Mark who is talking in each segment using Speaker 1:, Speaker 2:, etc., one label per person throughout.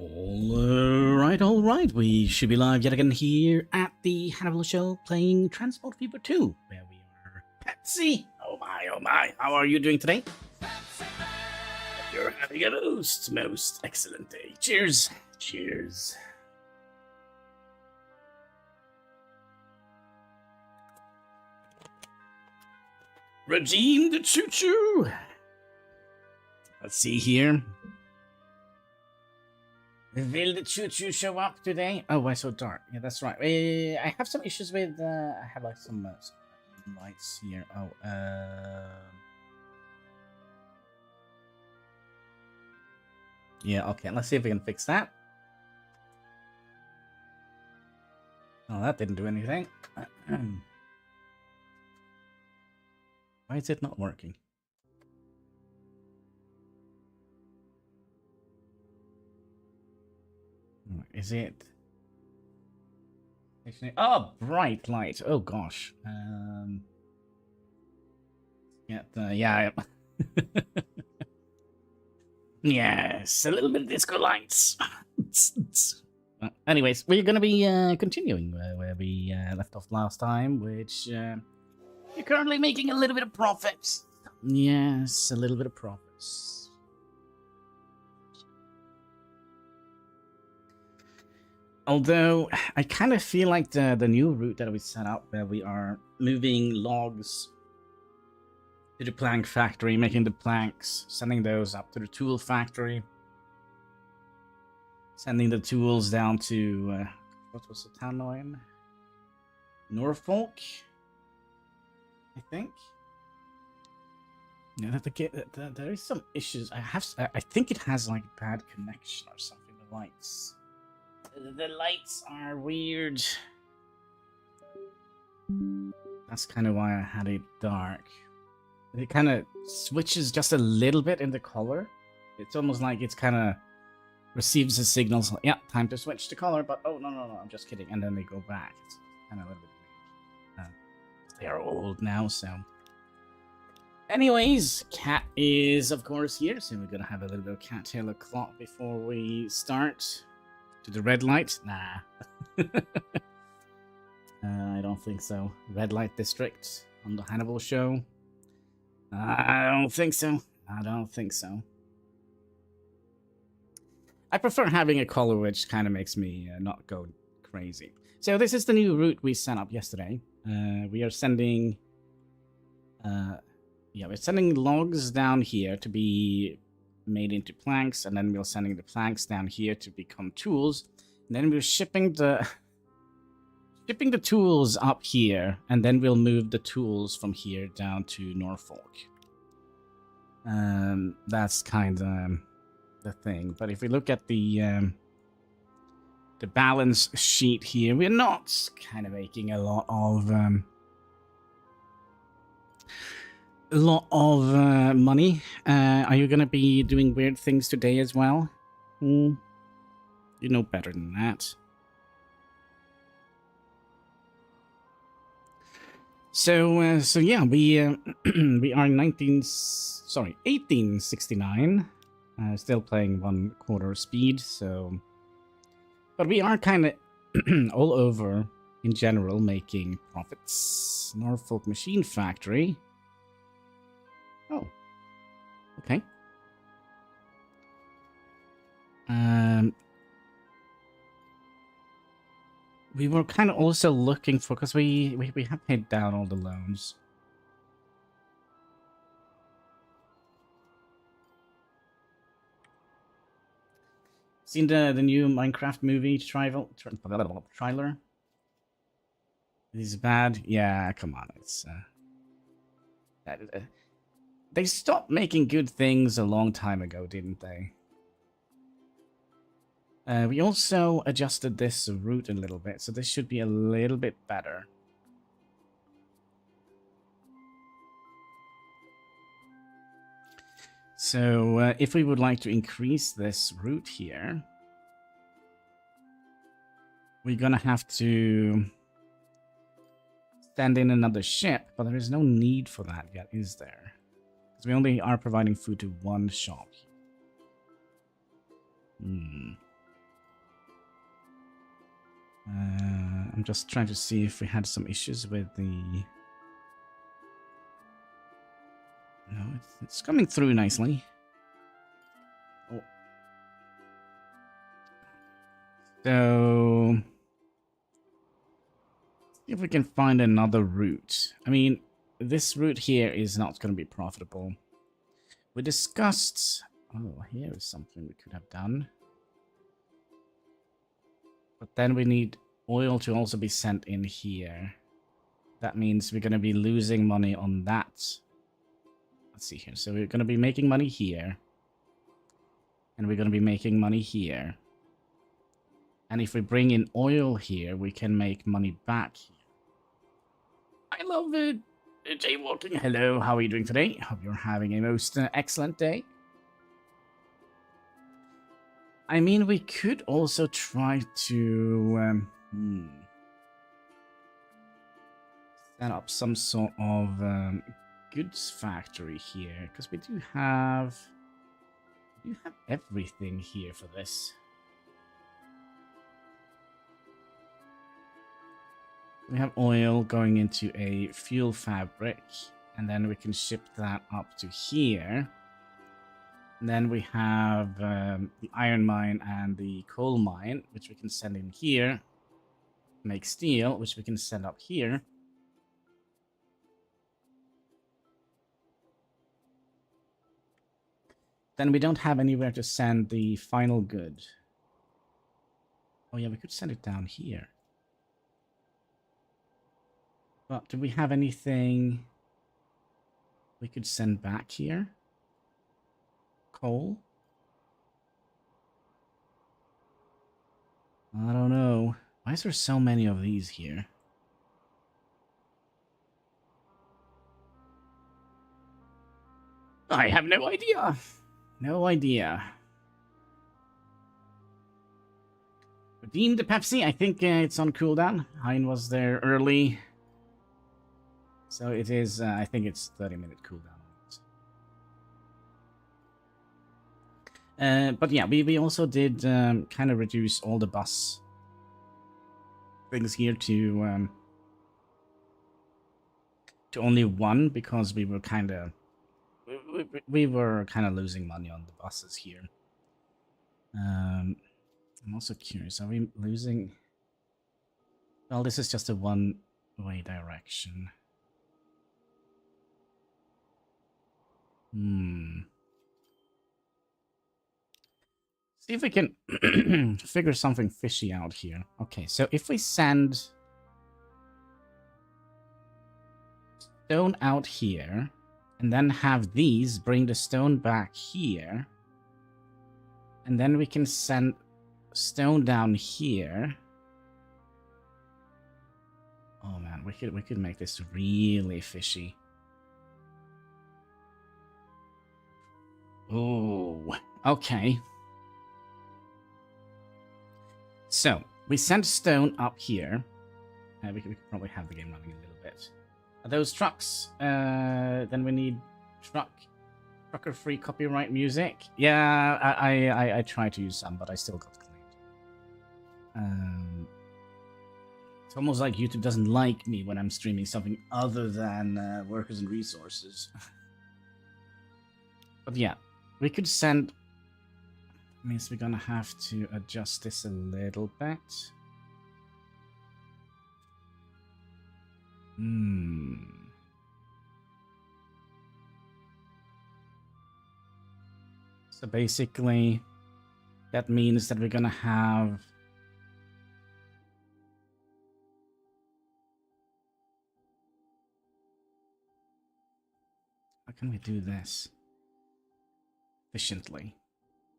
Speaker 1: All right. We should be live yet again here at the Hannibal Show playing Transport Fever 2, where we are Pepsi. Oh my. How are you doing today? You're having a most excellent day. Cheers. Cheers. Regime the choo-choo. Let's see here. Will the choo-choo show up today? Oh, why so dark? Yeah, that's right. I have some issues with... I have like some lights here. Oh, yeah, okay. Let's see if we can fix that. Oh, that didn't do anything. Why is it not working? Is it? Oh, bright light. Oh gosh. Yeah. Yes, a little bit of disco lights. Anyways, we're gonna be continuing where we left off last time, which you're currently making a little bit of profits. Yes, a little bit of profits. Although, I kind of feel like the new route that we set up, where we are moving logs to the plank factory, making the planks, sending those up to the tool factory, sending the tools down to, what was the town line? Norfolk, I think. Yeah, there is some issues. I think it has like bad connection or something, the lights. The lights are weird. That's kind of why I had it dark. It kind of switches just a little bit in the color. It's almost like it's kind of receives the signals. Yeah, time to switch the color. But oh no, I'm just kidding. And then they go back. It's kind of a little bit weird. They are old now, so. Anyways, Cat is of course here, so we're gonna have a little bit of cattail o'clock before we start. To the red light? Nah. I don't think so. Red light district on the Hannibal show? I don't think so. I prefer having a color which kind of makes me not go crazy. So this is the new route we set up yesterday. We are sending... we're sending logs down here to be made into planks, and then we're sending the planks down here to become tools, and then we're shipping the tools up here, and then we'll move the tools from here down to Norfolk. That's kind of the thing. But if we look at the balance sheet here, we're not kind of making a lot of money. Are you gonna be doing weird things today as well? You know better than that. So yeah, we we are 1869. Still playing 1/4 speed. So, but we are kind of all over in general making profits. Norfolk Machine Factory. Oh, okay. We were kind of also looking for, because we have paid down all the loans. Seen the new Minecraft movie trailer? Is bad? Yeah, come on, it's they stopped making good things a long time ago, didn't they? We also adjusted this route a little bit, so this should be a little bit better. So, if we would like to increase this route here, we're gonna have to send in another ship, but there is no need for that yet, is there? Because we only are providing food to one shop. I'm just trying to see if we had some issues with the... No, it's coming through nicely. Oh. So... see if we can find another route. I mean, this route here is not going to be profitable. We discussed... oh, here is something we could have done. But then we need oil to also be sent in here. That means we're going to be losing money on that. Let's see here. So we're going to be making money here. And we're going to be making money here. And if we bring in oil here, we can make money back here. I love it. Jaywalking. Hello, how are you doing today? Hope you're having a most excellent day. I mean, we could also try to set up some sort of goods factory here, because we do have everything here for this. We have oil going into a fuel fabric, and then we can ship that up to here. And then we have the iron mine and the coal mine, which we can send in here. Make steel, which we can send up here. Then we don't have anywhere to send the final good. Oh yeah, we could send it down here. But do we have anything we could send back here? Coal? I don't know. Why is there so many of these here? I have no idea. No idea. Redeemed the Pepsi. I think it's on cooldown. Hein was there early. So it is, I think it's 30-minute cooldown. But yeah, we also did kind of reduce all the bus things here to only one, because we were kind of losing money on the buses here. I'm also curious, are we losing? Well, this is just a one-way direction. See if we can figure something fishy out here. Okay, so if we send stone out here, and then have these bring the stone back here, and then we can send stone down here. Oh man, we could make this really fishy. Oh, okay. So, we sent stone up here. We could probably have the game running a little bit. Are those trucks? Then we need trucker-free copyright music. Yeah, I tried to use some, but I still got claimed. It's almost like YouTube doesn't like me when I'm streaming something other than workers and resources. But yeah, we could send... means we're gonna have to adjust this a little bit. So basically, that means that we're gonna have... how can we do this efficiently?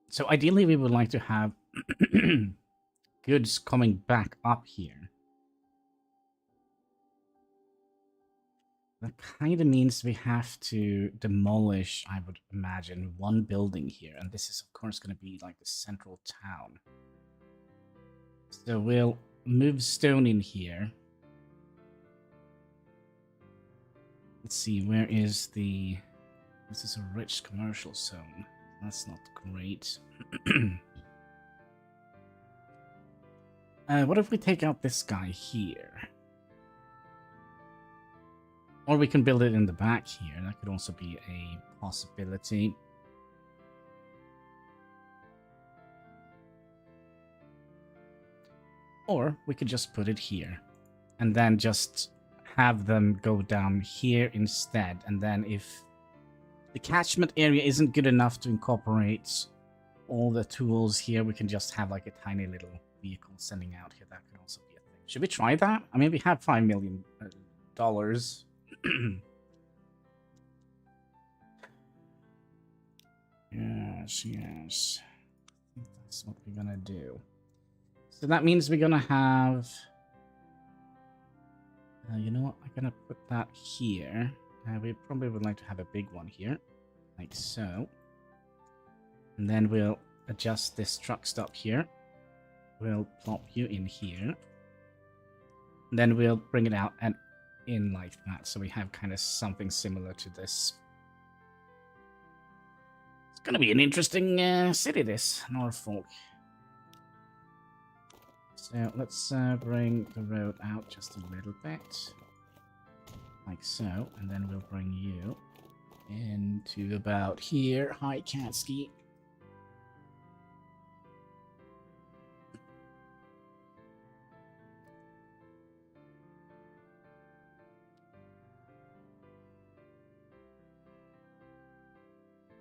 Speaker 1: So ideally, we would like to have goods coming back up here. That kind of means we have to demolish, I would imagine, one building here. And this is, of course, going to be like the central town. So we'll move stone in here. Let's see, where is the... this is a rich commercial zone. That's not great. What if we take out this guy here? Or we can build it in the back here. That could also be a possibility. Or we could just put it here. And then just have them go down here instead. And then if the catchment area isn't good enough to incorporate all the tools here, we can just have like a tiny little vehicle sending out here. That could also be a thing. Should we try that? I mean, we have $5 million. Yes, yes. I think that's what we're gonna do. So that means we're gonna have... you know what? I'm gonna put that here. We probably would like to have a big one here. Like so. And then we'll adjust this truck stop here. We'll plop you in here. And then we'll bring it out and in like that. So we have kind of something similar to this. It's going to be an interesting city, this, Norfolk. So let's bring the road out just a little bit. Like so. And then we'll bring you into about here. Hi, Katsky.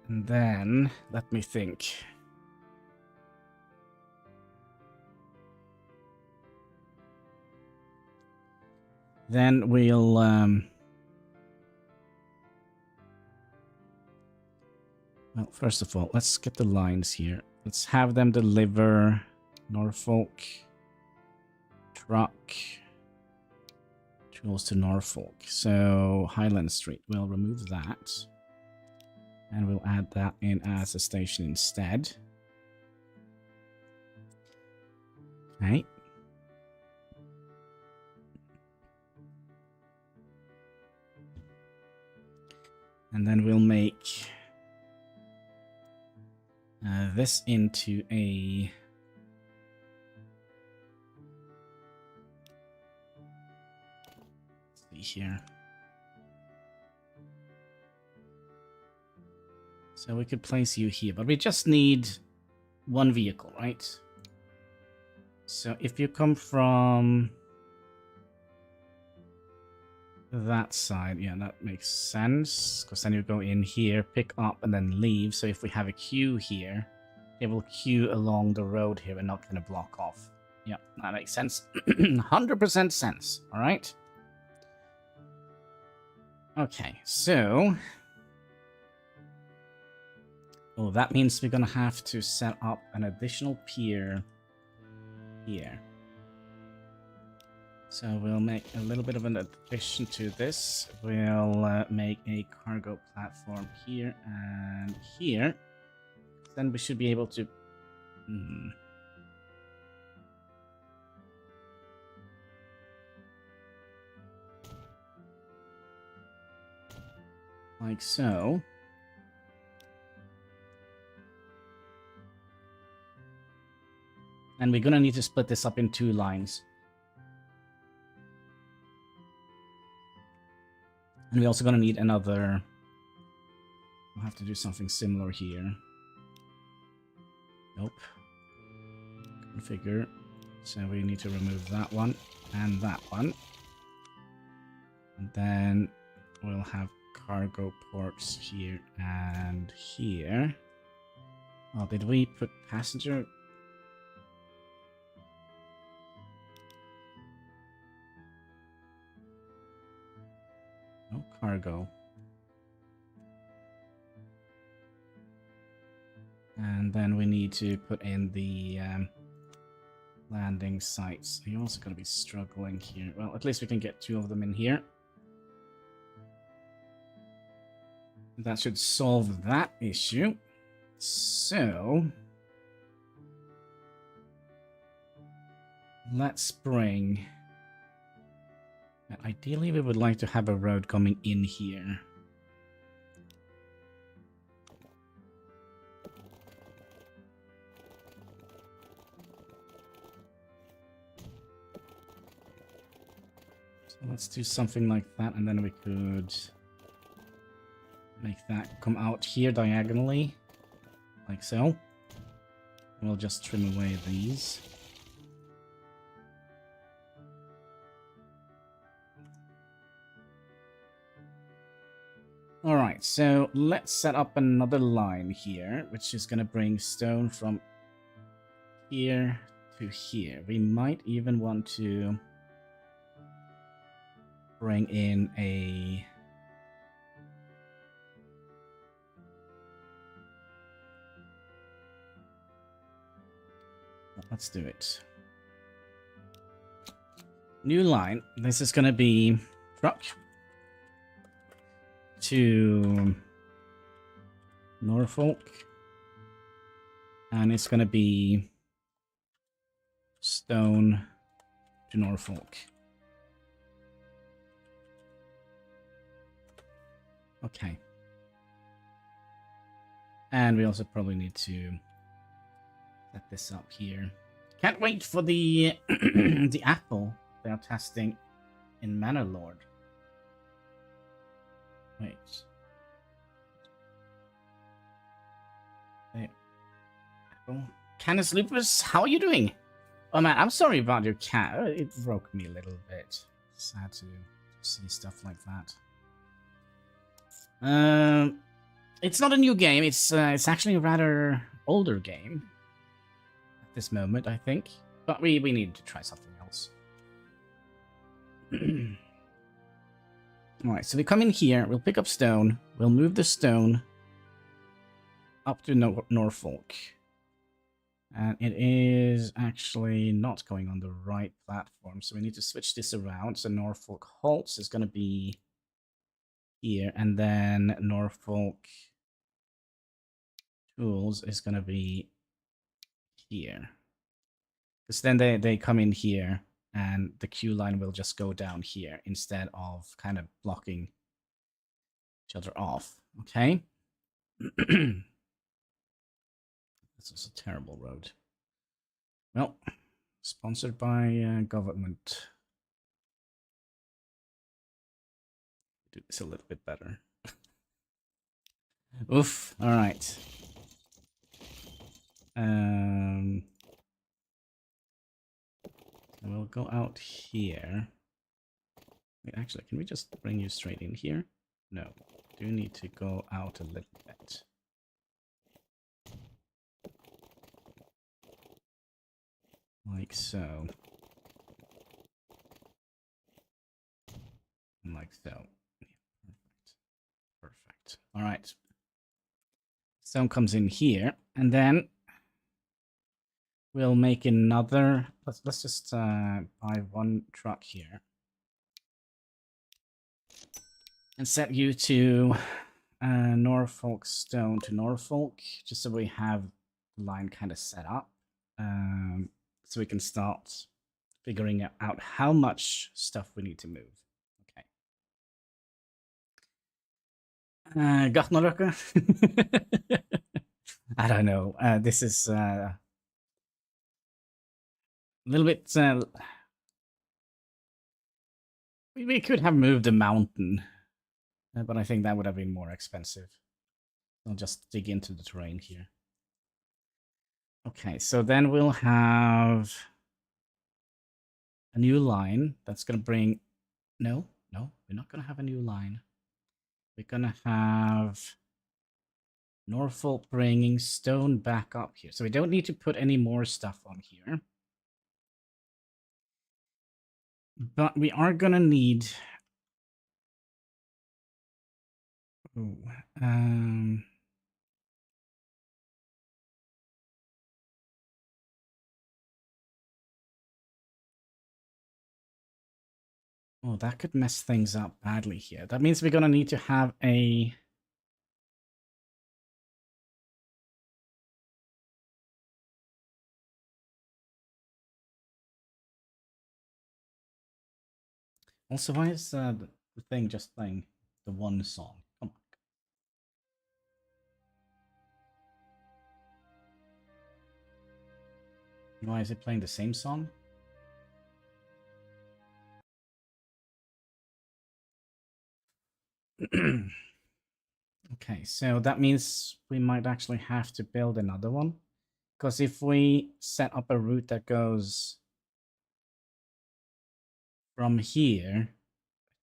Speaker 1: And then, let me think. Then we'll... well, first of all, let's get the lines here. Let's have them deliver Norfolk truck tools to Norfolk. So, Highland Street, we'll remove that. And we'll add that in as a station instead. Okay. And then we'll make this into a... Let's see here. So we could place you here, but we just need one vehicle, right? So if you come from that side, yeah, that makes sense. Because then you go in here, pick up, and then leave. So if we have a queue here, it will queue along the road here and not going to block off. Yeah, that makes sense. 100% sense, all right? Okay, so... Oh, that means we're gonna have to set up an additional pier here. So we'll make a little bit of an addition to this. We'll make a cargo platform here and here. Then we should be able to... Like so. And we're gonna need to split this up in 2 lines. And we're also gonna need another... We'll have to do something similar here. Nope. Configure. So we need to remove that one and that one. And then we'll have cargo ports here and here. Oh, did we put passenger... No cargo. And then we need to put in the landing sites. You're also going to be struggling here. Well, at least we can get 2 of them in here. That should solve that issue. So... let's bring... Ideally, we would like to have a road coming in here. Let's do something like that, and then we could make that come out here diagonally, like so. We'll just trim away these. Alright, so let's set up another line here, which is going to bring stone from here to here. We might even want to bring in a... Let's do it. New line. This is going to be truck to Norfolk. And it's going to be stone to Norfolk. Okay. And we also probably need to set this up here. Can't wait for the the apple they are testing in Manor. Wait. Hey. Apple. Canis Lupus, how are you doing? Oh man, I'm sorry about your cat. It broke me a little bit. Sad to see stuff like that. It's not a new game. It's actually a rather older game at this moment, I think. But we need to try something else. Alright, so we come in here, we'll pick up stone, we'll move the stone up to Norfolk. And it is actually not going on the right platform, so we need to switch this around. So Norfolk halts is going to be here, and then Norfolk tools is going to be here. Because then they come in here, and the queue line will just go down here instead of kind of blocking each other off. Okay? This is a terrible road. Well, sponsored by government. Do this a little bit better. Oof. All right. We'll go out here. Wait, actually, can we just bring you straight in here? No. Do need to go out a little bit. Like so. And like so. Yeah, perfect. Perfect. All right. Stone comes in here, and then we'll make another. Let's just buy one truck here, and set you to Norfolk stone to Norfolk, just so we have the line kind of set up, so we can start figuring out how much stuff we need to move. Okay. Gartnerløkka. I don't know. This is a little bit. We could have moved a mountain, but I think that would have been more expensive. I'll just dig into the terrain here. Okay, so then we'll have a new line that's going to bring... No, we're not going to have a new line. We're going to have Norfolk bringing stone back up here. So we don't need to put any more stuff on here. But we are going to need... Ooh, oh, that could mess things up badly here. That means we're going to need to have a... Also, why is the thing just playing the one song? Come on. Why is it playing the same song? Okay, so that means we might actually have to build another one. Because if we set up a route that goes from here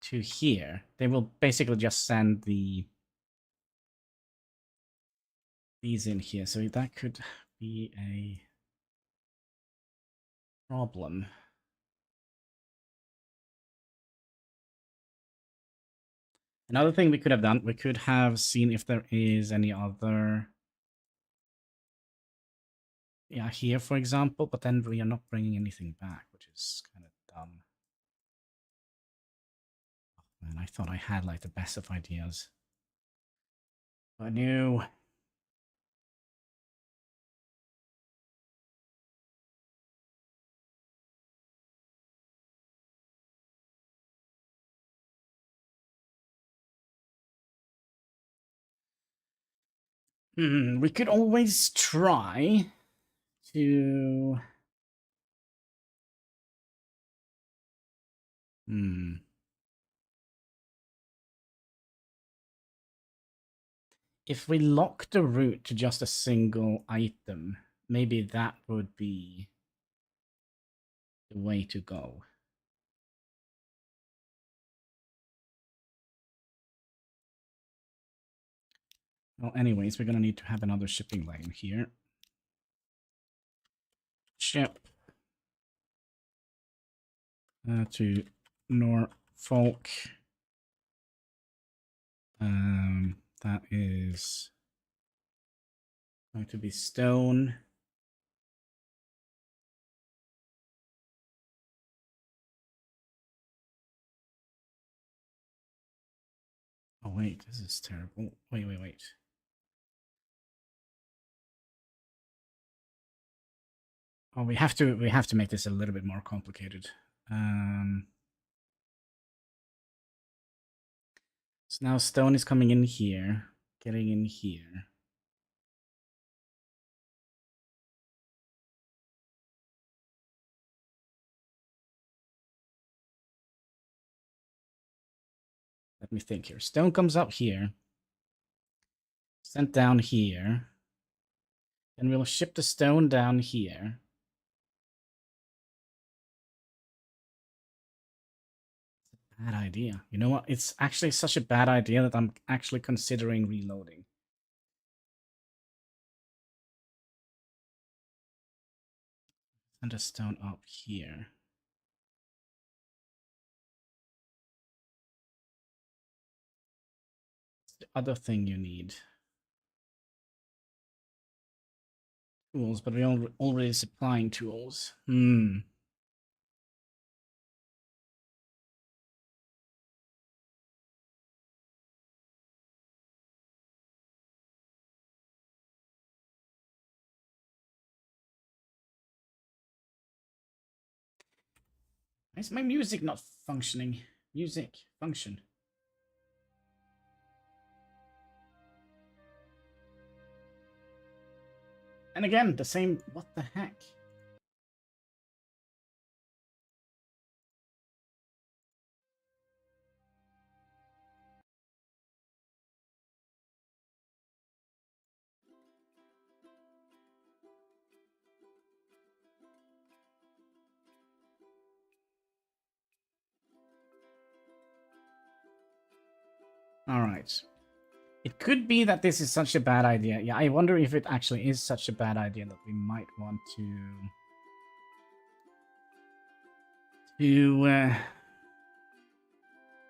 Speaker 1: to here, they will basically just send these in here. So that could be a problem. Another thing we could have done, we could have seen if there is any other... Yeah, here, for example, but then we are not bringing anything back, which is kind of dumb. Oh, man, I thought I had, like, the best of ideas. I knew... we could always try to... If we lock the route to just a single item, maybe that would be the way to go. Well, anyways, we're going to need to have another shipping lane here. Ship to Norfolk. That is going to be stone. Oh wait, this is terrible. Wait. Oh, we have to make this a little bit more complicated. So now stone is coming in here, getting in here. Let me think here. Stone comes up here. Sent down here. And we'll ship the stone down here. It's a bad idea. You know what? It's actually such a bad idea that I'm actually considering reloading. Send a stone up here. What's the other thing you need? Tools, but we're already supplying tools. Why is my music not functioning? Music, function. And again, the same, what the heck? All right. It could be that this is such a bad idea. Yeah, I wonder if it actually is such a bad idea that we might want to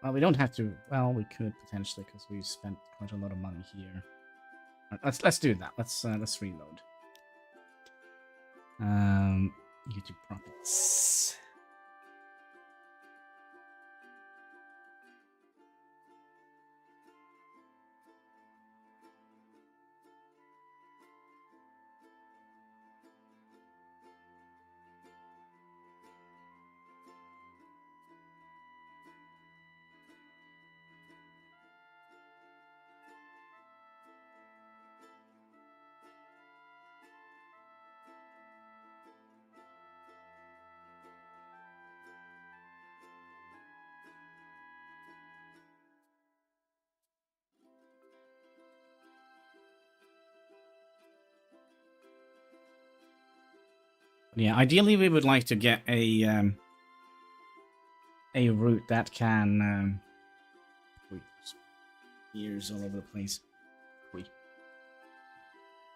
Speaker 1: well, we don't have to. Well, we could potentially because we spent quite a lot of money here. Right, let's do that. Let's reload. YouTube profits. Yeah, ideally we would like to get a route that can wait, ears all over the place.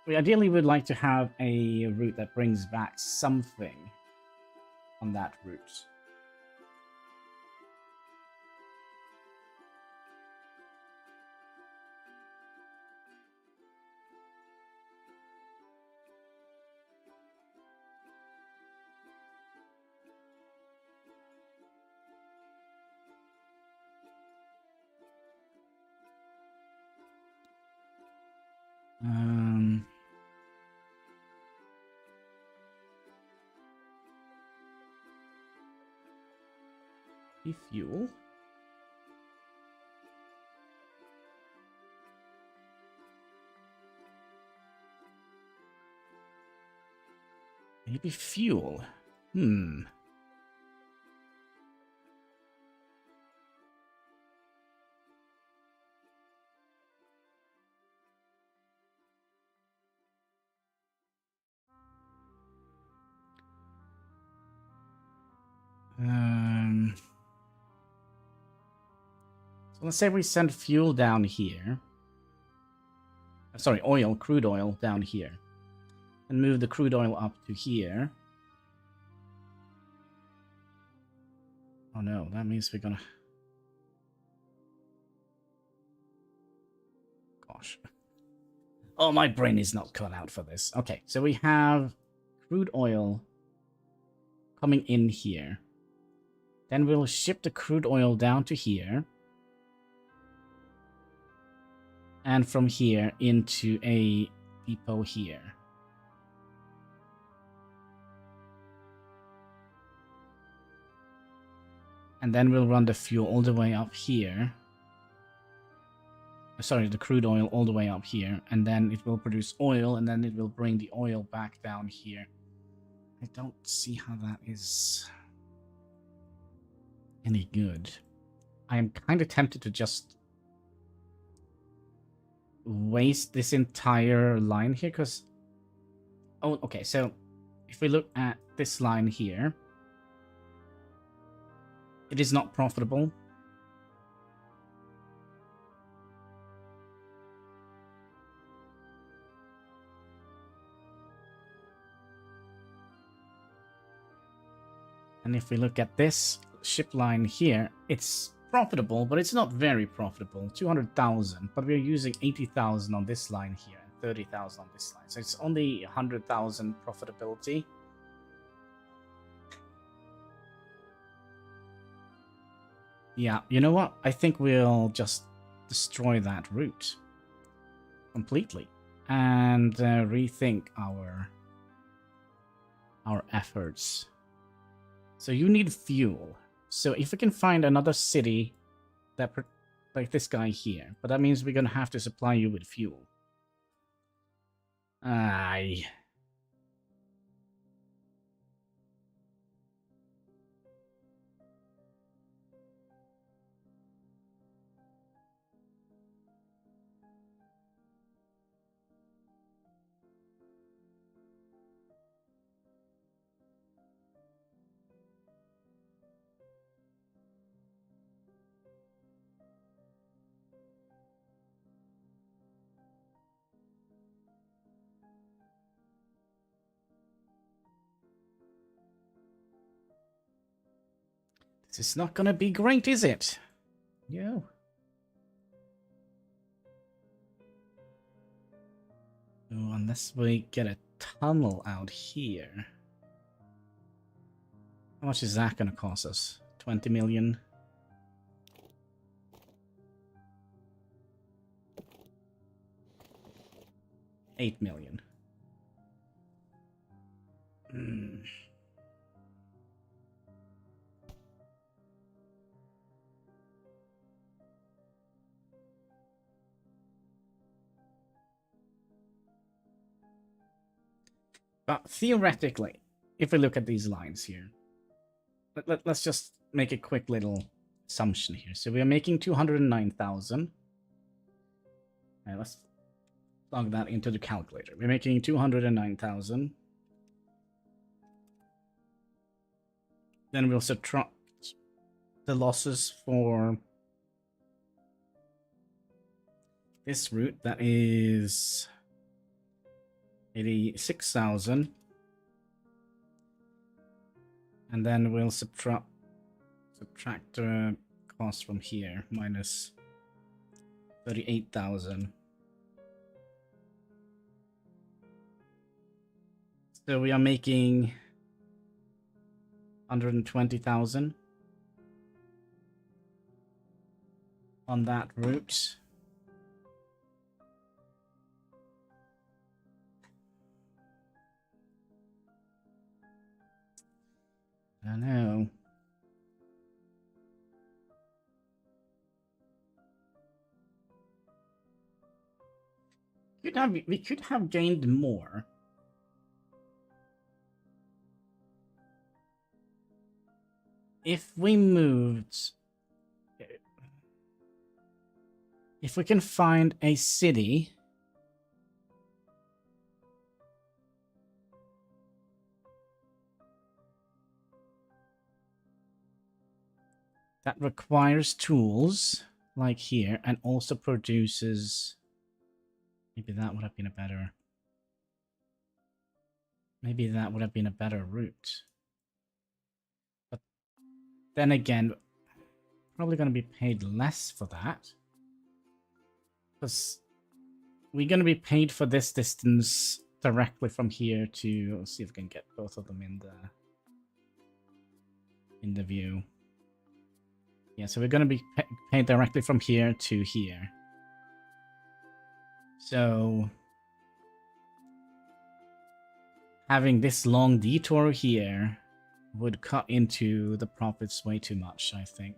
Speaker 1: We ideally would like to have a route that brings back something on that route. Fuel. Maybe fuel. So let's say we send fuel down here. Sorry, oil, crude oil down here. And move the crude oil up to here. Oh no, that means we're gonna... Gosh. Oh, my brain is not cut out for this. Okay, so we have crude oil coming in here. Then we'll ship the crude oil down to here. And from here into a depot here. And then we'll run the fuel all the way up here. Sorry, the crude oil all the way up here. And then it will produce oil, and then it will bring the oil back down here. I don't see how that is any good. I am kind of tempted to just waste this entire line here, because... Oh, okay, so if we look at this line here, it is not profitable. And if we look at this ship line here, it's profitable, but it's not very profitable. 200,000, but we're using 80,000 on this line here and 30,000 on this line. So it's only 100,000 profitability. Yeah, you know what? I think we'll just destroy that route completely and rethink our efforts. So you need fuel. So if we can find another city that like this guy here, but that means we're gonna have to supply you with fuel. Aye. This is not gonna be great, is it? Yeah. Oh, unless we get a tunnel out here. How much is that gonna cost us? 20 million? $8 million. But theoretically, if we look at these lines here, let's just make a quick little assumption here. So we are making 209,000. Alright, let's plug that into the calculator. We're making 209,000. Then we'll subtract the losses for this route. That is 86,000. And then we'll subtract the cost from here, minus 38,000. So we are making 120,000 on that route. I don't know. We could have gained more. If we moved... If we can find a city... that requires tools, like here, and also produces... Maybe that would have been a better... Maybe that would have been a better route. But then again, probably going to be paid less for that. Because we're going to be paid for this distance directly from here to... Let's see if we can get both of them in the view. Yeah, so we're going to be paid directly from here to here. So having this long detour here would cut into the profits way too much, I think.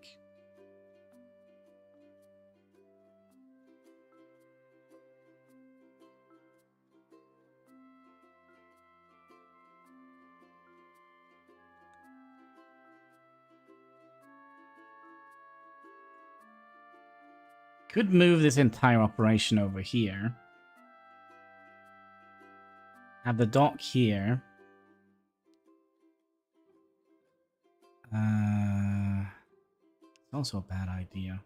Speaker 1: Could move this entire operation over here. Have the dock here. It's also a bad idea.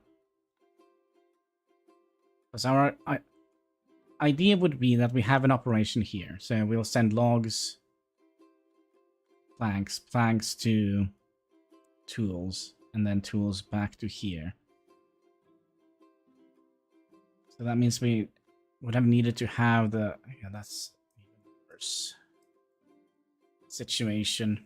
Speaker 1: Because our idea would be that we have an operation here. So we'll send logs, planks to tools, and then tools back to here. So that means we would have needed to have the... Yeah, that's even worse situation.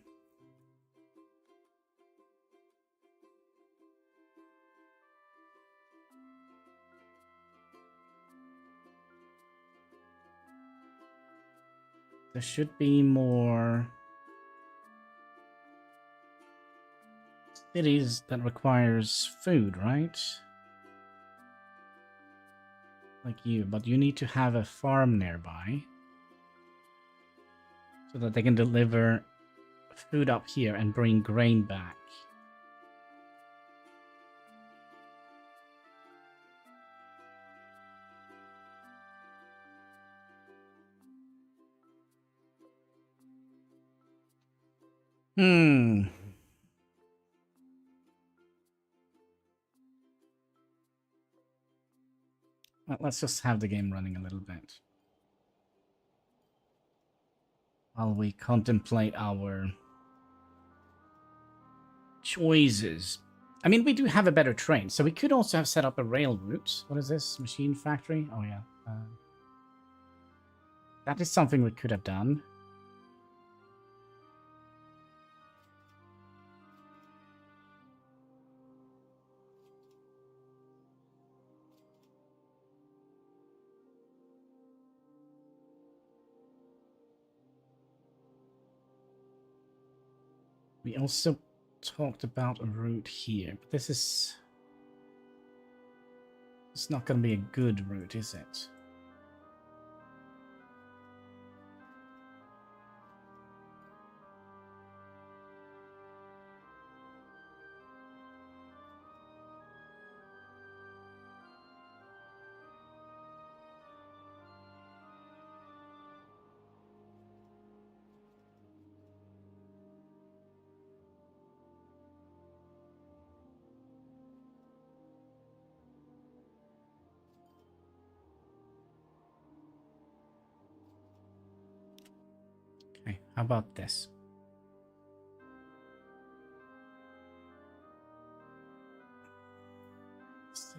Speaker 1: There should be more cities that requires food, right? Like you, but you need to have a farm nearby so that they can deliver food up here and bring grain back. Well, let's just have the game running a little bit while we contemplate our choices. I mean, we do have a better train, so we could also have set up a rail route. What is this? Machine factory? Oh, yeah. That is something we could have done. We also talked about a route here, but this is... It's not going to be a good route, is it? Okay, how about this?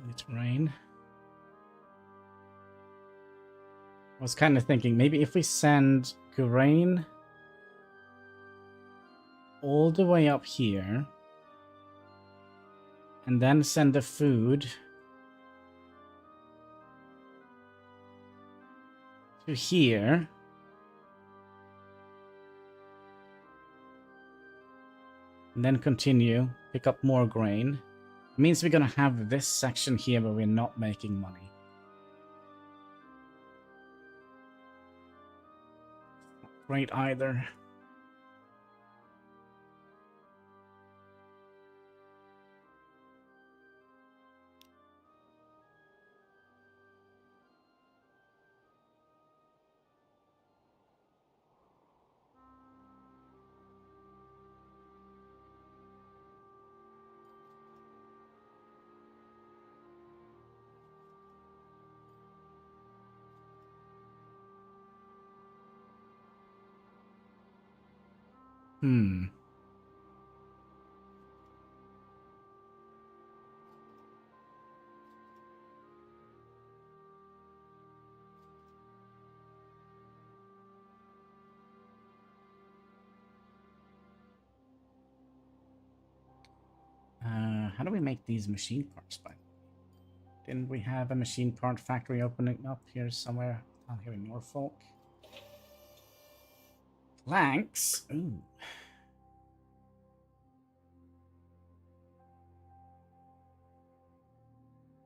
Speaker 1: It's rain. I was kind of thinking maybe if we send grain all the way up here and then send the food to here. And then continue, pick up more grain. It means we're gonna have this section here where we're not making money. Not great either. How do we make these machine parts, by the way? Didn't we have a machine part factory opening up here somewhere down here in Norfolk? Planks? Ooh.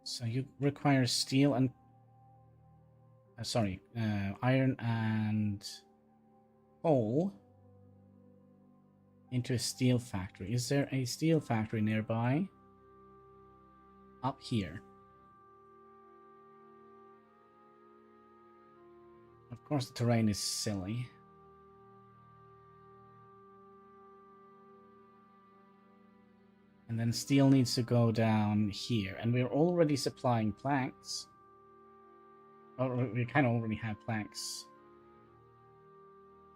Speaker 1: So you require steel and... iron and coal into a steel factory. Is there a steel factory nearby? Up here. Of course, the terrain is silly. And then steel needs to go down here. And we're already supplying planks. Or we kind of already have planks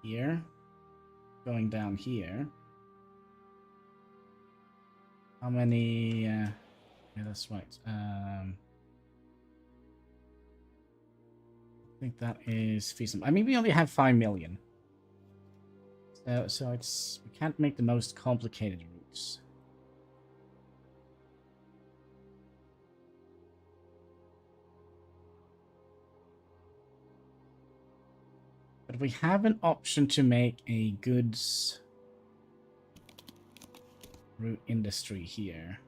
Speaker 1: here. Going down here. How many... yeah, that's right. I think that is feasible. I mean, we only have 5 million. So it's... we can't make the most complicated routes. But we have an option to make a goods route industry here.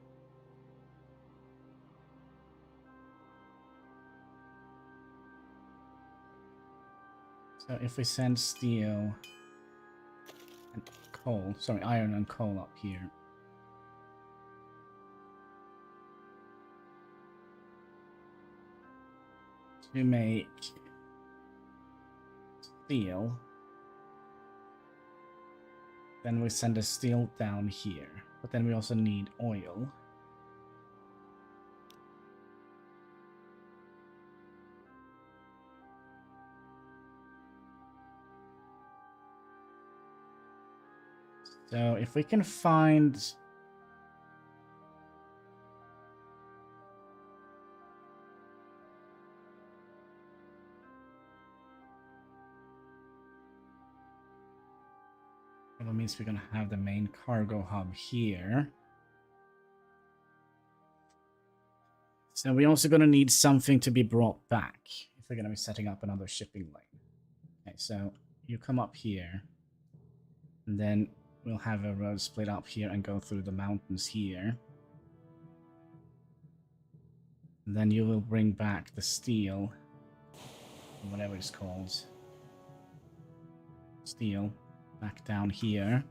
Speaker 1: So if we send steel and coal, sorry, iron and coal up here. To make steel. Then we send the steel down here. But then we also need oil. So if we can find... that means we're going to have the main cargo hub here. So we're also going to need something to be brought back if we're going to be setting up another shipping lane. Okay, so you come up here. And then we'll have a road split up here and go through the mountains here. And then you will bring back the steel. Whatever it's called. Steel. Back down here.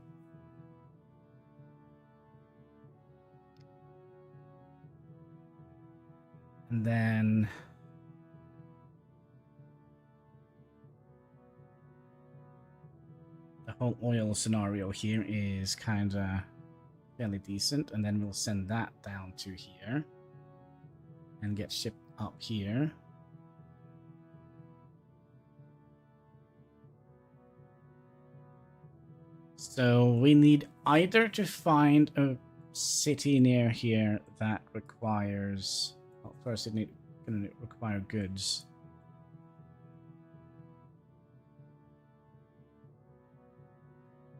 Speaker 1: And then... the whole oil scenario here is kind of fairly decent. And then we'll send that down to here. And get shipped up here. So we need either to find a city near here that requires... Well, first it's going to require goods.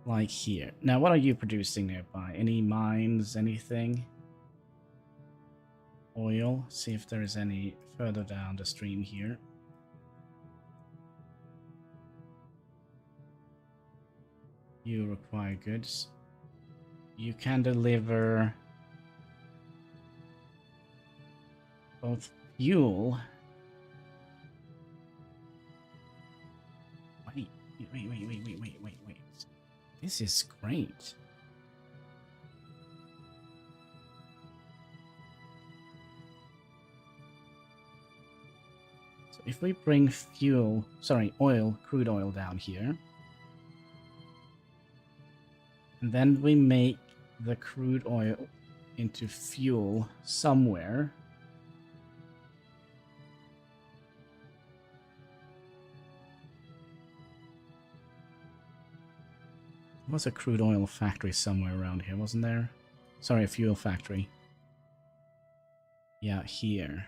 Speaker 1: Like here. Now, what are you producing nearby? Any mines, anything? Oil. See if there is any further down the stream here. You require goods. You can deliver both fuel. Wait. This is great. So if we bring crude oil down here, and then we make the crude oil into fuel somewhere. There was a crude oil factory somewhere around here, wasn't there? Sorry, a fuel factory. Yeah, here.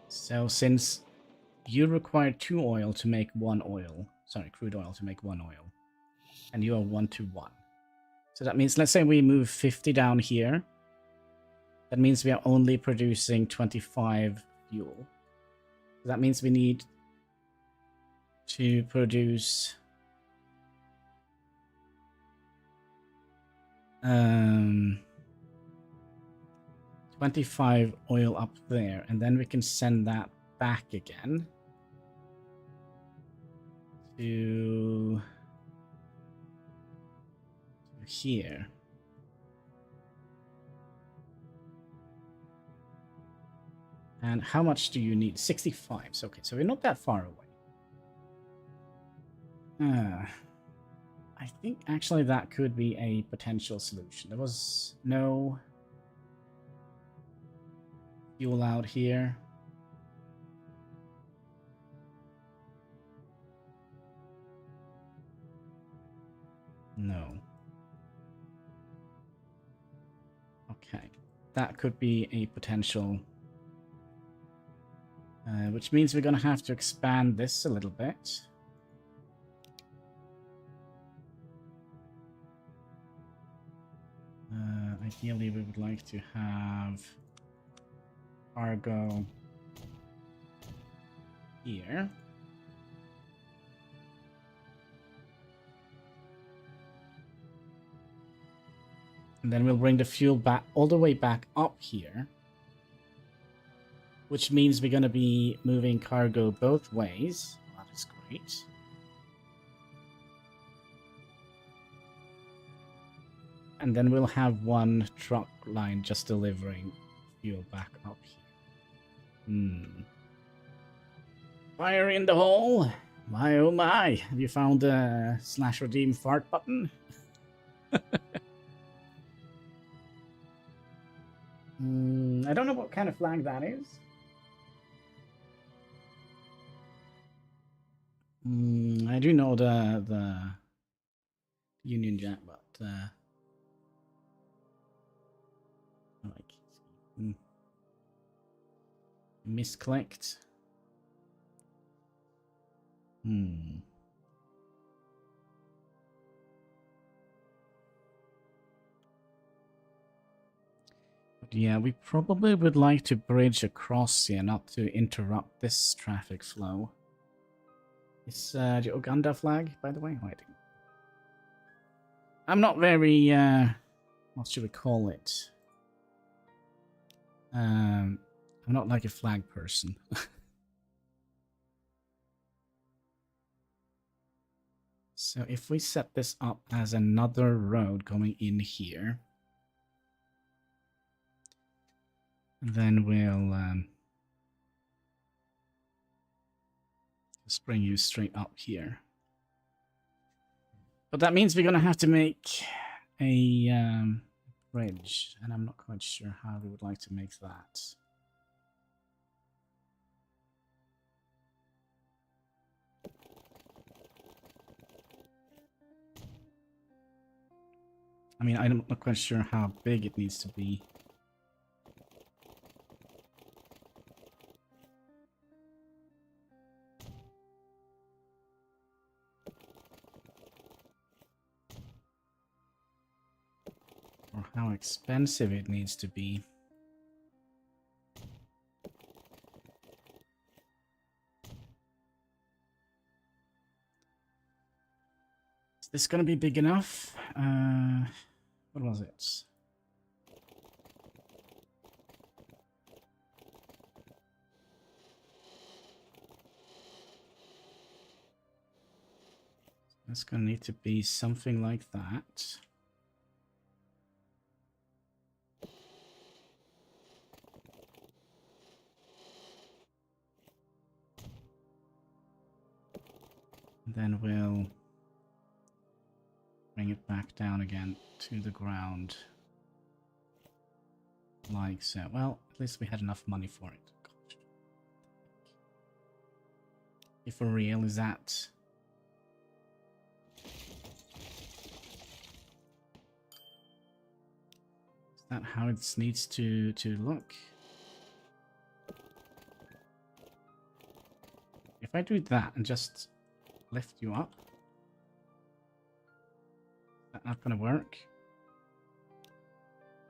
Speaker 1: So since you require 2 oil to make 1 oil, sorry, crude oil to make 1 oil, and you are 1 to 1. So that means, let's say we move 50 down here. That means we are only producing 25 fuel. So that means we need to produce 25 oil up there, and then we can send that back again to here. And how much do you need? 65. So, okay, so we're not that far away. I think actually that could be a potential solution. There was no fuel out here. No. Okay. That could be a potential... which means we're going to have to expand this a little bit. Ideally, we would like to have cargo here. And then we'll bring the fuel back all the way back up here. Which means we're going to be moving cargo both ways. That is great. And then we'll have one truck line just delivering fuel back up here. Fire in the hole! My oh my! Have you found the / redeem fart button? I don't know what kind of flag that is. I do know the Union Jack, but like misclicked. But yeah, we probably would like to bridge across here, not to interrupt this traffic flow. Is the Uganda flag, by the way? Wait. I'm not very, what should we call it? I'm not like a flag person. So if we set this up as another road going in here, then we'll Let's bring you straight up here. But that means we're going to have to make a bridge, and I'm not quite sure how we would like to make that. I mean, I'm not quite sure how big it needs to be. Or how expensive it needs to be. Is this gonna be big enough? What was it? It's gonna need to be something like that. Then we'll bring it back down again to the ground. Like so. Well, at least we had enough money for it. Gosh. If for real, is that... Is that how it needs to look? If I do that and just lift you up, is that not going to work?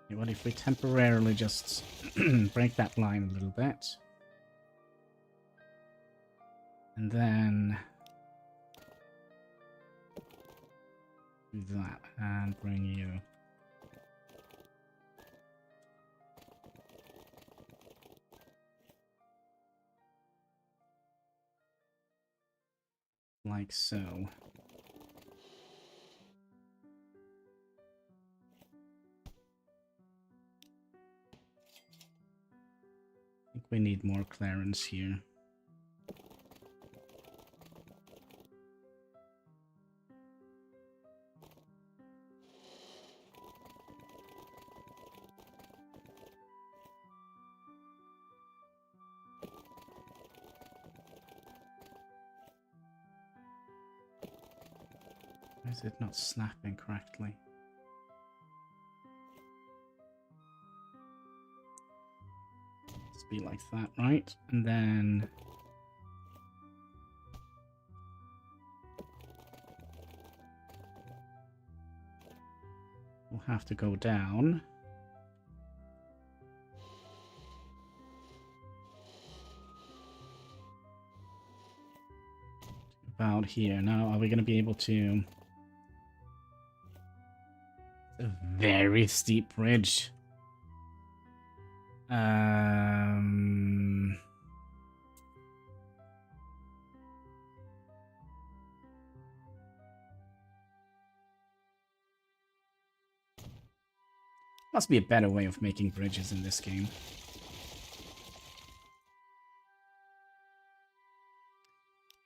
Speaker 1: Okay, what if we temporarily just break that line a little bit? And then do that and bring you like so. I think we need more clearance here. Why is it not snapping correctly? Let's be like that, right? And then we'll have to go down. About here. Now, are we going to be able to... A very steep bridge. Must be a better way of making bridges in this game.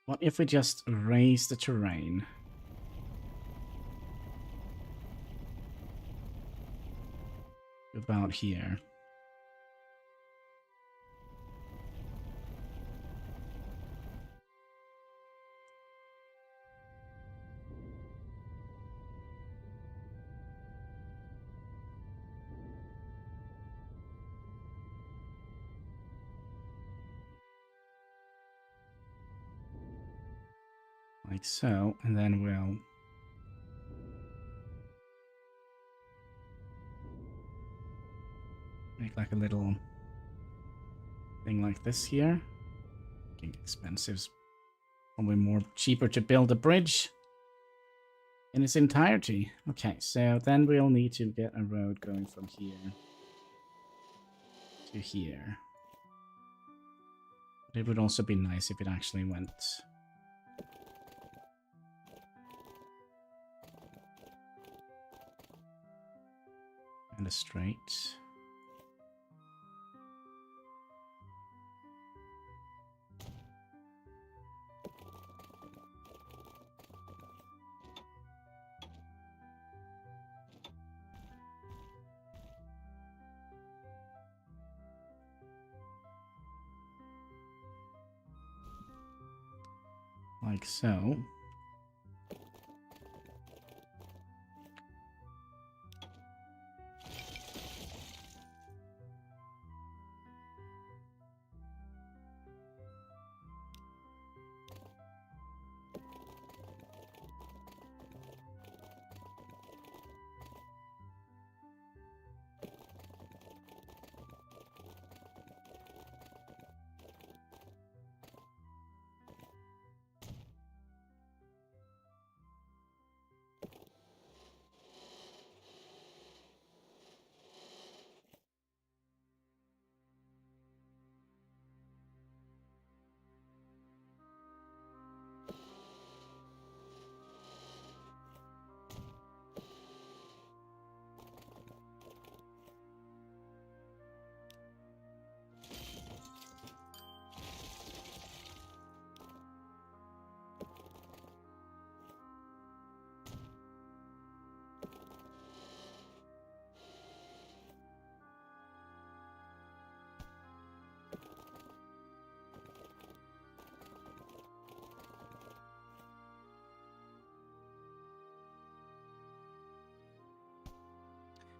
Speaker 1: What if we just raise the terrain? About here. Like so, and then we'll make like a little thing like this here. Getting expensive. Probably more cheaper to build a bridge in its entirety. Okay, so then we'll need to get a road going from here to here. But it would also be nice if it actually went kind of straight. like so.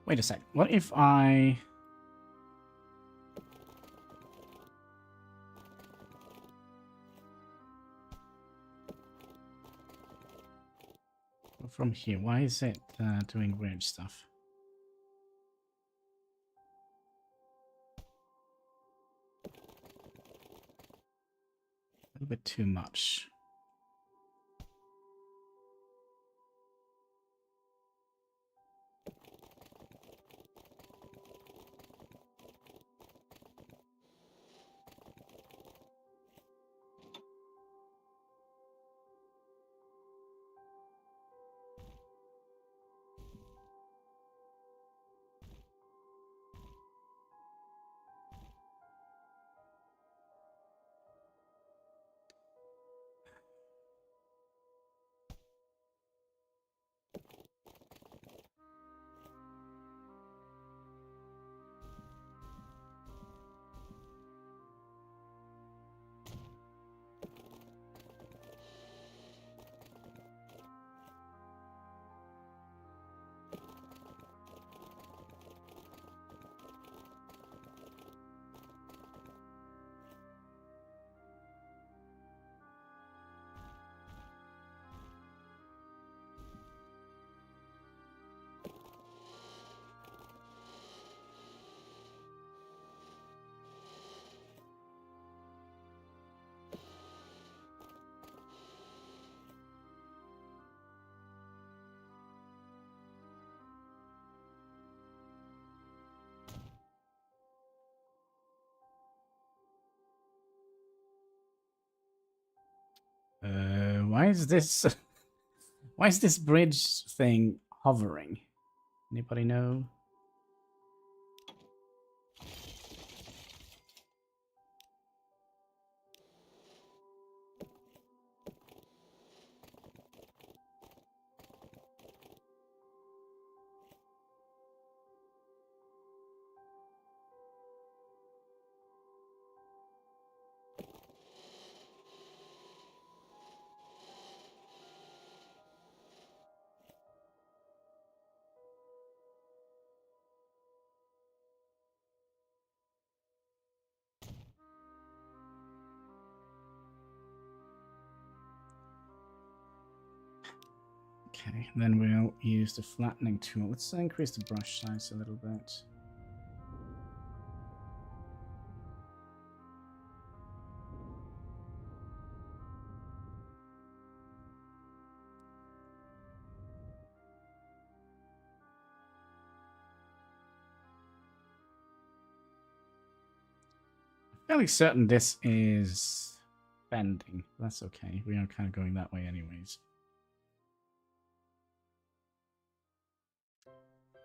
Speaker 1: Wait a sec. What if I... From here, why is it doing weird stuff? A little bit too much. Why is this... Why is this bridge thing hovering? Anybody know? Okay, then we'll use the flattening tool. Let's increase the brush size a little bit. I'm fairly certain this is bending. That's okay. We are kind of going that way anyways.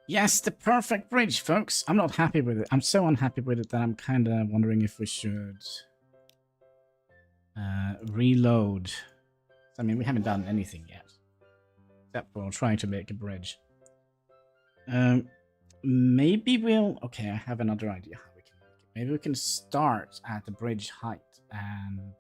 Speaker 1: Yes, the perfect bridge, folks. I'm not happy with it. I'm so unhappy with it that I'm kind of wondering if we should reload. I mean, we haven't done anything yet, except for trying to make a bridge. Maybe we'll... Okay, I have another idea how we can make it. Maybe we can start at the bridge height and...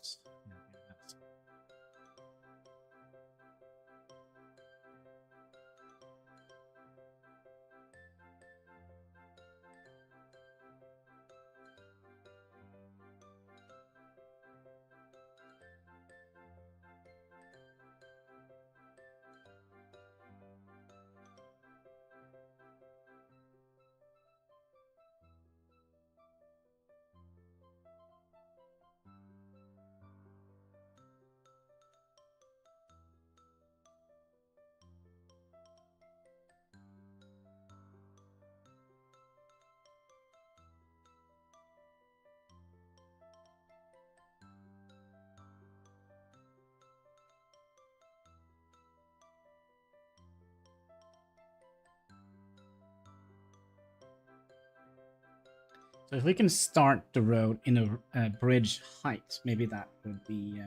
Speaker 1: So if we can start the road in a bridge height, maybe that would be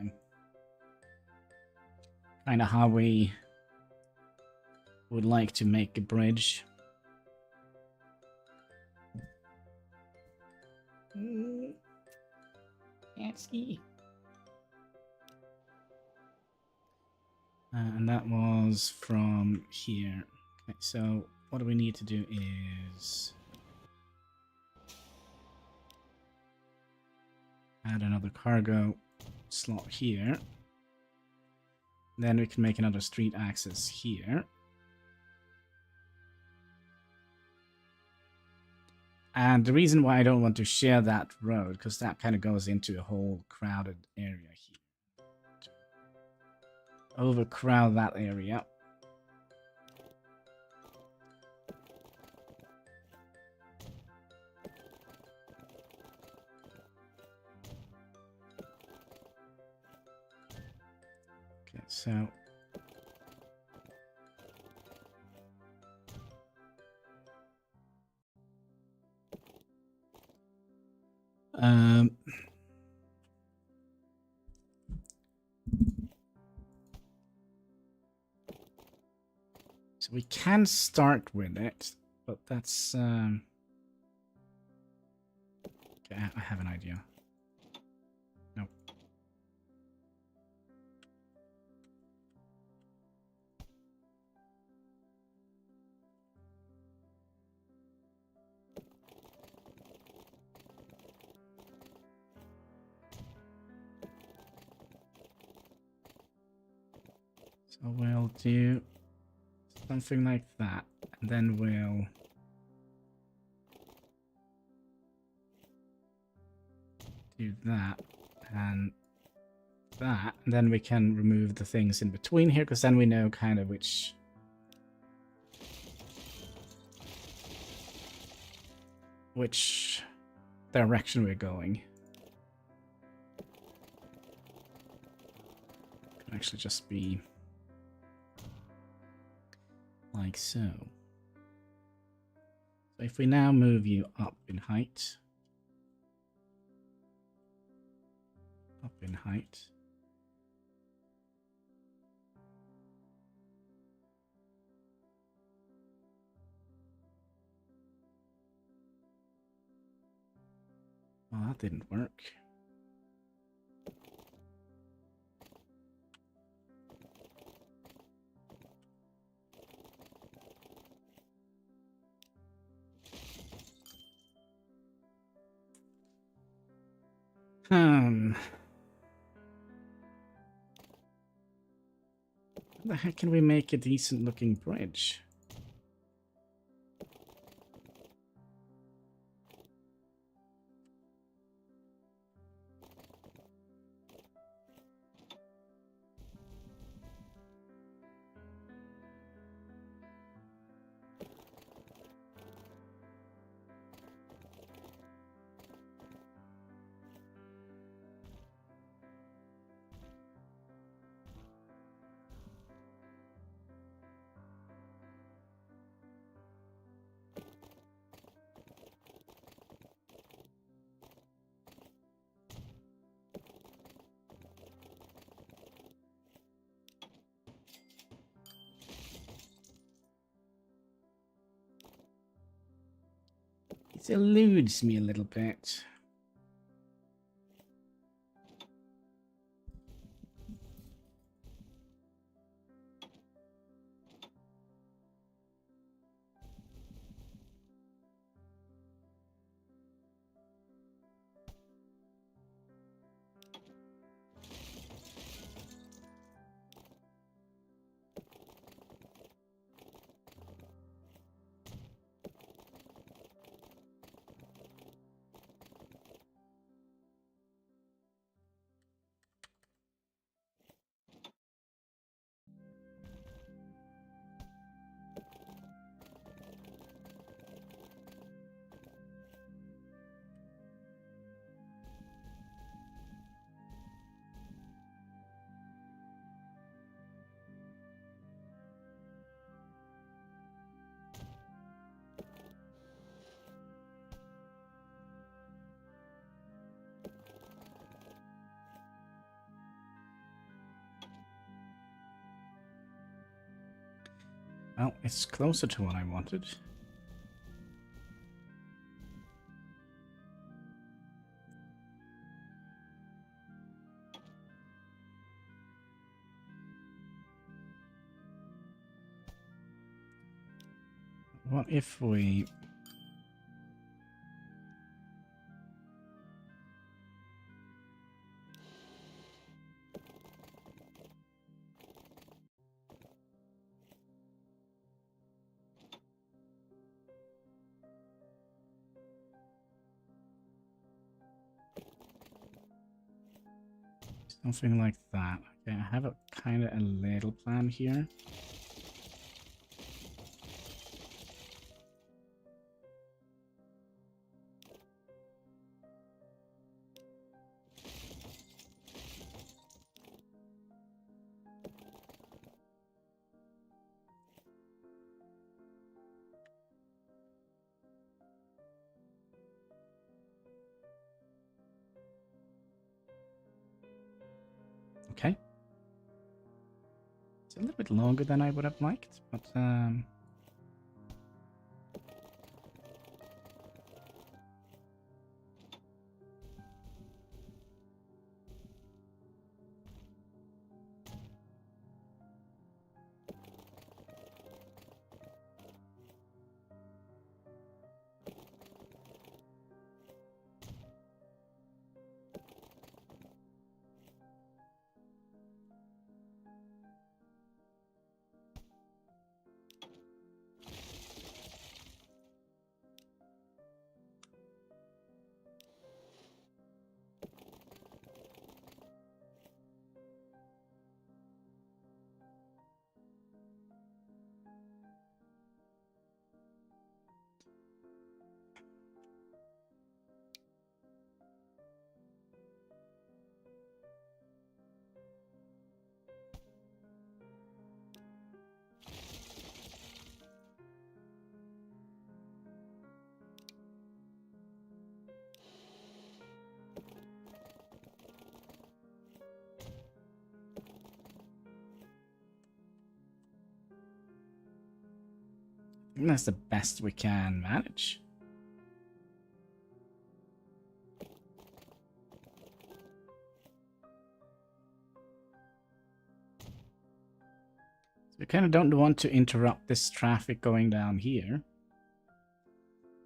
Speaker 1: kind of how we would like to make a bridge. Can't see. And that was from here. Okay, so what do we need to do is add another cargo slot here. Then we can make another street access here. And the reason why I don't want to share that road, because that kind of goes into a whole crowded area here. Overcrowd that area. Okay, so so we can start with it, but that's okay, I have an idea. Nope. So we'll do something like that, and then we'll do that and that, and then we can remove the things in between here, because then we know kind of which direction we're going. Can actually just be like so. So if we now move you up in height, well, that didn't work. How the heck can we make a decent looking bridge? It eludes me a little bit. Well, it's closer to what I wanted. What if we... something like that. Okay, I have a kind of a little plan here. Okay. It's a little bit longer than I would have liked, but I think that's the best we can manage. So we kind of don't want to interrupt this traffic going down here.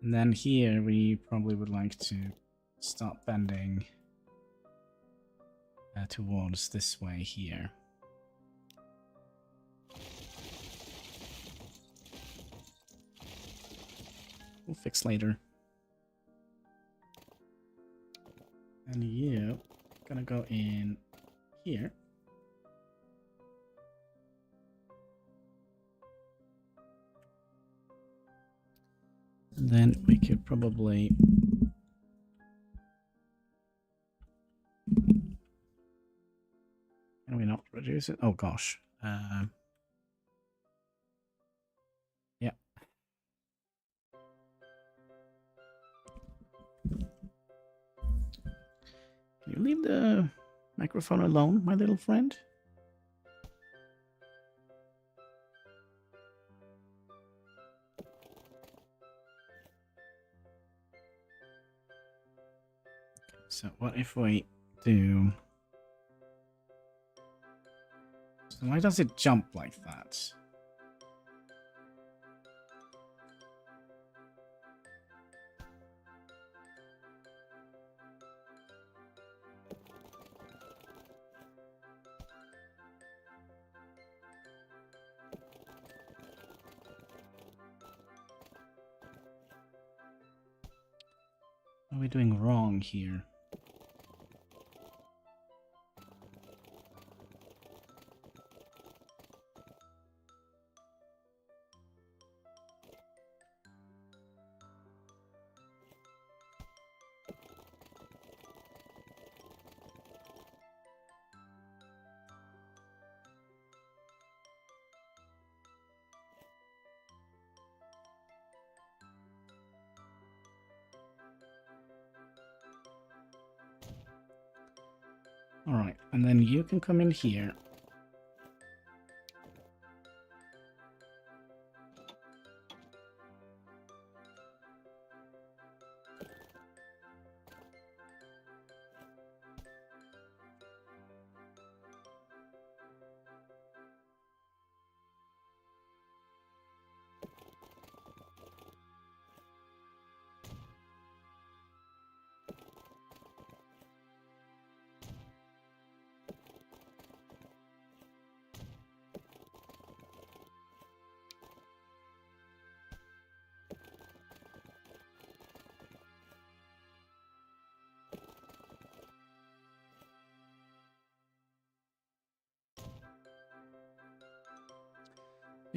Speaker 1: And then here we probably would like to start bending towards this way here. We'll fix later. And you gonna go in here. And then we could probably... Can we not reduce it? Oh gosh. Yeah. Can you leave the microphone alone, my little friend? So what if we do... So why does it jump like that? What are we doing wrong here? Alright, and then you can come in here.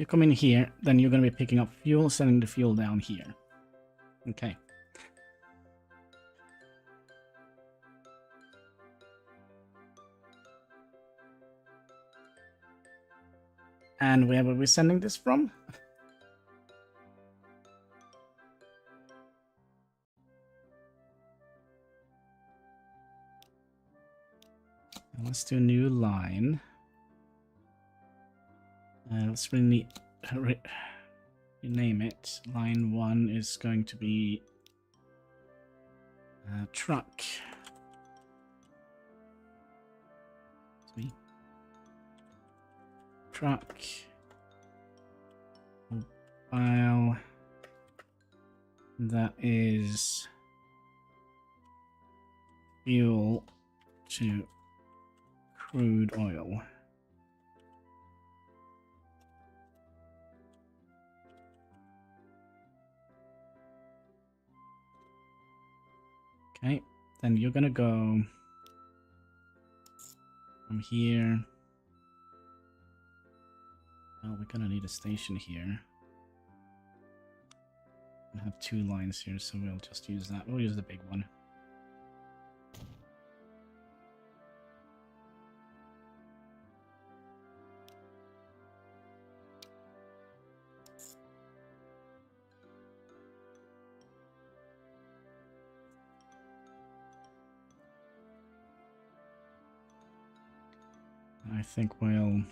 Speaker 1: You come in here, then you're going to be picking up fuel, sending the fuel down here. Okay. And where were we sending this from? Let's do a new line. Let's rename it. Line 1 is going to be truck. Truck. Mobile. That is fuel to crude oil. Okay, then you're gonna go from here. Well, we're gonna need a station here. I have 2 lines here, so we'll just use that. We'll use the big one. I think we'll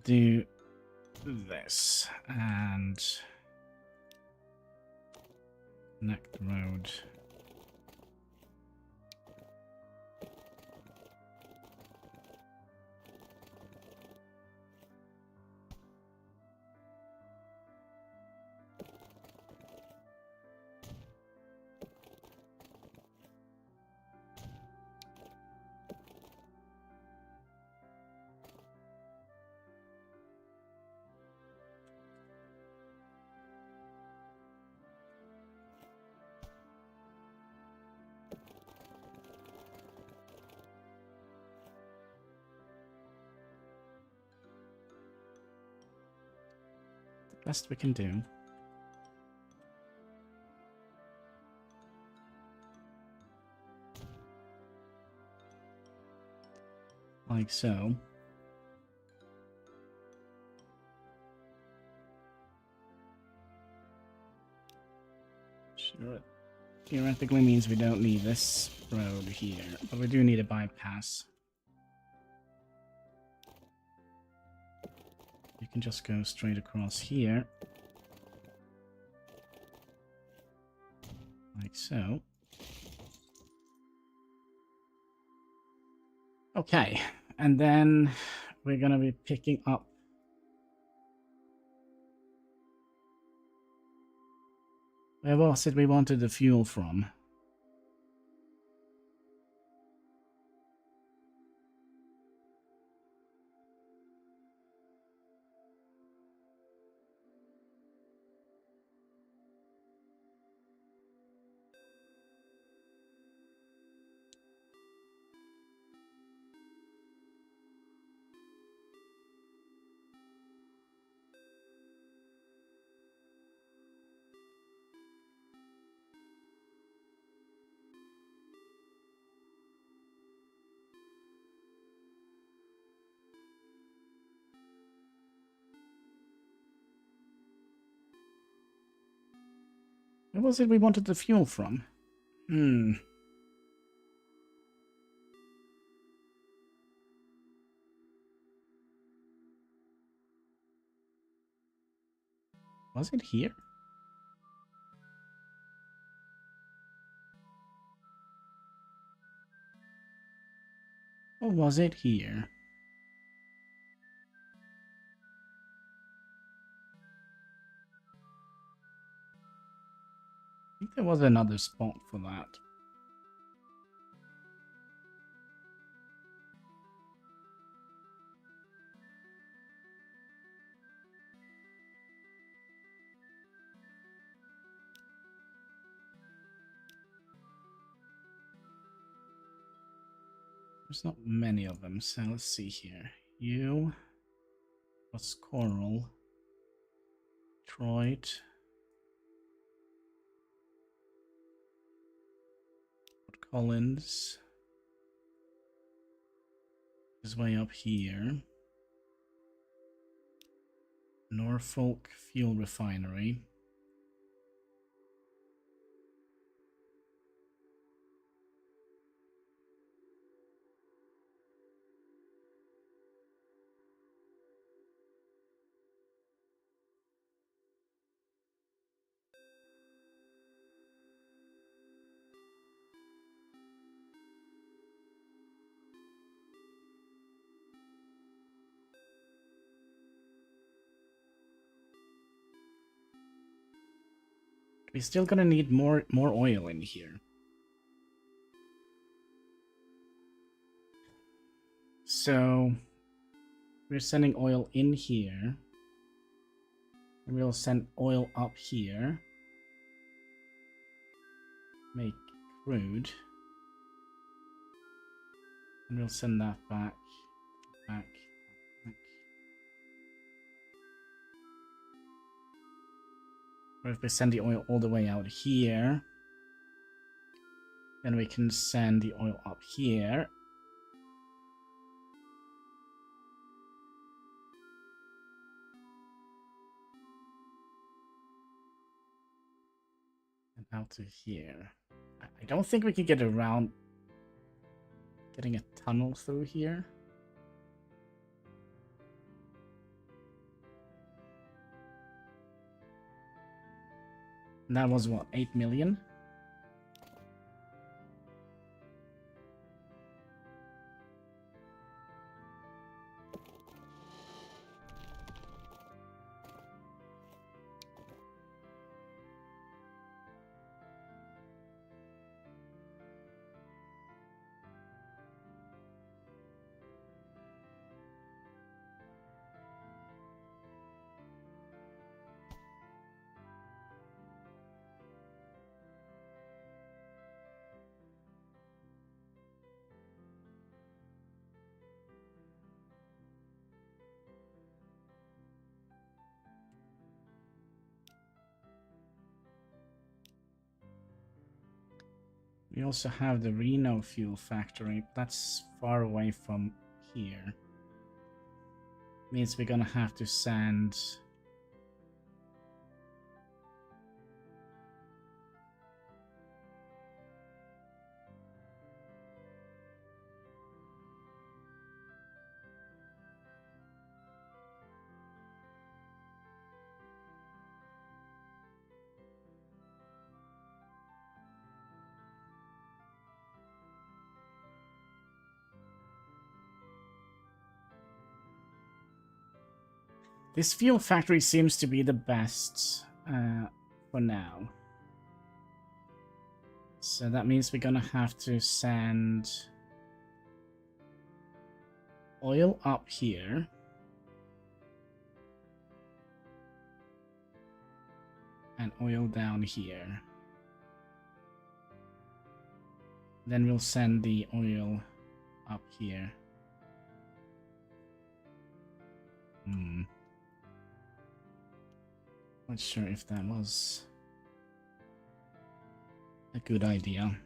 Speaker 1: do this and connect the road. Best we can do. Like so. Sure. Theoretically means we don't need this road here, but we do need a bypass. You can just go straight across here. Like so. Okay, and then we're gonna be picking up where was it we wanted the fuel from? Where was it we wanted the fuel from? Was it here? Or was it here? I think there was another spot for that. There's not many of them, so let's see here. You plus Coral, Detroit, Collins is way up here. Norfolk Fuel Refinery. We're still gonna need more oil in here. So we're sending oil in here. And we'll send oil up here. Make crude. And we'll send that back. Or if we send the oil all the way out here, then we can send the oil up here. And out to here. I don't think we can get around getting a tunnel through here. And that was what, 8 million? We also have the Reno fuel factory. That's far away from here. Means we're gonna have to send this fuel factory seems to be the best for now. So that means we're gonna have to send oil up here. And oil down here. Then we'll send the oil up here. Not sure if that was a good idea.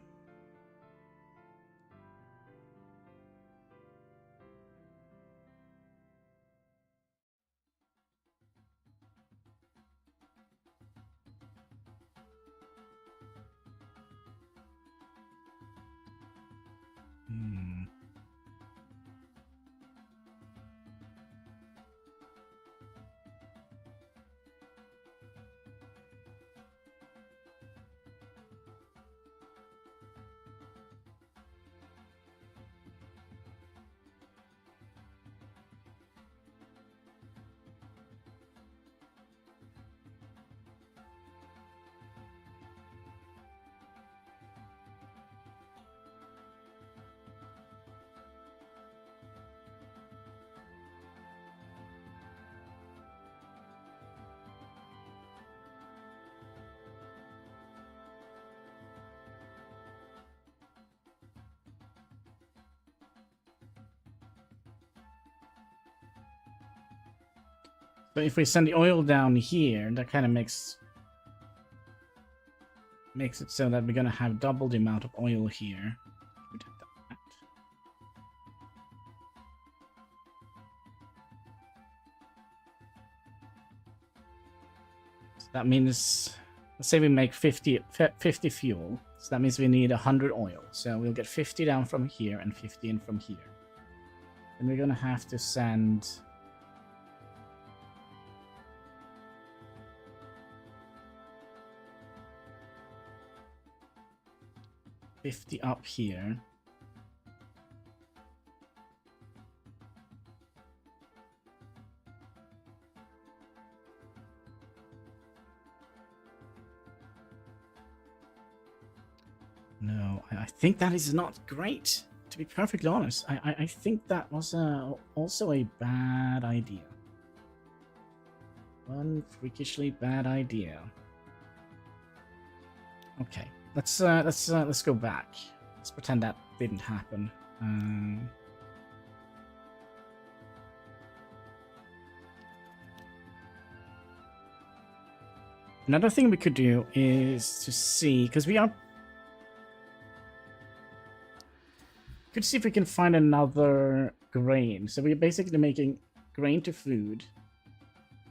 Speaker 1: But if we send the oil down here, that kind of makes it so that we're gonna have double the amount of oil here. We'd have that. So that means, let's say we make 50 fuel. So that means we need 100 oil. So we'll get 50 down from here and 50 in from here. And we're gonna have to send 50 up here. No, I think that is not great. To be perfectly honest, I think that was also a bad idea. One freakishly bad idea. Okay, let's go back. Let's pretend that didn't happen. Another thing we could do is to see, because we are. Could see if we can find another grain. So we're basically making grain to food.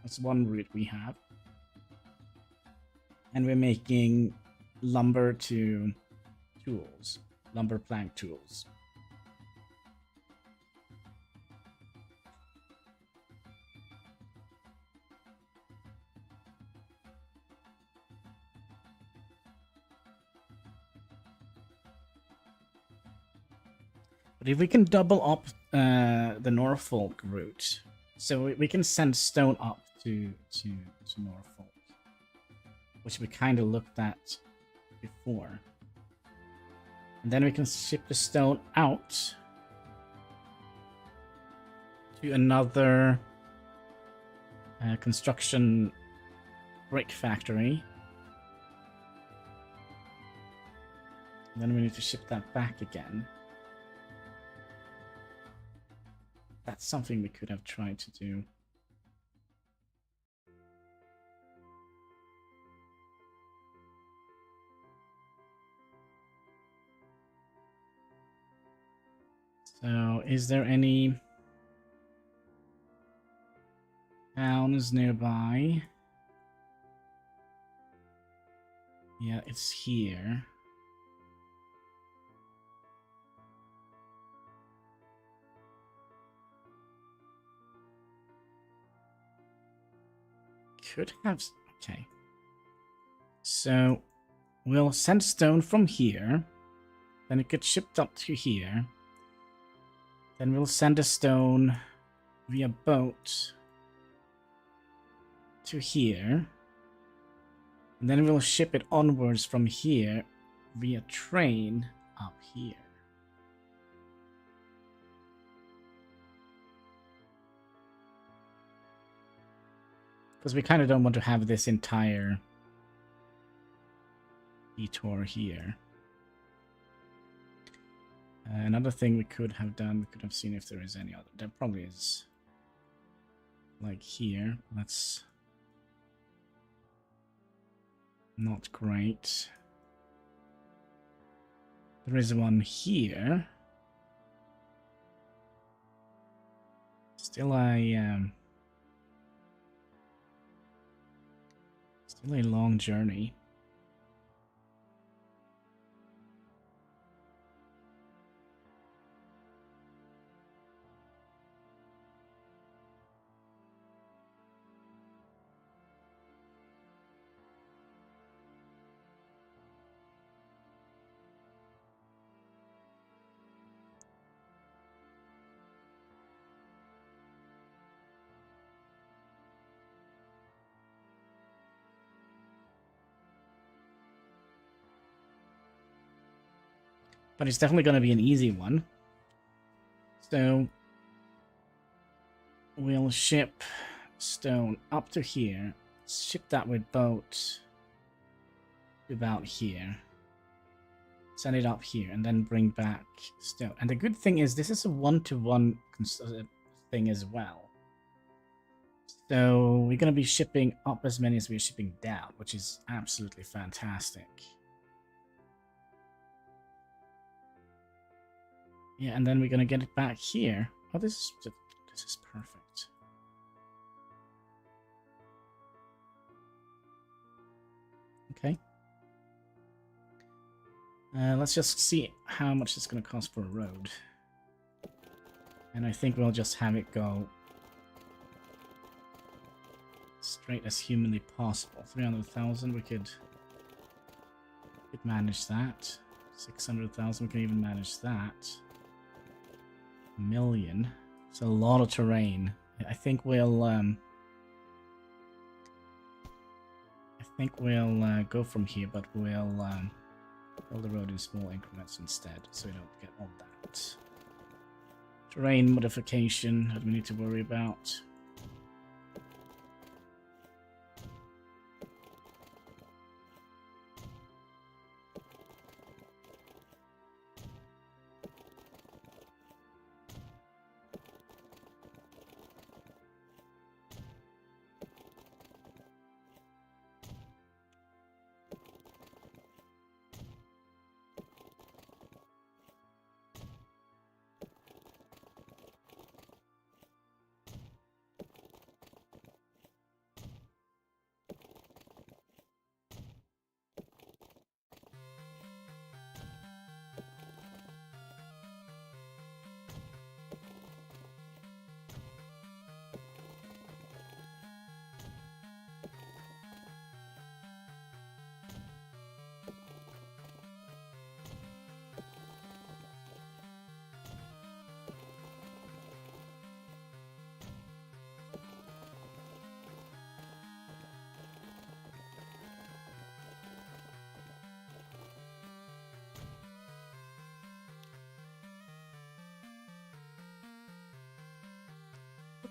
Speaker 1: That's one route we have. And we're making lumber to tools. Lumber plank tools. But if we can double up the Norfolk route, so we can send stone up to Norfolk, which we kind of looked at before. And then we can ship the stone out to another construction brick factory. And then we need to ship that back again. That's something we could have tried to do. So, is there any towns nearby? Yeah, it's here. Could have... Okay. So, we'll send stone from here. Then it gets shipped up to here. Then we'll send a stone via boat to here. And then we'll ship it onwards from here via train up here. Because we kind of don't want to have this entire detour here. Another thing we could have done, we could have seen if there is any other. There probably is. Like here. That's not great. There is one here. Still a long journey. But it's definitely going to be an easy one. So we'll ship stone up to here. Ship that with boat to about here. Send it up here and then bring back stone. And the good thing is this is a one-to-one thing as well. So we're going to be shipping up as many as we're shipping down, which is absolutely fantastic. Yeah, and then we're going to get it back here. Oh, this is perfect. Okay. Let's just see how much it's going to cost for a road. And I think we'll just have it go straight as humanly possible. 300,000, we could manage that. 600,000, we can even manage that. A million. It's a lot of terrain. I think we'll go from here, but we'll build the road in small increments instead, so we don't get all that. Terrain modification that we need to worry about.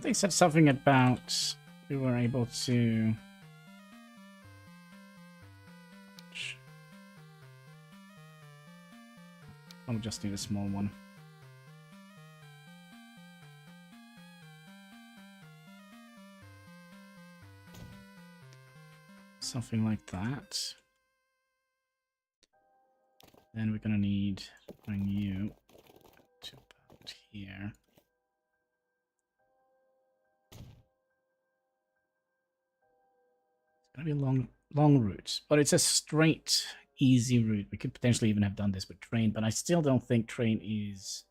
Speaker 1: They said something about we were able to I'll just need a small one. Something like that. Then we're gonna need to bring you to about here. It's gonna be a long route, but it's a straight, easy route. We could potentially even have done this with train, but I still don't think train is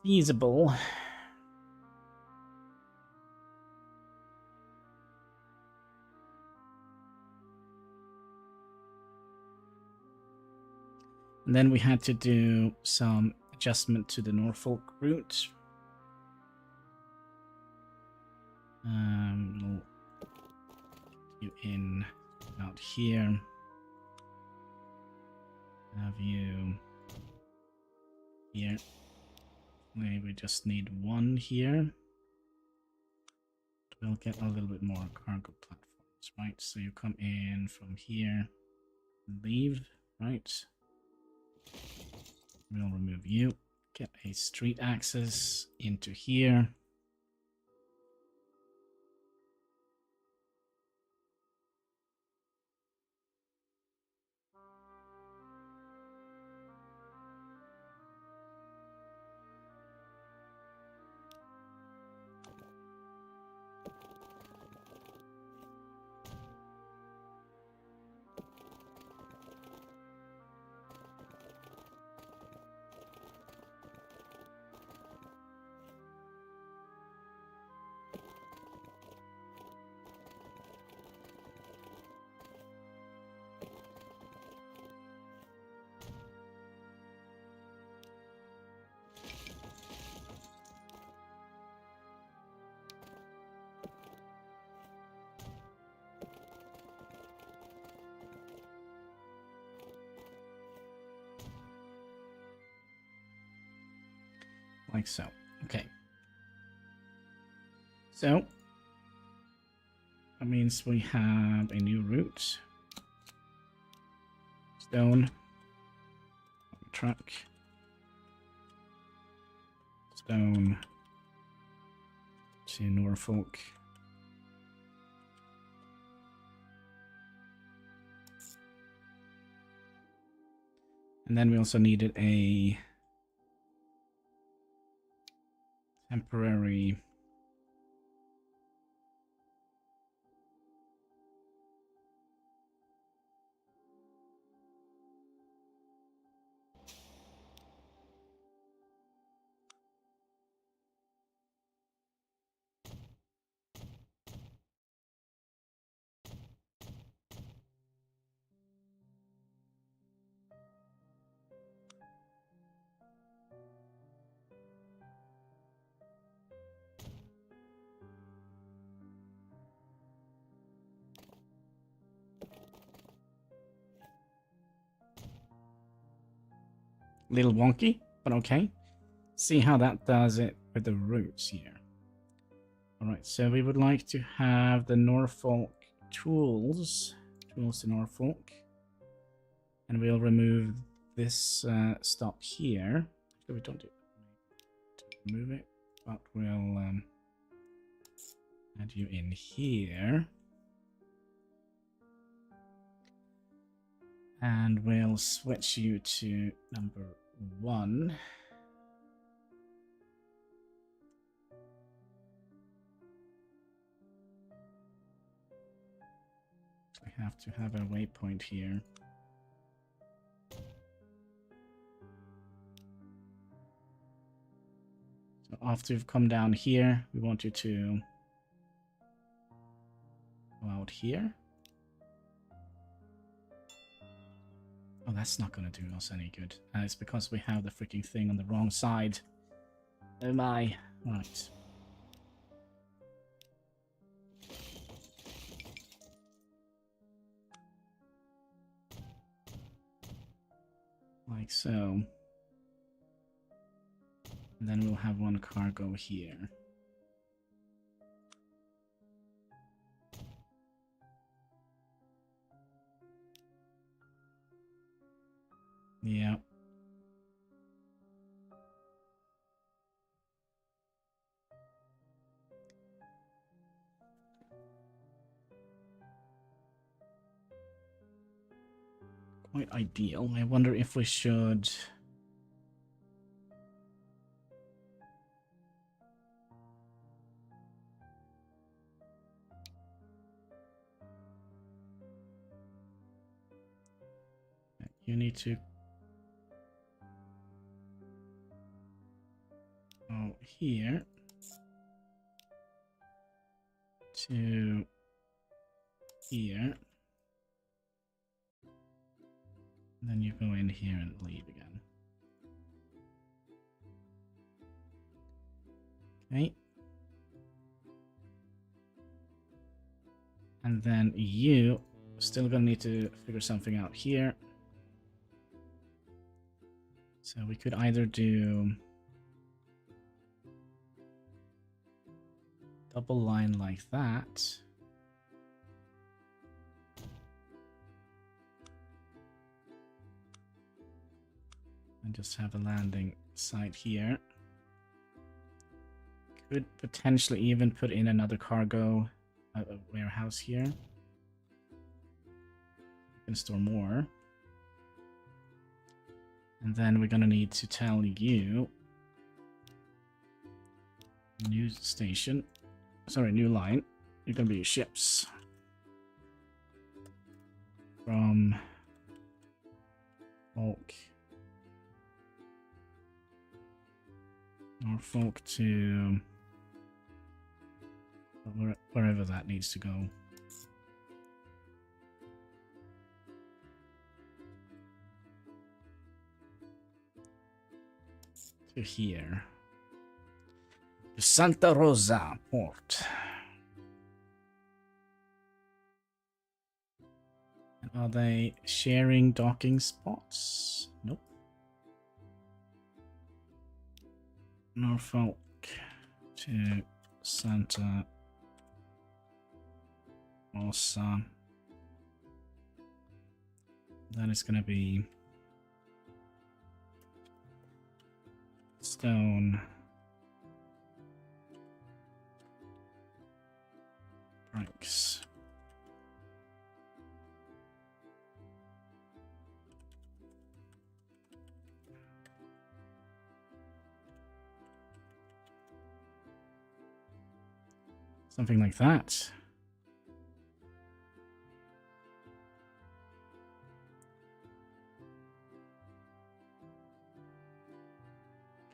Speaker 1: feasible. And then we had to do some adjustment to the Norfolk route. We'll get you in out here. Have you here. We just need one here. We'll get a little bit more cargo platforms, right? So you come in from here, leave, right? We'll remove you. Get a street access into here. Like so. Okay. So that means we have a new route. Stone. Truck. Stone. to Norfolk. And then we also needed a temporary little wonky, but okay. See how that does it with the roots here. Alright, so we would like to have the Norfolk tools to Norfolk. And we'll remove this stop here. Actually, we don't do to remove it, but we'll add you in here. And we'll switch you to number 1. We have to have a waypoint here. So after you've come down here, we want you to go out here. Oh, that's not going to do us any good. It's because we have the freaking thing on the wrong side. Oh my. Right. Like so. And then we'll have one cargo here. Yeah. Quite ideal. I wonder if we should... You need to go here to here. And then you go in here and leave again. Okay. And then you still gonna need to figure something out here. So we could either do double line like that. And just have a landing site here. Could potentially even put in another cargo warehouse here. You can store more. And then we're gonna need to tell you new station. Sorry, new line. You're gonna be ships from Norfolk to wherever that needs to go. To here. To Santa Rosa port. And are they sharing docking spots? Nope. Norfolk to Santa Rosa. That is going to be stone bricks. Something like that.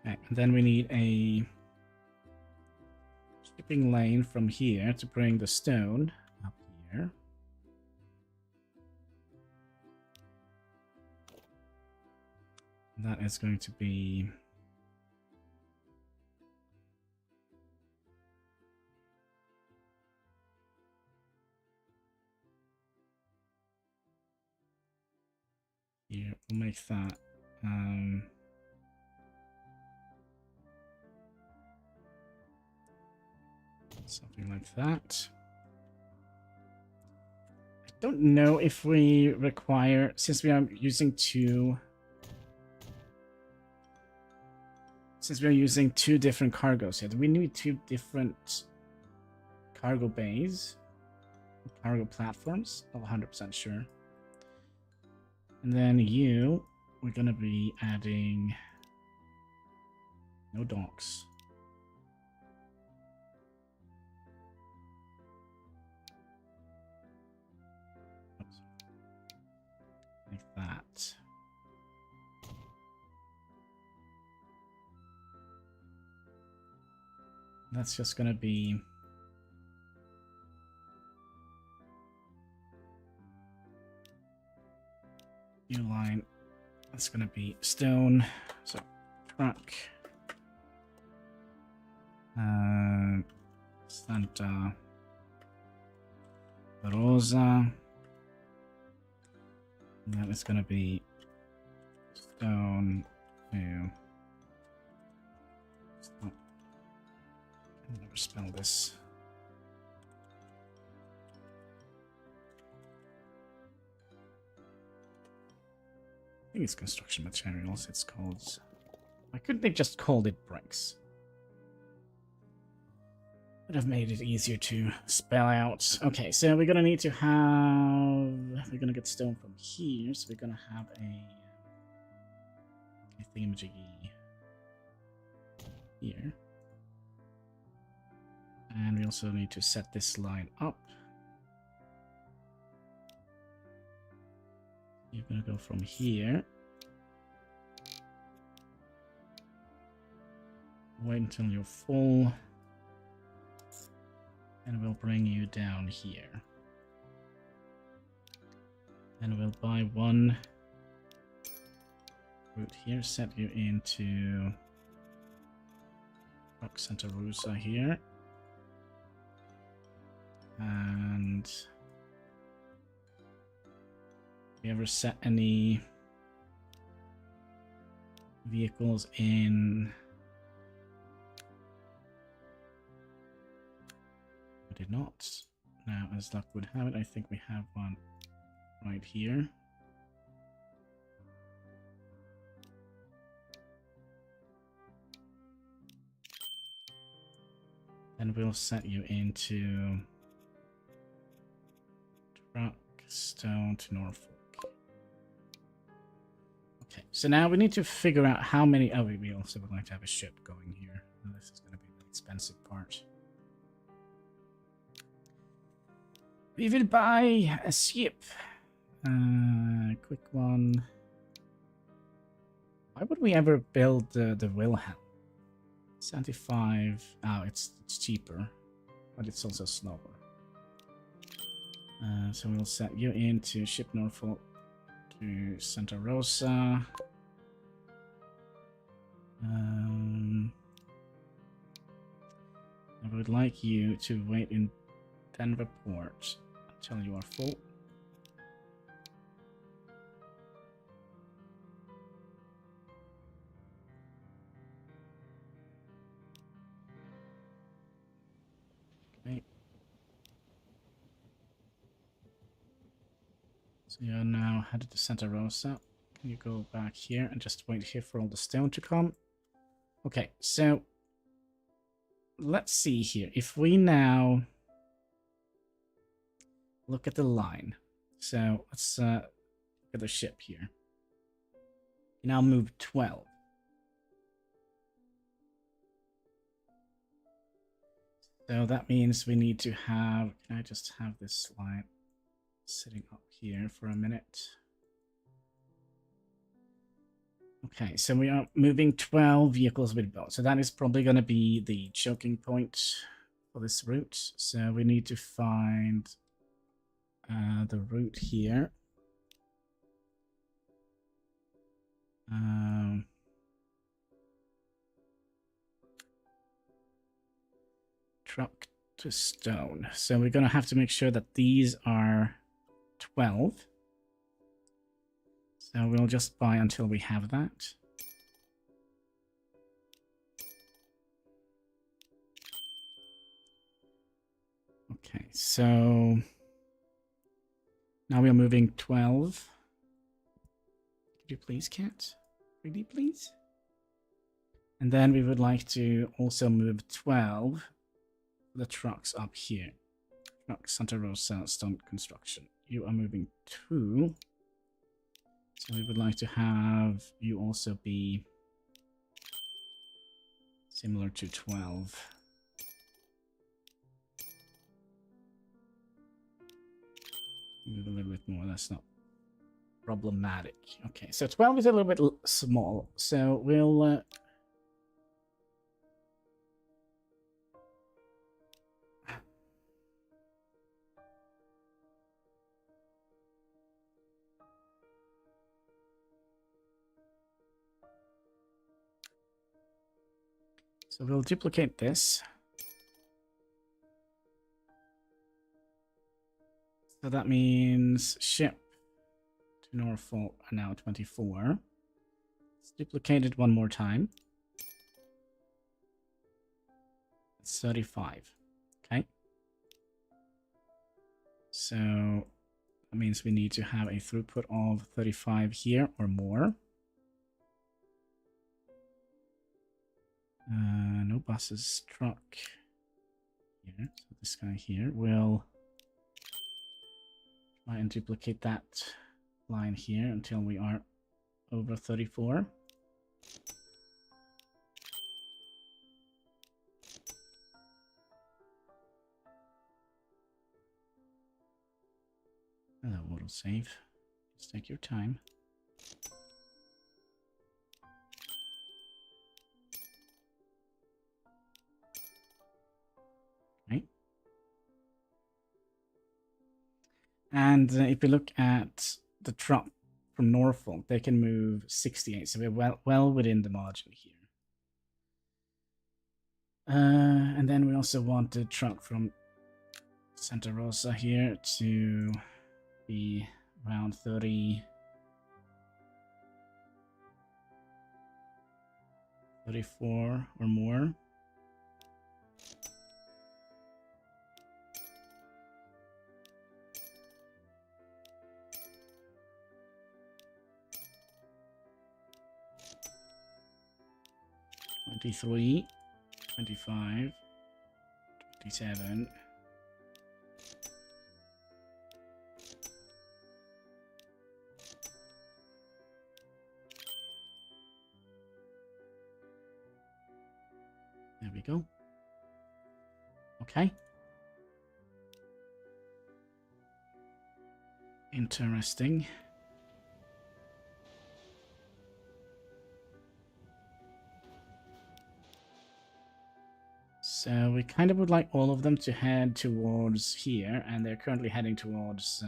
Speaker 1: Okay, and then we need a shipping lane from here to bring the stone up here. That is going to be here. We'll make that something like that. I don't know if we require, since we are using two different cargos here, do we need two different cargo bays, cargo platforms? Not 100% sure. And then we're gonna be adding no docks. Oops. Like that. That's just gonna be new line. That's gonna be stone. So truck. Santa Rosa. And that is gonna be stone to stop. I can never spell this. I think it's construction materials. It's called. Why couldn't they just called it bricks? Would have made it easier to spell out. Okay, so we're gonna need to have. We're gonna get stone from here, so we're gonna have a thingamajiggy here, and we also need to set this line up. You're gonna go from here. Wait until you're full. And we'll bring you down here. And we'll buy one route here, set you into Rock Santa Rosa here. And you ever set any vehicles in? I did not. Now, as luck would have it, I think we have one right here. Then we'll set you into truck, stone to Norfolk. Okay, so now we need to figure out how many. Oh, we also would like to have a ship going here. Now, this is going to be the expensive part. We will buy a ship. Quick one. Why would we ever build the Wilhelm? 75. Oh, it's cheaper, but it's also slower. So we'll set you into ship Norfolk to Santa Rosa. I would like you to wait in Denver port until you are full. Okay. So you're now headed to Santa Rosa. Can you go back here and just wait here for all the stone to come? Okay, so let's see here. If we now look at the line. So let's look at the ship here. You now move 12. So that means we need to have... Can I just have this line sitting up here for a minute? Okay, so we are moving 12 vehicles with boat. So that is probably going to be the choking point for this route. So we need to find the route here. Truck to stone. So we're going to have to make sure that these are 12. So we'll just buy until we have that. Okay, so now we are moving 12. Could you please, cat? Really, please? And then we would like to also move 12 the trucks up here. Truck Santa Rosa Stone Construction. You are moving 2. So we would like to have you also be similar to 12. Move a little bit more, that's not problematic. Okay, so 12 is a little bit small, so we'll... So we'll duplicate this. So that means ship to Norfolk are now 24. Let's duplicate it one more time. It's 35. Okay. So that means we need to have a throughput of 35 here or more. No buses, truck here. So this guy here will try and duplicate that line here until we are over 34. Hello, autosave. Just take your time. Right. And if we look at the truck from Norfolk, they can move 68, so we're well within the margin here. And then we also want the truck from Santa Rosa here to be around 30, 34 or more. $23, $25, $27. There we go. Okay. Interesting. So we kind of would like all of them to head towards here, and they're currently heading towards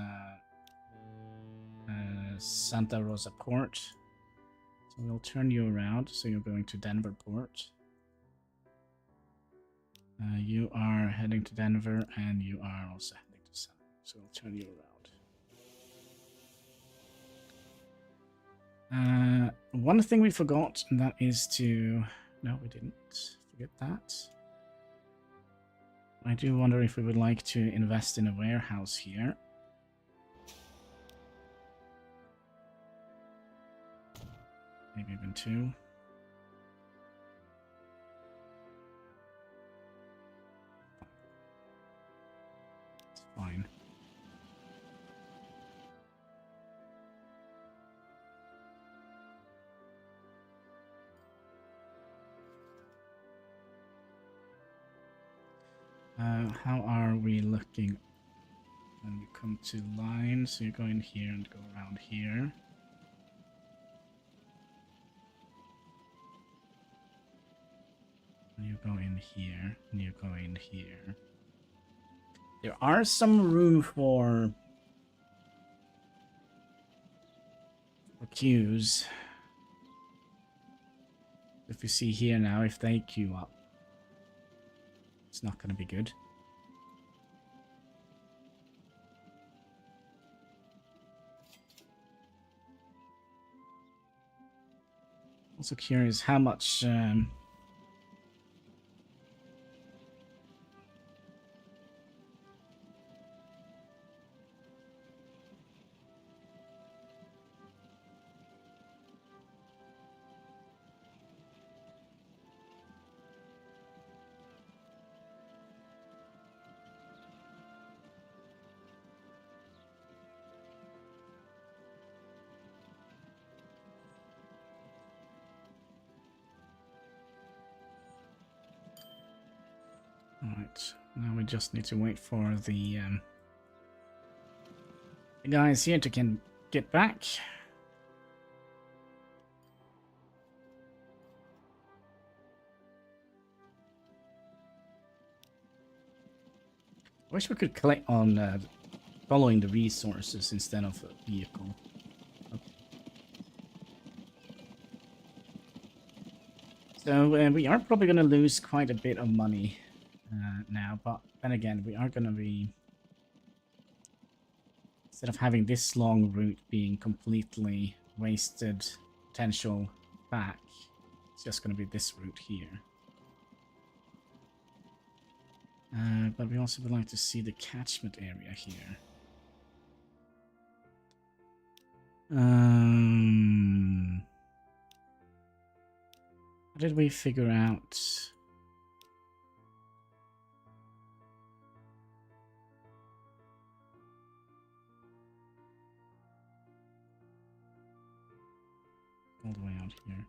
Speaker 1: Santa Rosa Port. So we'll turn you around, so you're going to Denver Port. You are heading to Denver, and you are also heading to Santa. So we'll turn you around. One thing we forgot, and that is to... No, we didn't forget that. I do wonder if we would like to invest in a warehouse here. Maybe even 2. It's fine. How are we looking when we come to line? So you go in here and go around here. And you go in here, and you go in here. There are some room for queues. If you see here now, if they queue up, it's not going to be good. Also curious how much Alright, now we just need to wait for the guys here to can get back. I wish we could collect on following the resources instead of a vehicle. Okay. So we are probably going to lose quite a bit of money now, but then again, we are going to be, instead of having this long route being completely wasted potential back, it's just going to be this route here. But we also would like to see the catchment area here. How did we figure out? All the way out here.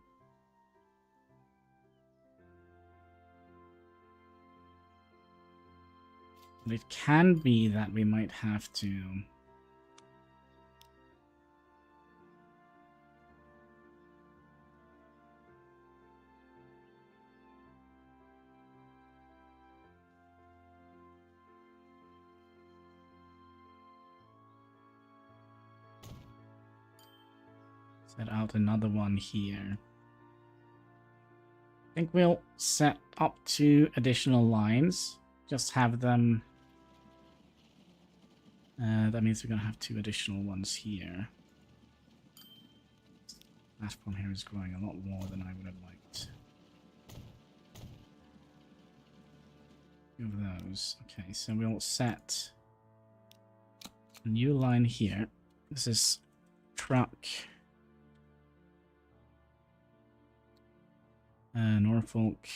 Speaker 1: But it can be that we might have to set out another one here. I think we'll set up 2 additional lines. Just have them. That means we're going to have 2 additional ones here. Platform here is growing a lot more than I would have liked. 2 of those. Okay, so we'll set a new line here. This is truck. Norfolk.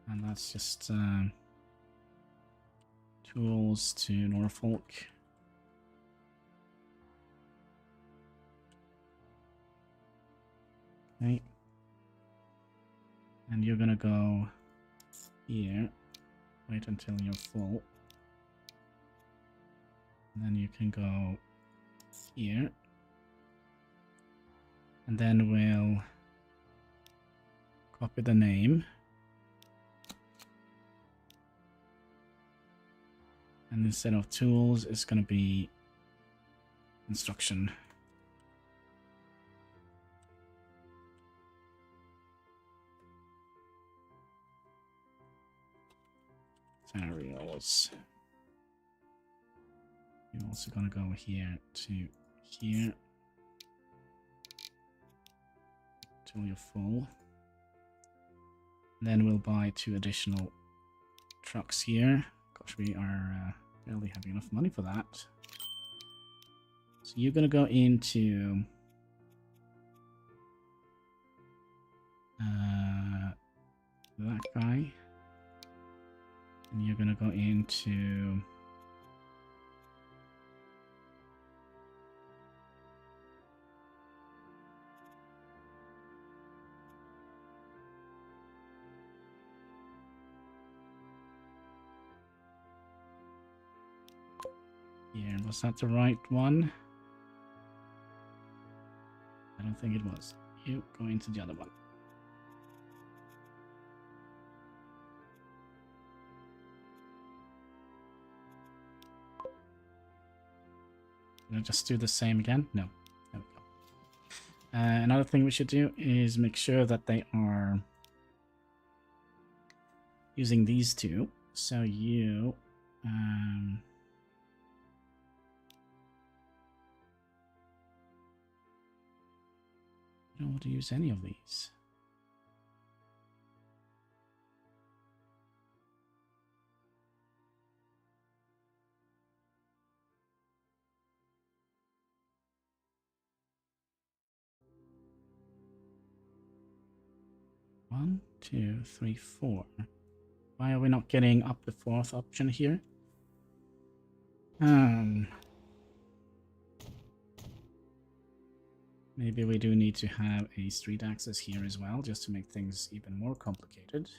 Speaker 1: And that's just tools to Norfolk. Okay. And you're gonna go here. Wait until you're full. And then you can go here. And then we'll copy the name. And instead of tools, it's going to be instruction. Scenarios. You're also going to go here to here. Till you're full. Then we'll buy 2 additional trucks here. Gosh, we are barely having enough money for that. So you're going to go into that guy. And you're going to go into Here, was that the right one? I don't think it was. You go into the other one. Can I just do the same again? No. There we go. Another thing we should do is make sure that they are using these two. So you... I don't want to use any of these. One, two, three, four. Why are we not getting up the fourth option here? Maybe we do need to have a street access here as well, just to make things even more complicated.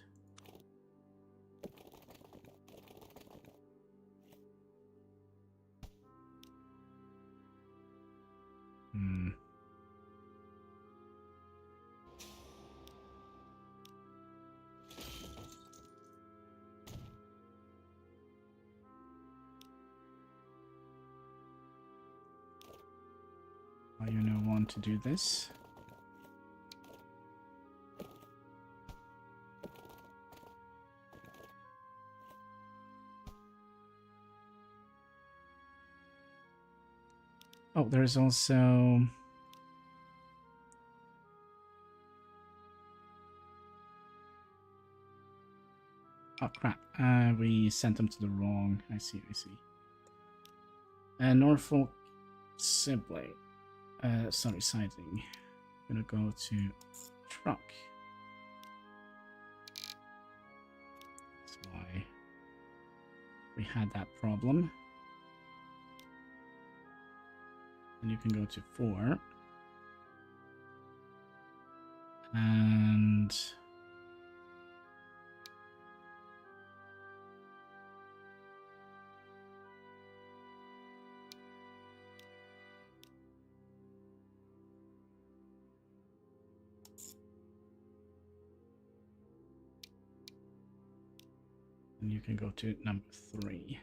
Speaker 1: Why you no want to do this? Oh, there's also... Oh, crap. We sent them to the wrong... I see. Norfolk Sibley. Sorry, siding. I'm gonna go to truck. That's why we had that problem. And you can go to 4. And... and you can go to number 3.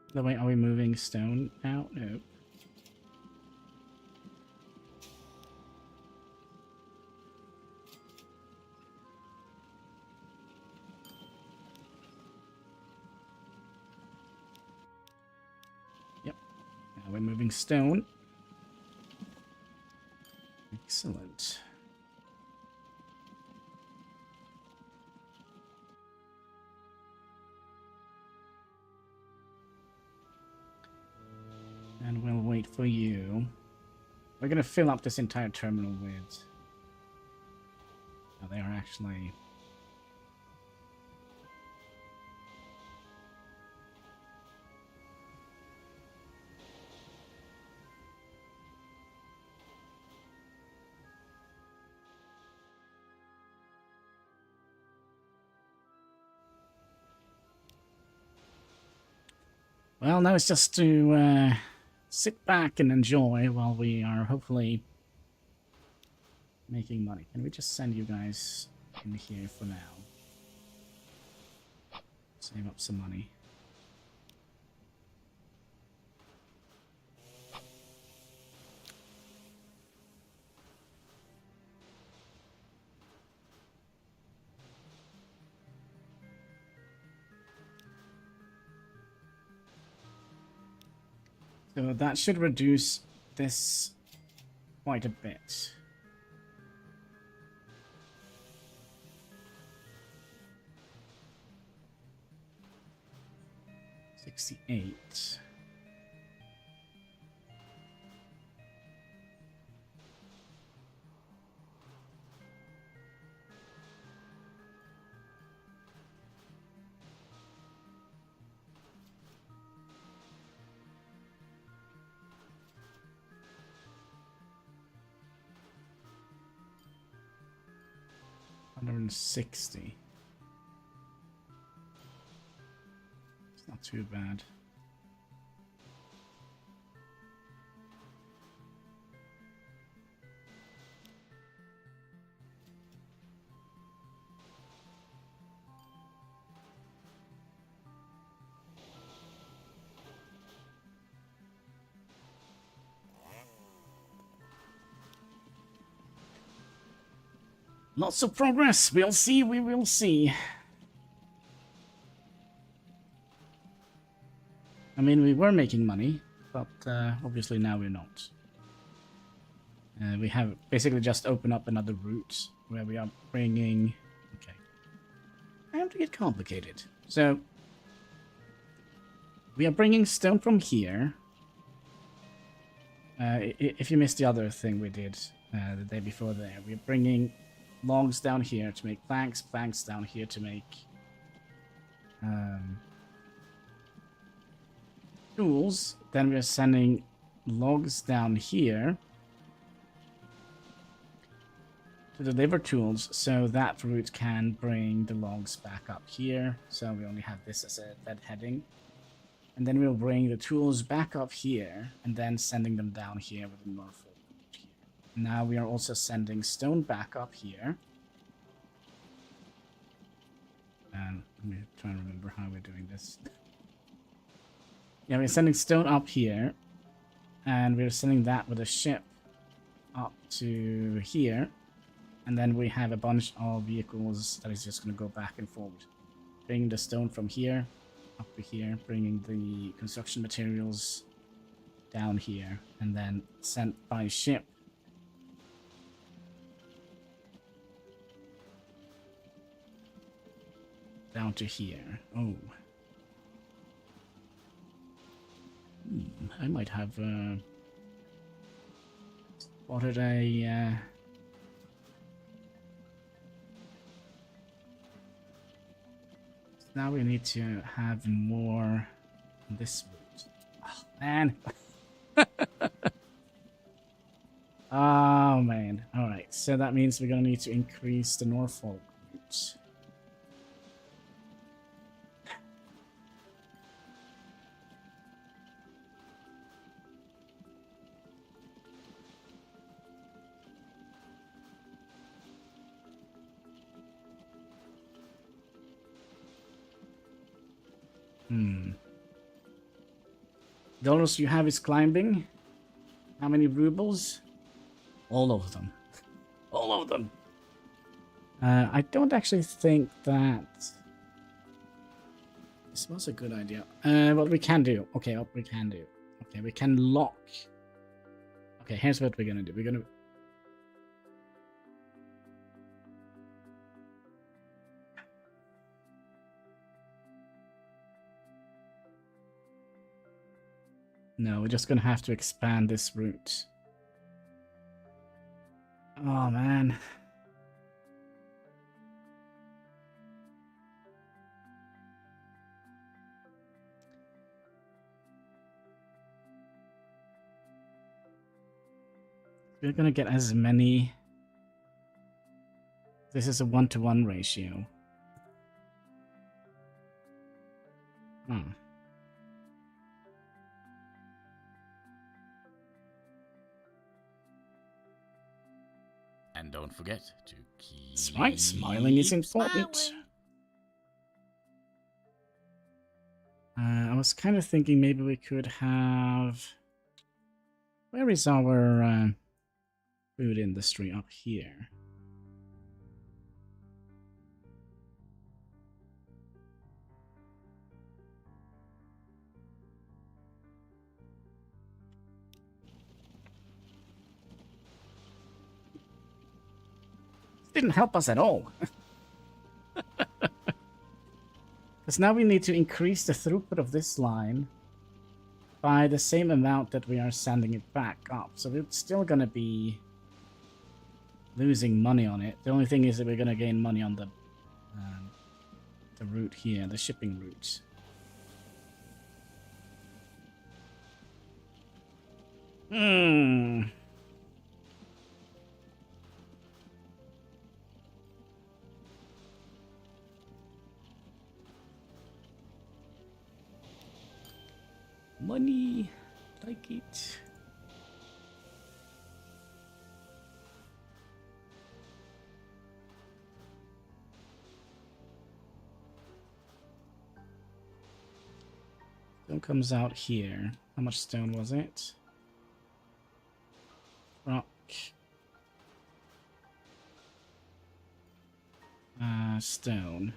Speaker 1: By the way, are we moving stone now? No. Yep. Now we're moving stone. Excellent. And we'll wait for you. We're going to fill up this entire terminal with... Oh, they are actually... Well, now it's just to sit back and enjoy while we are hopefully making money. Can we just send you guys in here for now? Save up some money. So that should reduce this quite a bit. $68. 160. It's not too bad. Lots of progress. We'll see. We will see. I mean, we were making money, but obviously now we're not. We have basically just opened up another route where we are bringing... Okay. I have to get complicated. So, we are bringing stone from here. If you missed the other thing we did the day before there, we're bringing logs down here to make planks, planks down here to make tools. Then we're sending logs down here to deliver tools, so that route can bring the logs back up here. So we only have this as a dead heading. And then we'll bring the tools back up here, and then sending them down here with the Norfolk route here. Now we are also sending stone back up here. And let me try and remember how we're doing this. Yeah, we're sending stone up here, and we're sending that with a ship up to here. And then we have a bunch of vehicles that is just going to go back and forward. Bringing the stone from here up to here, bringing the construction materials down here, and then sent by ship down to here. Oh. I might have spotted a... Now we need to have more on this route. Oh, man. Oh, man. Alright, so that means we're going to need to increase the Norfolk route. Dollars you have is climbing. How many rubles? All of them. All of them. I don't actually think that this was a good idea. What we can do. Okay, what we can do. Okay, we can lock. Okay, here's what we're gonna do. We're gonna... No, we're just gonna have to expand this route. Oh, man. We're gonna get as many... This is a 1-to-1 ratio. Hmm.
Speaker 2: And don't forget to keep...
Speaker 1: That's right, smiling is important.
Speaker 2: Smiling.
Speaker 1: I was kind of thinking maybe we could have... Where is our food industry? Up here. Didn't help us at all. Because now we need to increase the throughput of this line by the same amount that we are sending it back up. So we're still going to be losing money on it. The only thing is that we're going to gain money on the route here, the shipping route. Money. Like it. Stone comes out here. How much stone was it? Rock. Stone.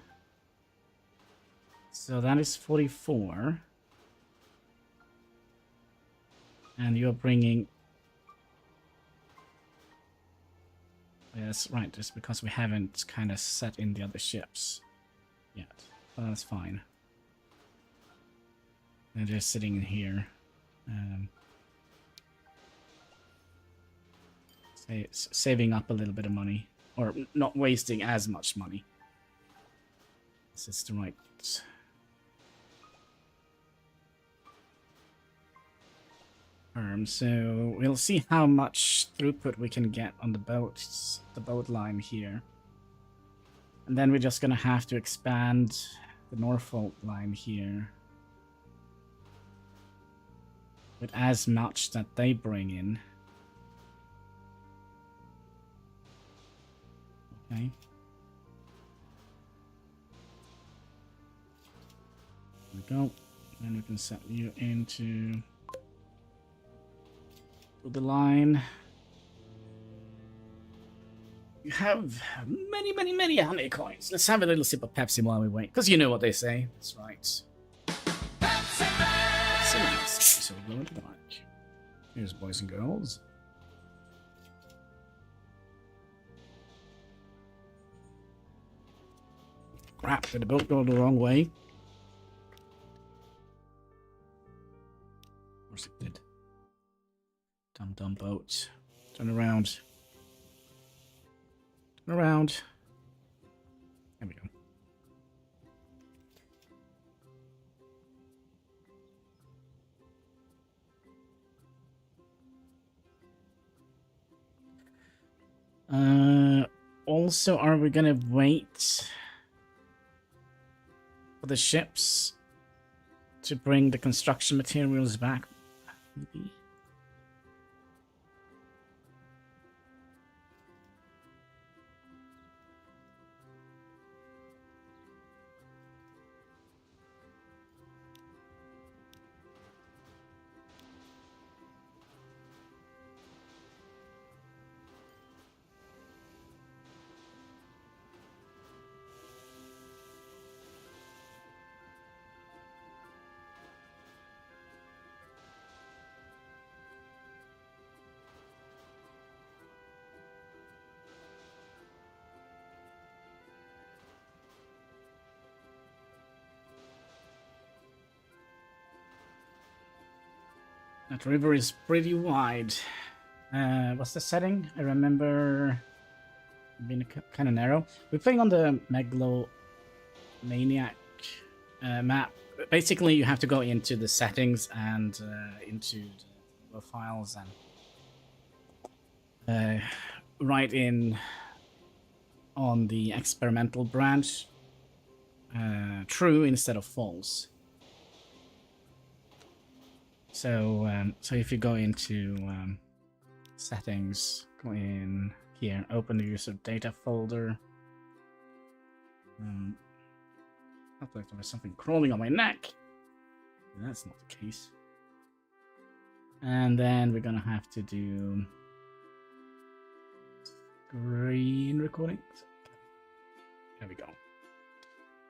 Speaker 1: So that is 44. And you're bringing... Yes, right, just because we haven't kind of set in the other ships yet. But that's fine. They're just sitting in here. Saving up a little bit of money. Or not wasting as much money. This is the right... So we'll see how much throughput we can get on the boat line here. And then we're just gonna have to expand the Norfolk line here with as much that they bring in. Okay. There we go. And we can set you into the line. You have many, many, many Hannicoins. Let's have a little sip of Pepsi while we wait. Because you know what they say. That's right. Pepsi! So we're going to the mark. Here's boys and girls. Crap, did the boat go the wrong way? Of course it did. Dumb boat. Turn around. Turn around. There we go. Also, are we gonna wait for the ships to bring the construction materials back? Maybe. That river is pretty wide. What's the setting? I remember being kind of narrow. We're playing on the Megalomaniac map. Basically, you have to go into the settings and into the files and write in on the experimental branch true instead of false. So if you go into settings, go in here, open the user data folder. I thought there was something crawling on my neck. That's not the case. And then we're gonna have to do screen recording. There we go.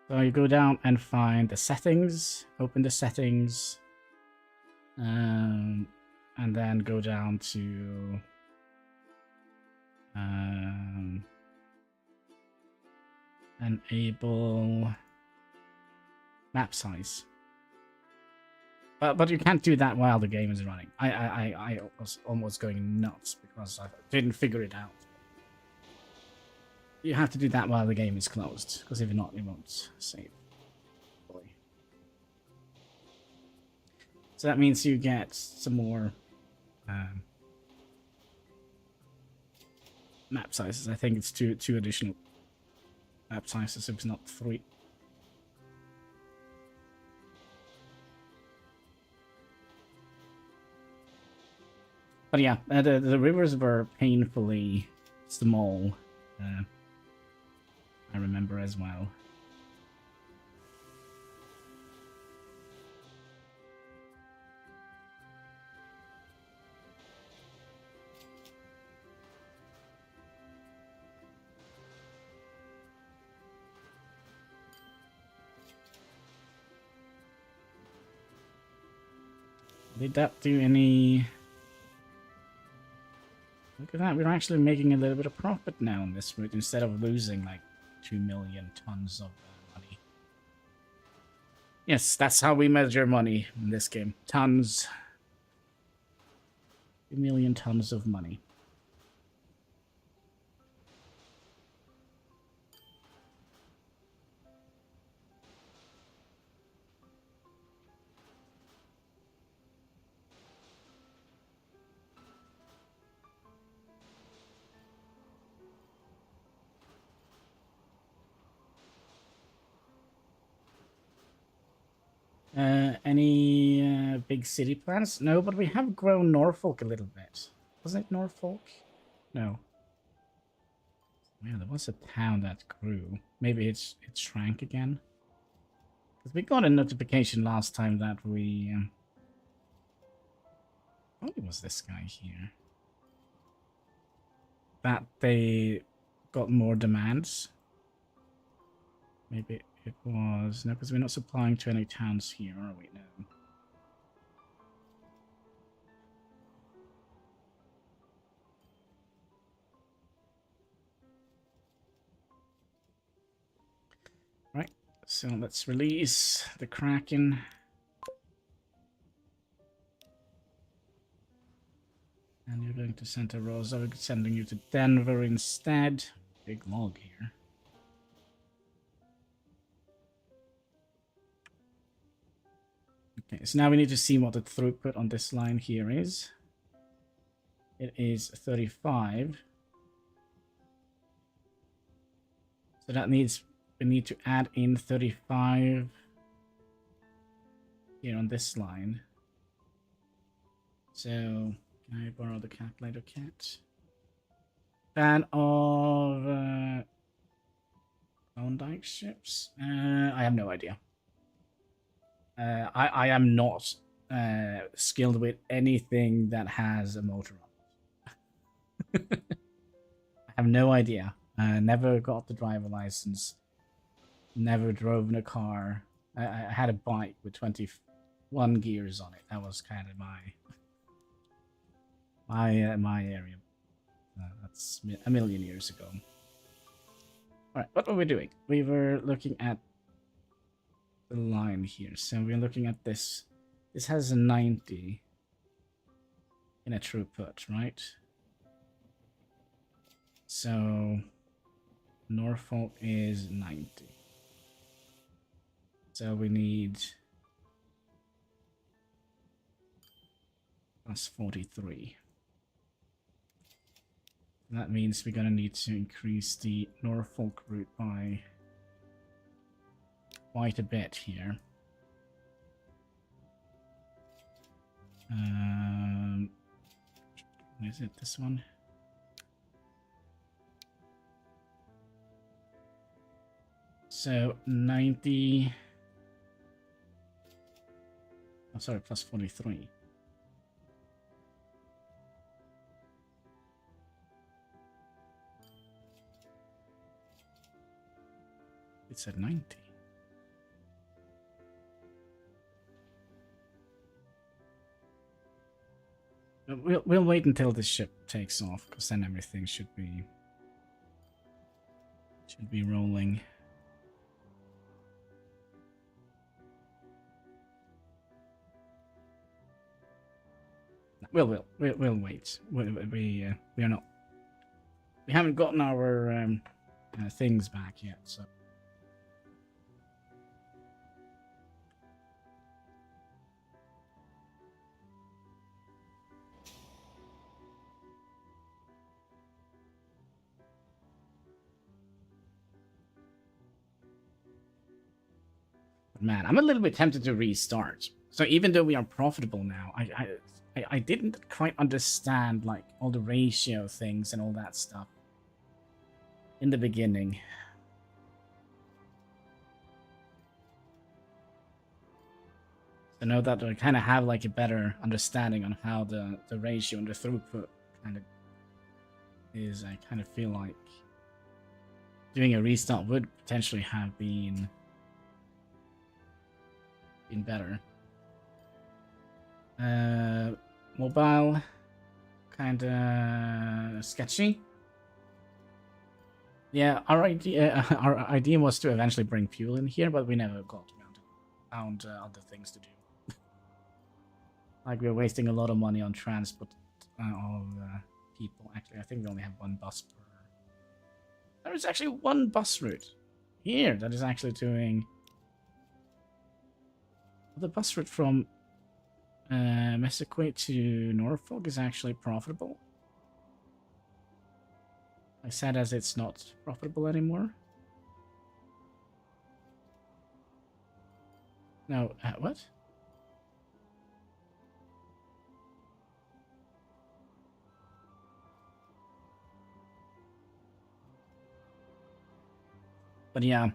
Speaker 1: So you go down and find the settings, open the settings. And then go down to enable map size. But you can't do that while the game is running. I was almost going nuts because I didn't figure it out. You have to do that while the game is closed, because if not, it won't save. So that means you get some more map sizes. I think it's two additional map sizes, if it's not 3. But yeah, the rivers were painfully small. I remember as well. Did that do any... Look at that, we're actually making a little bit of profit now on this route instead of losing like 2 million tons of money. Yes, that's how we measure money in this game. Tons. 2 million tons of money. Any big city plans? No, but we have grown Norfolk a little bit. Wasn't it Norfolk? No. Yeah, there was a town that grew. Maybe it shrank again. Because we got a notification last time that we... I thought it was this guy here. That they got more demands. Maybe it was... No, because we're not supplying to any towns here, are we? No. Right, so let's release the Kraken. And you're going to Santa Rosa. We're sending you to Denver instead. Big log here. Okay, so now we need to see what the throughput on this line here is. It is 35. So that means we need to add in 35 here on this line. So, can I borrow the calculator, Cat? Ban of Klondike ships? I have no idea. I am not skilled with anything that has a motor on it. I have no idea. Never got the driver license. Never drove in a car. I had a bike with 21 gears on it. That was kind of my area. That's a million years ago. Alright, what were we doing? We were looking at the line here. So we're looking at this. This has a 90 in a throughput, right? So Norfolk is 90. So we need plus 43. That means we're going to need to increase the Norfolk route by quite a bit here. Is it this one? So 90. Oh, sorry, plus 43. It said 90. We'll wait until this ship takes off, because then everything should be rolling. We'll wait. We are not. We haven't gotten our things back yet, so. Man, I'm a little bit tempted to restart. So even though we are profitable now, I didn't quite understand like all the ratio things and all that stuff in the beginning. So now that I kind of have like a better understanding on how the ratio and the throughput kind of is, I kind of feel like doing a restart would potentially have been better. Mobile, kind of sketchy. Yeah, our idea was to eventually bring fuel in here, but we never got around to found other things to do. Like we're wasting a lot of money on transport of people. Actually, I think we only have one bus per. There is actually one bus route here that is actually doing. The bus route from Mesquite to Norfolk is actually profitable. I said as it's not profitable anymore. No, what? But yeah,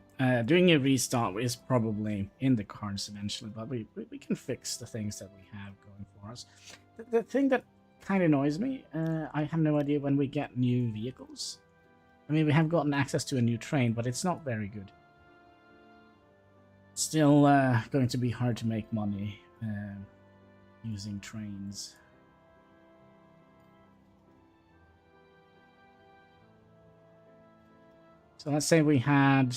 Speaker 1: doing a restart is probably in the cards eventually, but we can fix the things that we have going for us. The thing that kind of annoys me, I have no idea when we get new vehicles. I mean, we have gotten access to a new train, but it's not very good. Still going to be hard to make money using trains. So let's say we had...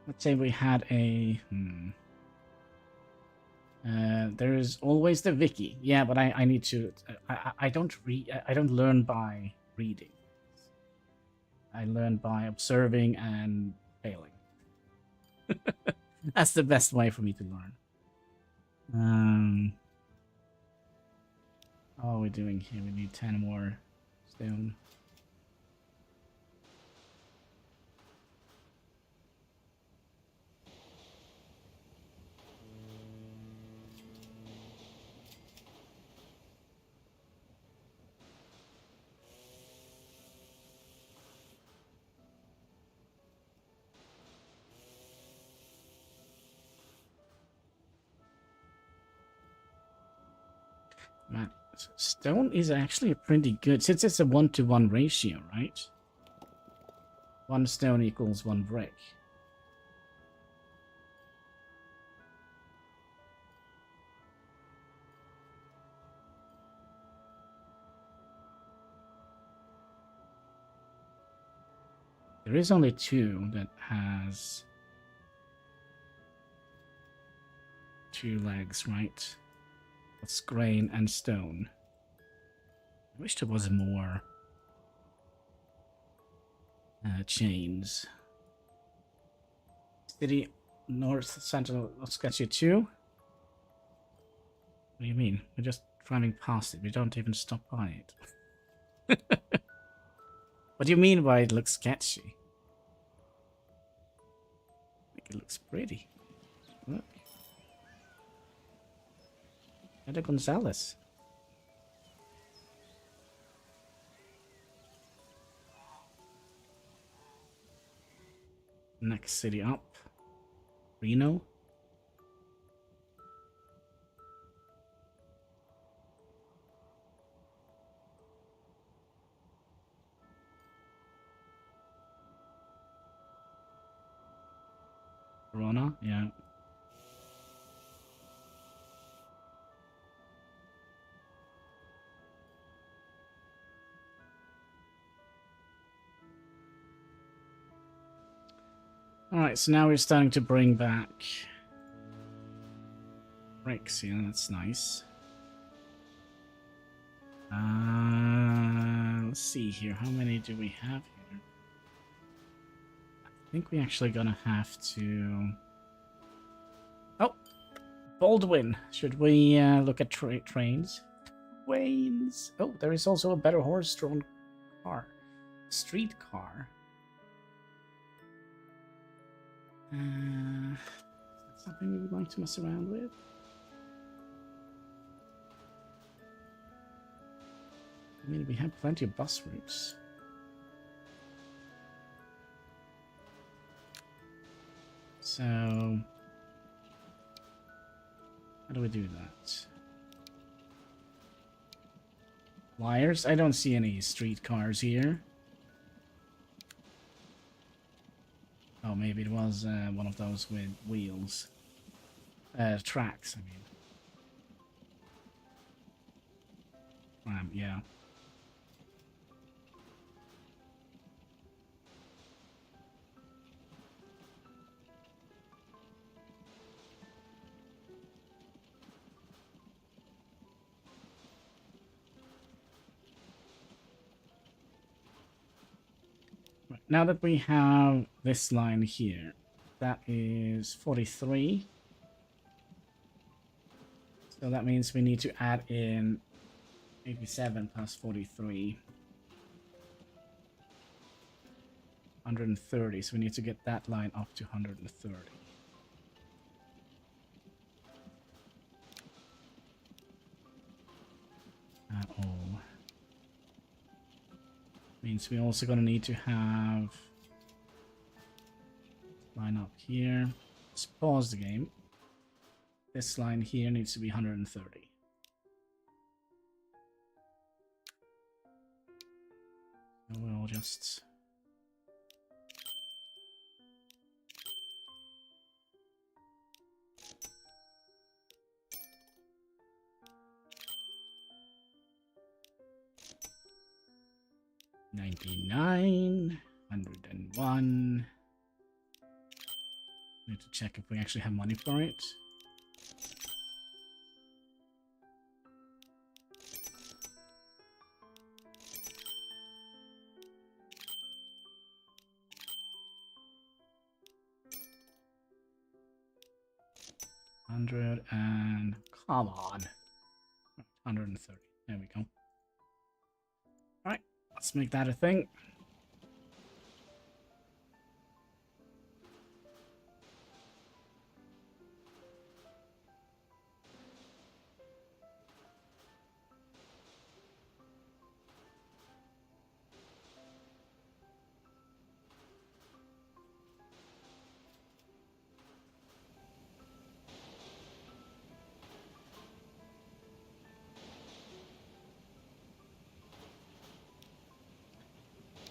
Speaker 1: Let's say we had a... there is always the wiki. Yeah, but I need to... I don't read... I don't learn by reading. I learn by observing and failing. That's the best way for me to learn. How are we doing here? We need 10 more stone. Man, stone is actually pretty good, since it's a 1-to-1 ratio, right? 1 stone equals 1 brick. There is only 2 that has 2 legs, right? That's grain and stone. I wish there was more chains. City North Central, let's get you 2. What do you mean? We're just driving past it. We don't even stop by it. What do you mean by it looks sketchy? I think it looks pretty. Look. Eda Gonzalez. Next city up. Reno. Corona, yeah. Alright, so now we're starting to bring back bricks, yeah, that's nice. Let's see here, how many do we have here? I think we're actually gonna have to... Oh! Baldwin! Should we look at trains? Trains! Oh, there is also a better horse-drawn car. Street car. Is that something we would like to mess around with? I mean, we have plenty of bus routes. So, how do we do that? Wires? I don't see any streetcars here. Oh, maybe it was one of those with wheels. Tracks, I mean. Yeah. Right, now that we have this line here, that is 43. So that means we need to add in 87 plus 43. 130, so we need to get that line up to 130. At all. Means we're also gonna need to have line up here. Let's pause the game. This line here needs to be 130. So we'll just $99, $101. Need to check if we actually have money for it. And come on, 130. There we go. All right, let's make that a thing.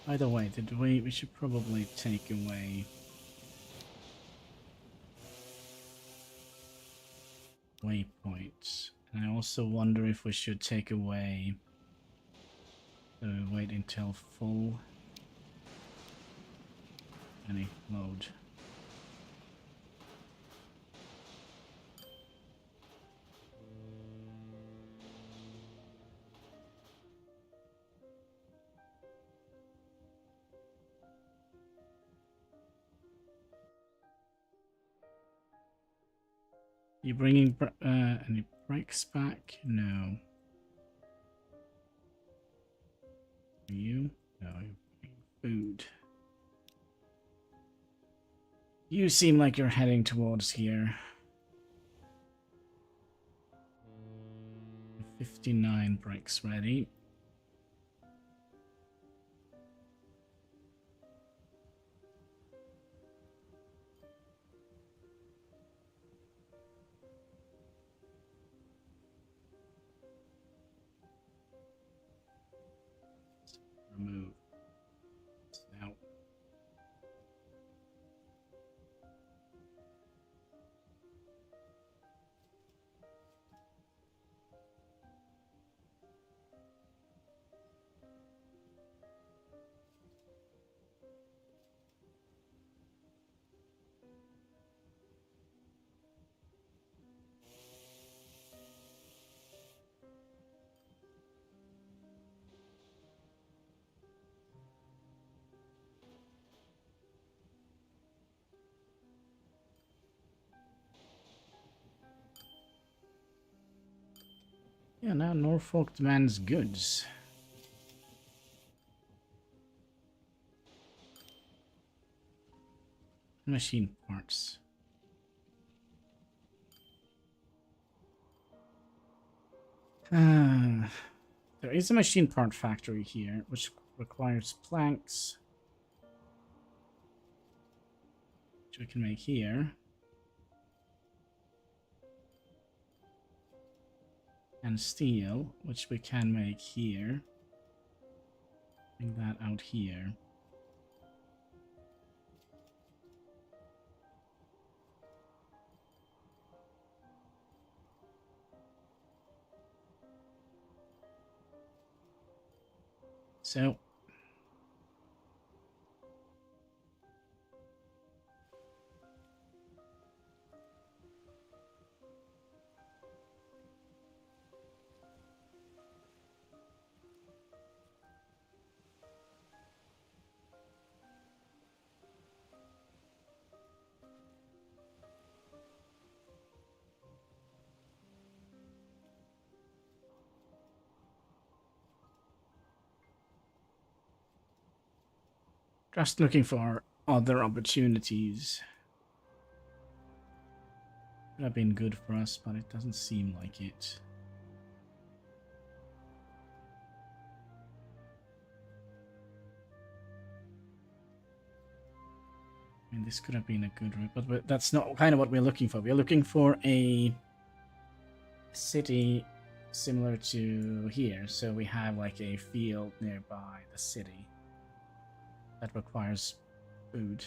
Speaker 1: Either way, we should probably take away waypoints. And I also wonder if we should take away the wait until full any load. You bringing any brakes back? No. Are you? No, you're bringing food. You seem like you're heading towards here. 59 brakes ready. Remove. Now. Yeah, now Norfolk demands goods. Machine parts. There is a machine part factory here, which requires planks, which we can make here. And steel, which we can make here. Bring that out here. So just looking for other opportunities. Could have been good for us, but it doesn't seem like it. I mean, this could have been a good route, but that's not kind of what we're looking for. We're looking for a city similar to here. So we have like a field nearby the city that requires food.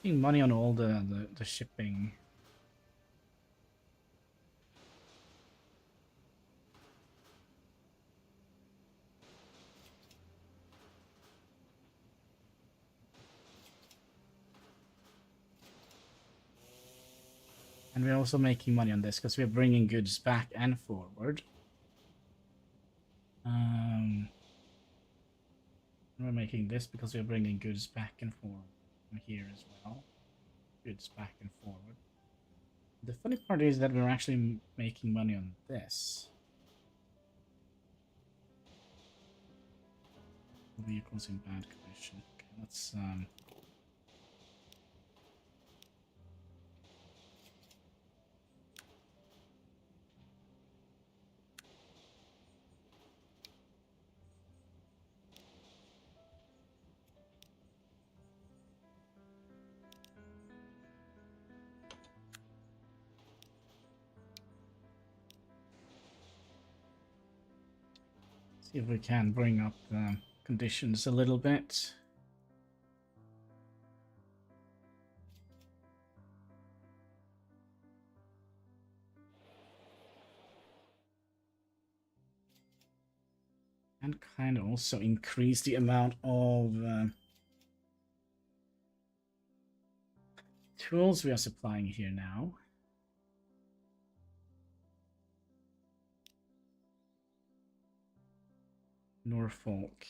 Speaker 1: Money on all the shipping. And we're also making money on this because we're bringing goods back and forward. We're making this because we're bringing goods back and forward from here as well. Goods back and forward. The funny part is that we're actually making money on this. Vehicles in bad condition. Okay, let's see if we can bring up the conditions a little bit. And kind of also increase the amount of tools we are supplying here now. Norfolk.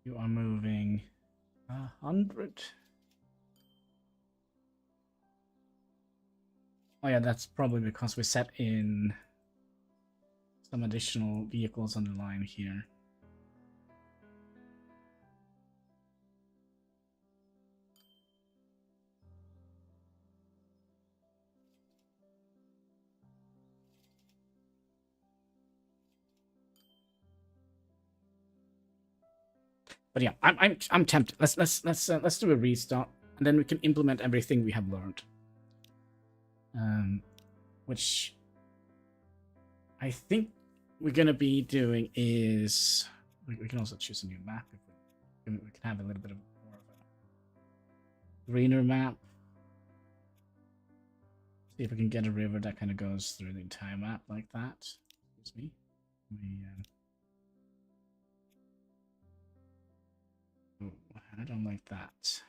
Speaker 1: You are moving 100. Oh yeah, that's probably because we set in some additional vehicles on the line here. But yeah, I'm tempted. Let's do a restart, and then we can implement everything we have learned. Which I think we're gonna be doing is we can also choose a new map if we can have a little bit of more of a greener map. See if we can get a river that kind of goes through the entire map like that. Excuse me. Oh, I don't like that.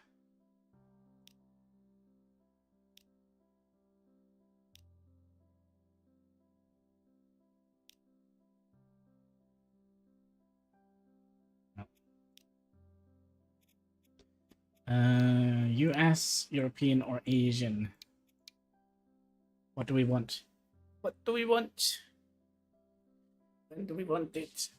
Speaker 1: US, European, or Asian? What do we want? What do we want? When do we want it?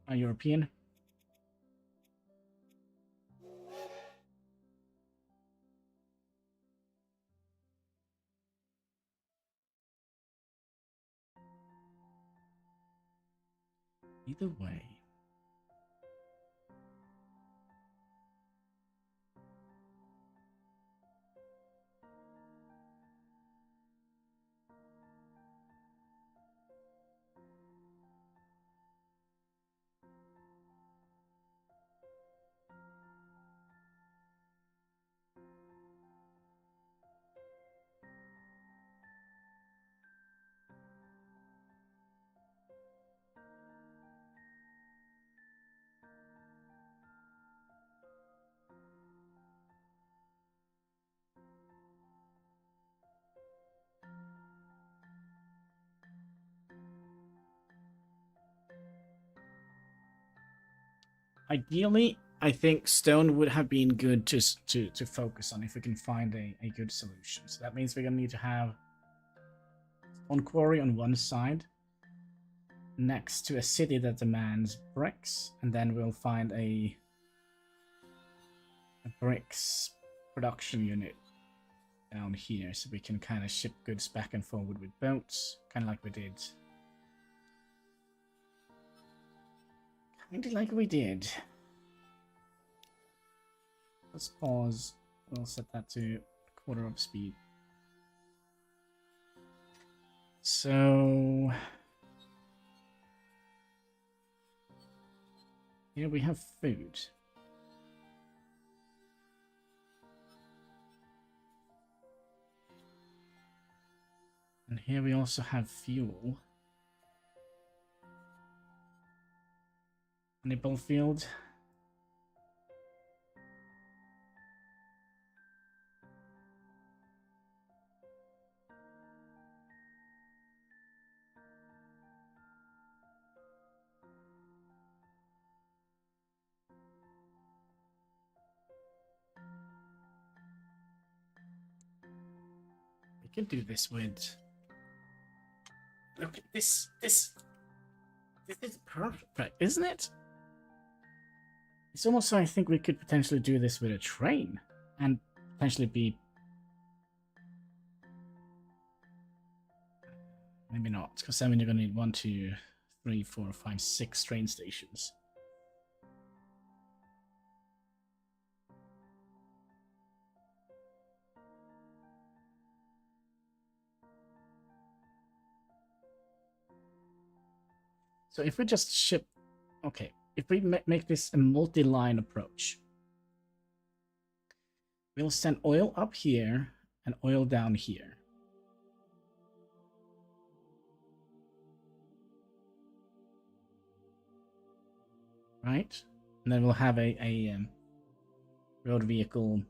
Speaker 1: European? Either way. Ideally, I think stone would have been good to focus on if we can find a good solution. So that means we're going to need to have on quarry on one side next to a city that demands bricks, and then we'll find a bricks production unit down here so we can kind of ship goods back and forward with boats, kind of like we did. Kind of like we did. Let's pause. We'll set that to 1/4 of speed. So here we have food. And here we also have fuel. Hannibal field. We can do this with... Look at this. This is perfect, isn't it? It's almost so I think we could potentially do this with a train and potentially be... Maybe not, because then you're going to need 1, 2, 3, 4, 5, 6 train stations. So if we just ship... Okay, if we make this a multi-line approach, we'll send oil up here and oil down here. Right? And then we'll have a road vehicle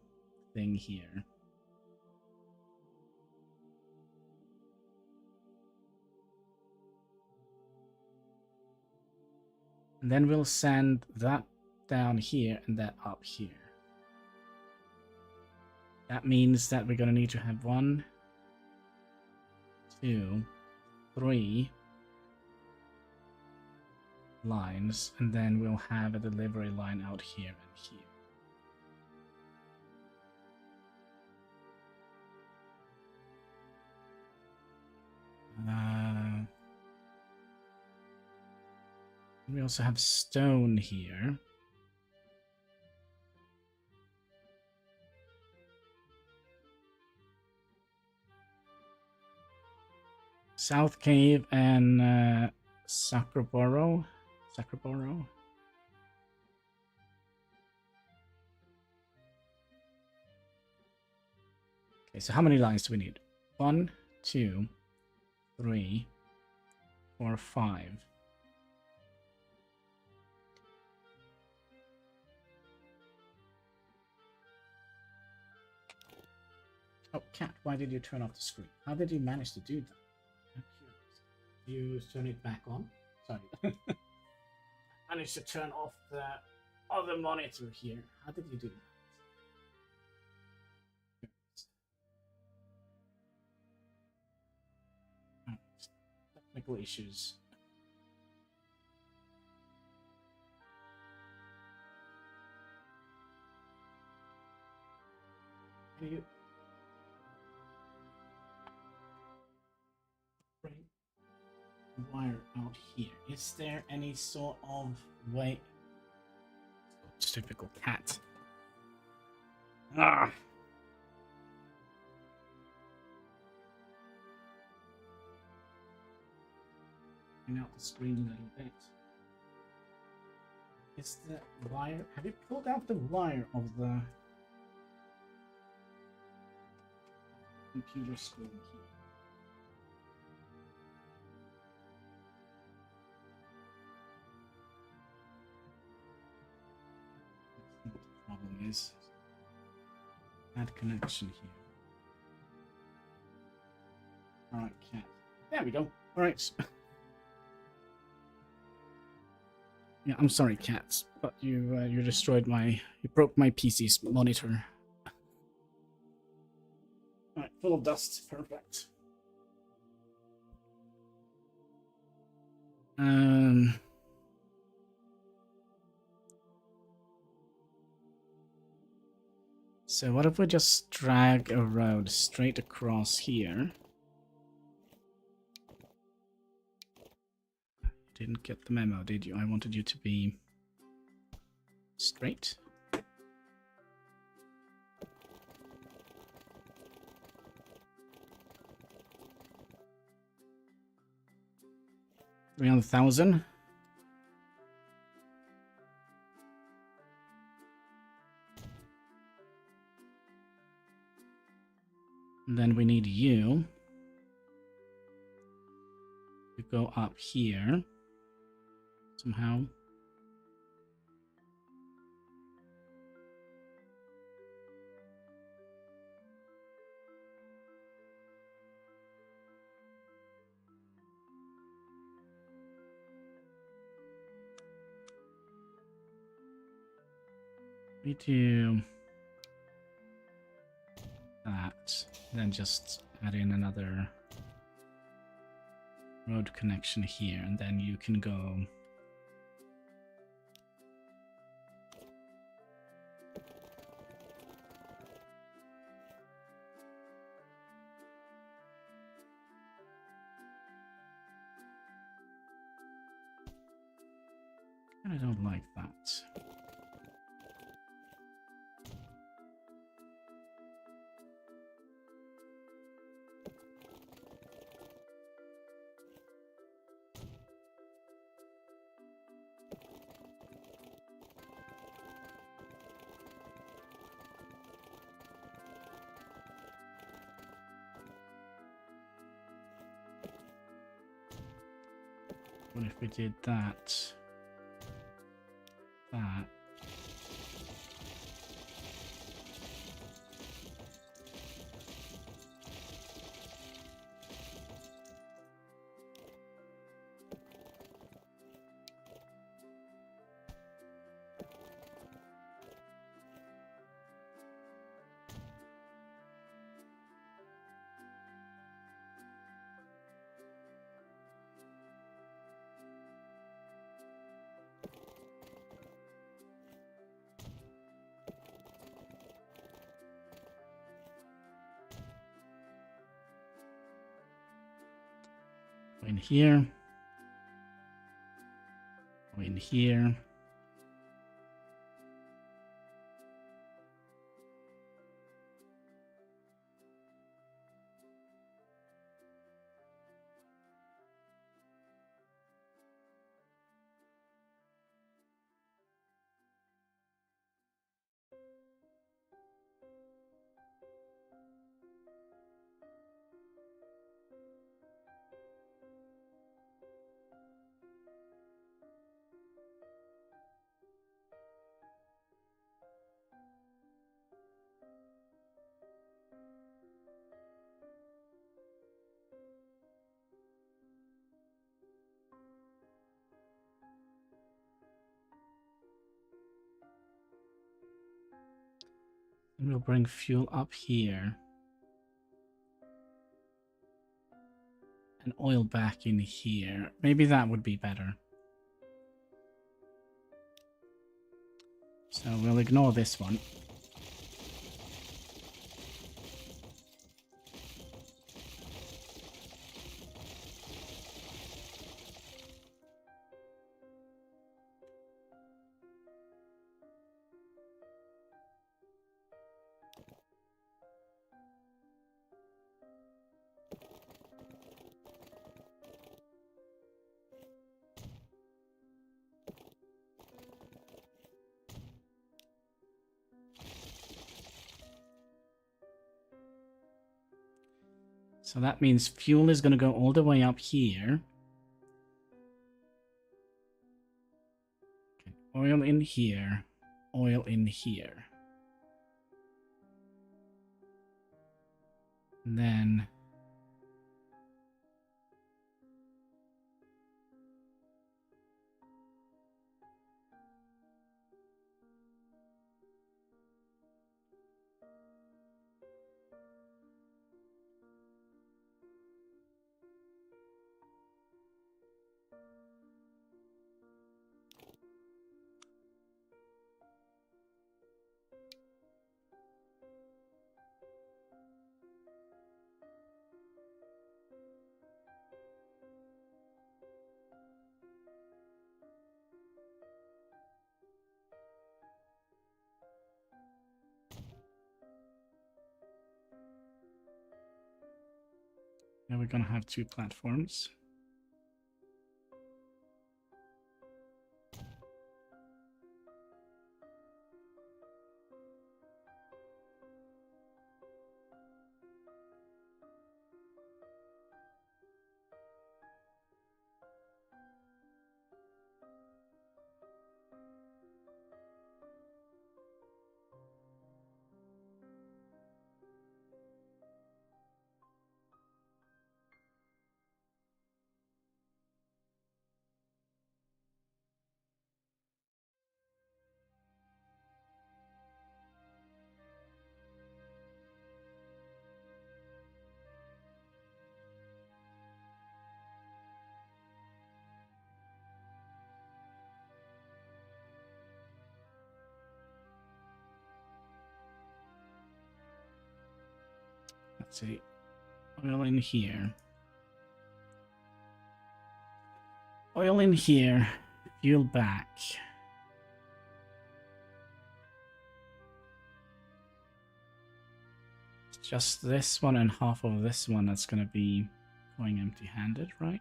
Speaker 1: thing here. And then we'll send that down here and that up here. That means that we're going to need to have 1, 2, 3 lines, and then we'll have a delivery line out here and here. We also have stone here. South Cave and Sacroboro. Okay, so how many lines do we need? 1, 2, 3, 4, 5. Oh, cat, why did you turn off the screen? How did you manage to do that? I'm curious. You turn it back on? Sorry. Managed to turn off the other monitor here. How did you do that? Technical issues. Can you bring the wire out here? Is there any sort of way? Typical cat. Ah. Bring out the screen a little bit. Is the wire? Have you pulled out the wire of the computer screen here? That's not the problem is. Bad connection here. Alright, cat. There we go. Alright. Yeah, I'm sorry, cats, but you destroyed you broke my PC's monitor. Alright, full of dust. Perfect. So what if we just drag a road straight across here? Didn't get the memo, did you? I wanted you to be straight. Around 1,000. And then we need you to go up here somehow. We do that, then just add in another road connection here, and then you can go I don't like that. What if we did that? That. In here. In here. And we'll bring fuel up here. And oil back in here. Maybe that would be better. So we'll ignore this one. So that means fuel is going to go all the way up here. Okay. Oil in here. Oil in here. And then... Now we're going to have 2 platforms. Let's see. Oil in here. Oil in here. Fuel back. It's just this one and half of this one that's going to be going empty-handed, right?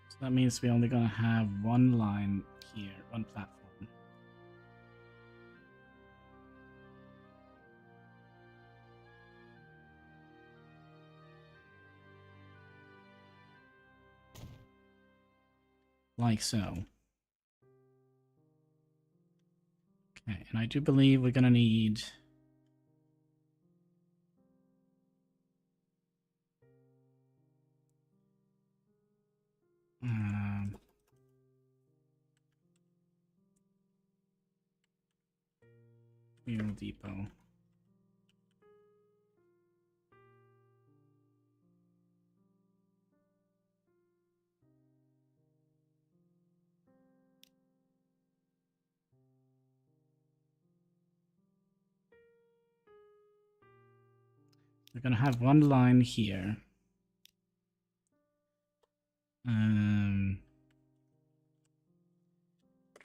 Speaker 1: So that means we're only going to have one line here, one platform. Like so. Okay, and I do believe we're going to need... fuel depot. We're going to have one line here.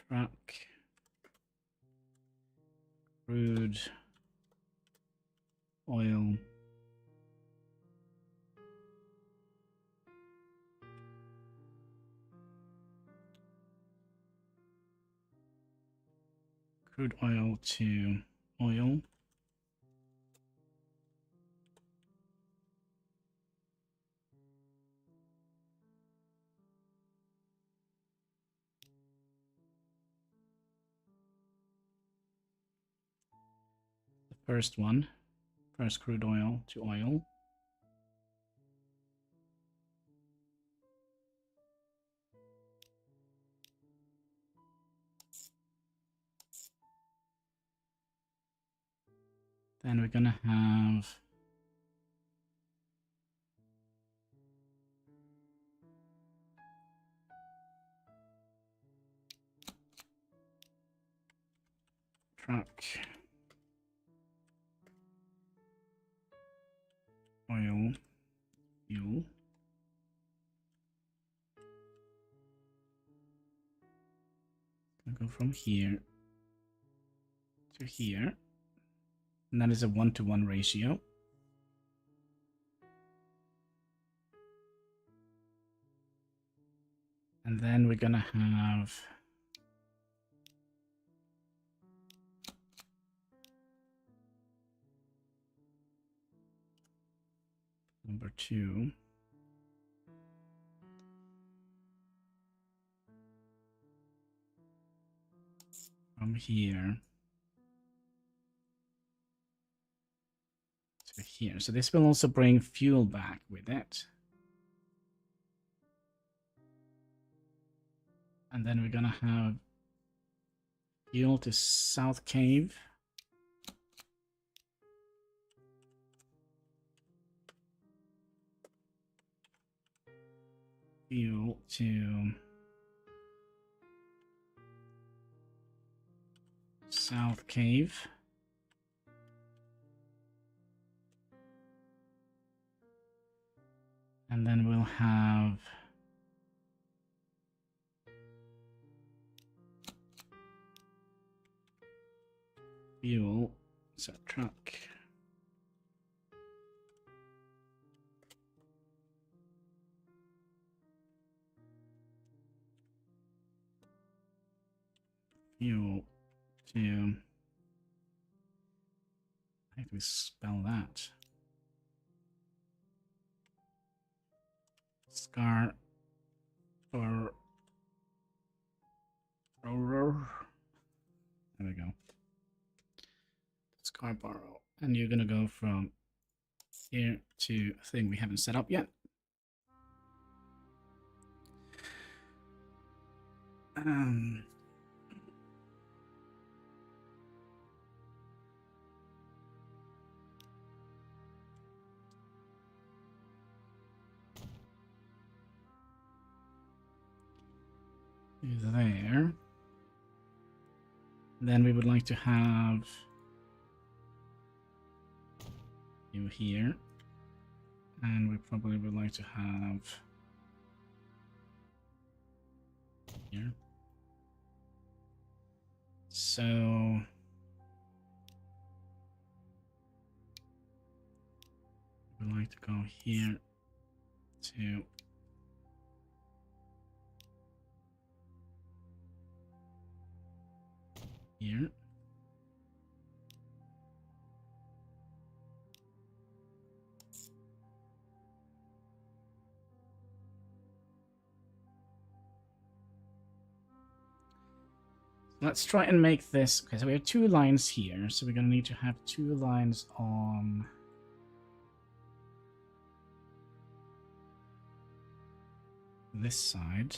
Speaker 1: Truck. Crude. Oil. Crude oil to oil. First one, first crude oil to oil. Then we're gonna have truck, oil, fuel. Gonna go from here to here. And that is a 1-to-1 ratio. And then we're gonna have number 2. From here to here. So this will also bring fuel back with it. And then we're gonna have fuel to South Cave. Fuel to South Cave. And then we'll have fuel, so truck. Fuel to, how do we spell that? Scar or there we go. Scarborough. And you're gonna go from here to a thing we haven't set up yet. There. Then we would like to have you here, and we probably would like to have here. So we'd like to go here to here. Let's try and make this. Okay, so we have 2 lines here, so we're going to need to have 2 lines on this side.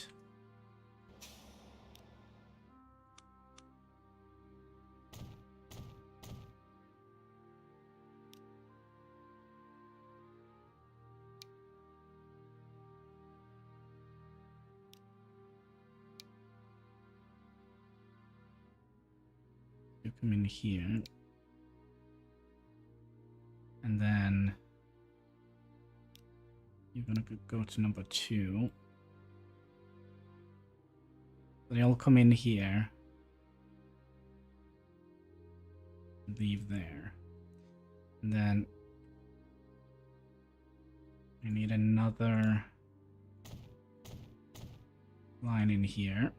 Speaker 1: You come in here, and then you're gonna go to number 2. They all come in here, leave there, and then we need another line in here.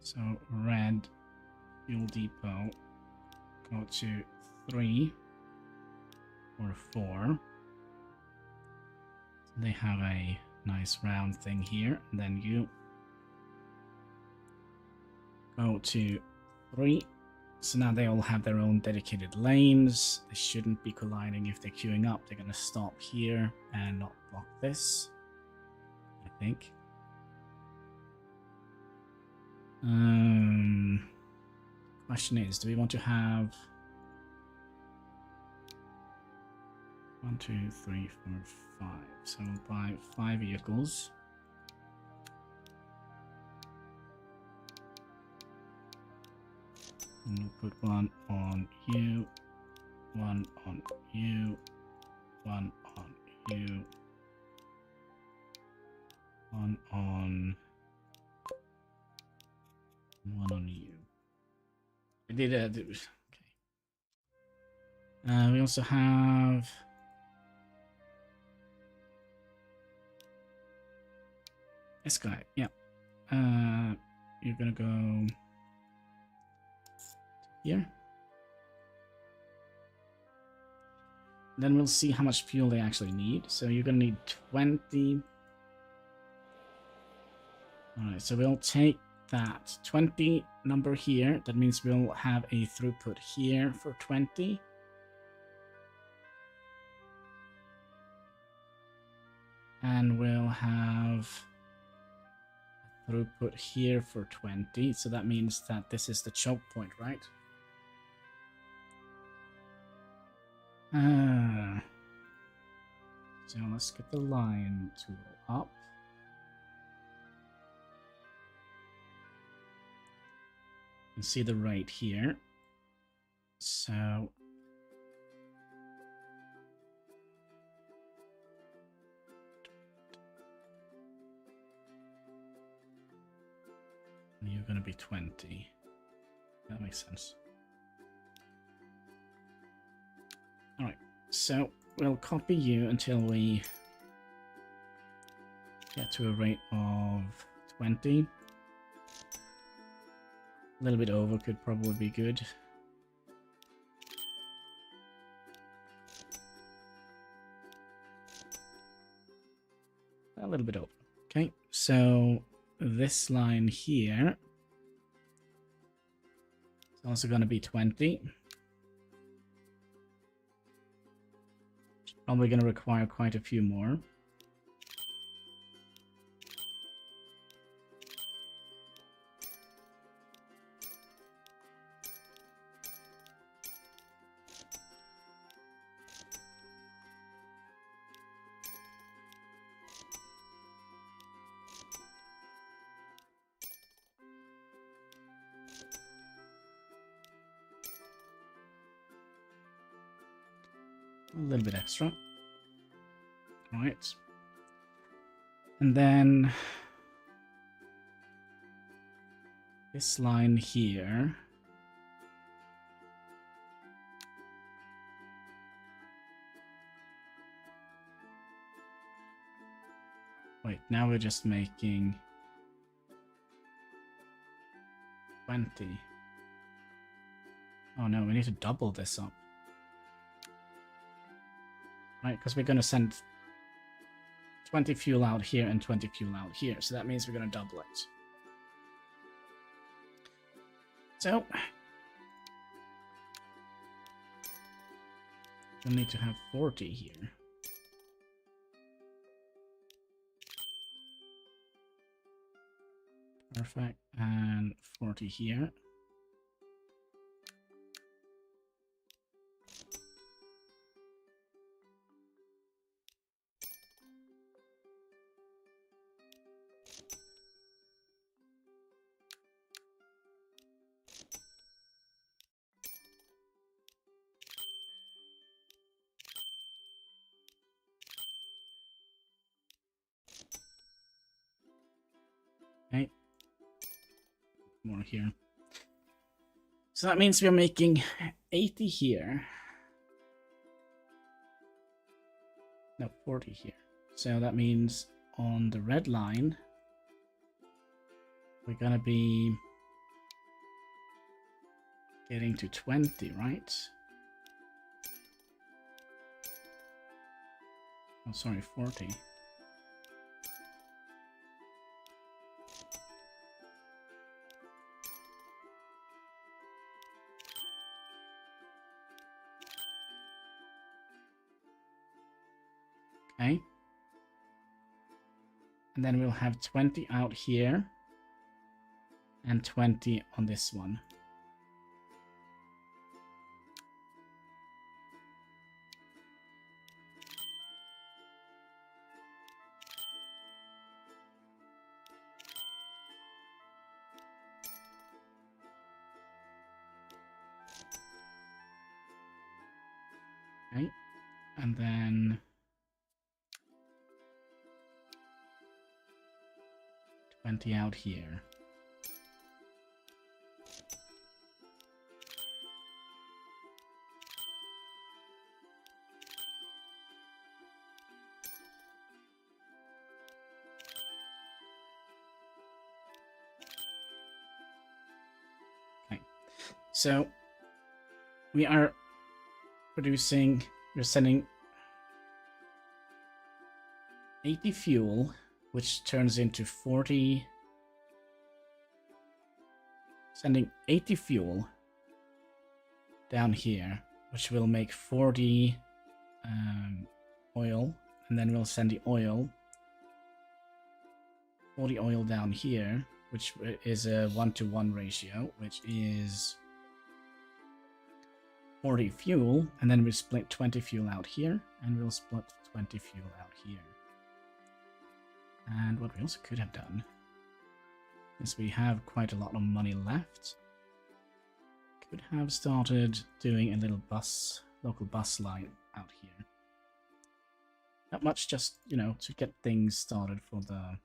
Speaker 1: So red fuel depot, go to 3 or 4. So they have a nice round thing here. And then you go to 3. So now they all have their own dedicated lanes. They shouldn't be colliding if they're queuing up. They're going to stop here and not block this, I think. Question is, do we want to have 1, 2, 3, 4, 5? So we'll buy 5 vehicles. And we'll put 1 on you, 1 on you, 1 on you, 1 on you. We did okay. We also have this guy. Yeah. You're gonna go here. Then we'll see how much fuel they actually need. So you're gonna need 20. Alright, so we'll take that 20 number here. That means we'll have a throughput here for 20. And we'll have a throughput here for 20. So that means that this is the choke point, right? So let's get the line tool up. You can see the rate here. So you're going to be 20. That makes sense. Alright, so we'll copy you until we get to a rate of 20. A little bit over could probably be good. A little bit over. Okay, so this line here is also going to be 20. Probably going to require quite a few more. A little bit extra. All right. And then this line here. Wait, now we're just making 20. Oh no, we need to double this up. Right, because we're going to send 20 fuel out here and 20 fuel out here. So that means we're going to double it. So we'll need to have 40 here. Perfect. And 40 here. Okay. More here. So that means we're making 80 here. No, 40 here. So that means on the red line, we're gonna be getting to 20, right? Oh, sorry, 40. Okay. And then we'll have 20 out here and 20 on this one. Okay, and then 20 out here. Okay, so we are producing, we're sending 80 fuel, which turns into 40. Sending 80 fuel down here, which will make 40 oil, and then we'll send the oil, 40 oil down here, which is a 1-to-1 ratio, which is 40 fuel, and then we split 20 fuel out here, and we'll split 20 fuel out here. And what we also could have done is we have quite a lot of money left. Could have started doing a little local bus line out here. Not much, just, you know, to get things started for the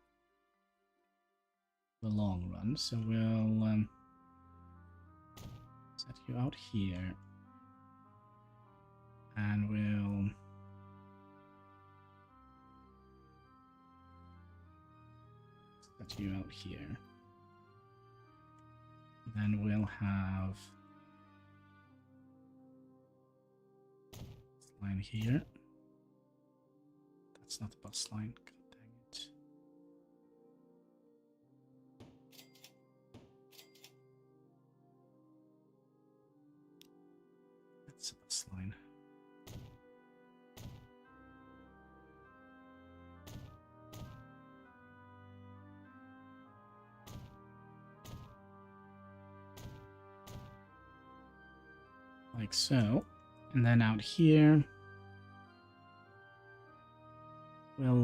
Speaker 1: long run. So we'll set you out here. And we'll set you out here. Then we'll have this line here. That's not the bus line. God dang it. That's a bus line. Like so. And then out here, we'll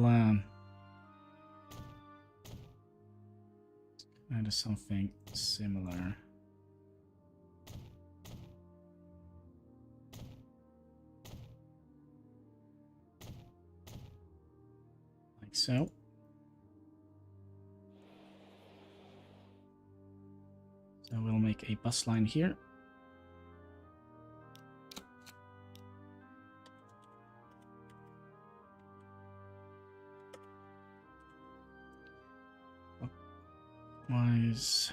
Speaker 1: kind of something similar. Like so. So we'll make a bus line here. Clockwise.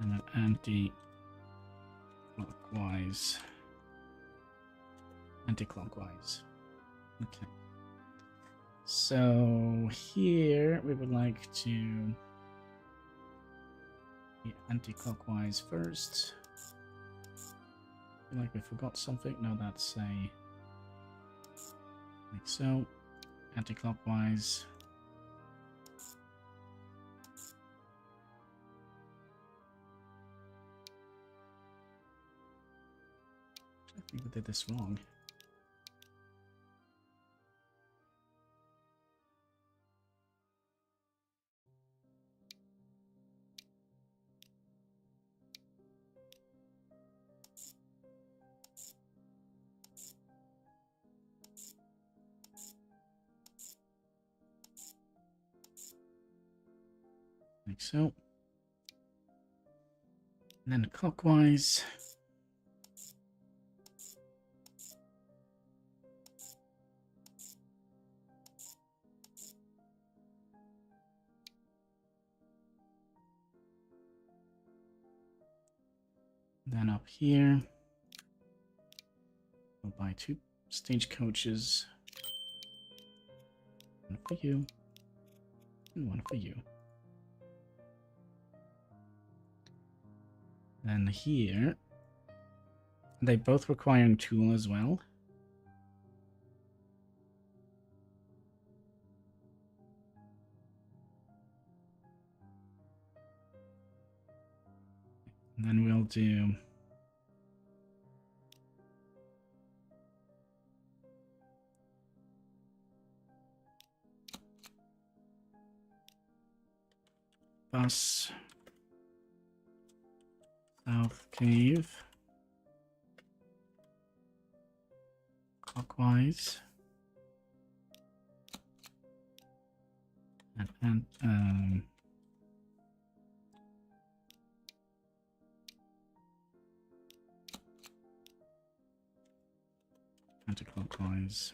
Speaker 1: And an anti-clockwise. Anti-clockwise. Okay. So here we would like to be anti-clockwise first. I feel like we forgot something. No, that's a like so. Anti-clockwise. I think we did this wrong. Like so. And then clockwise. Then up here, we'll buy 2 stagecoaches. One for you, and one for you. Then here, they both requiring tool as well. And then we'll do bus, south cave, Counterclockwise. And counterclockwise.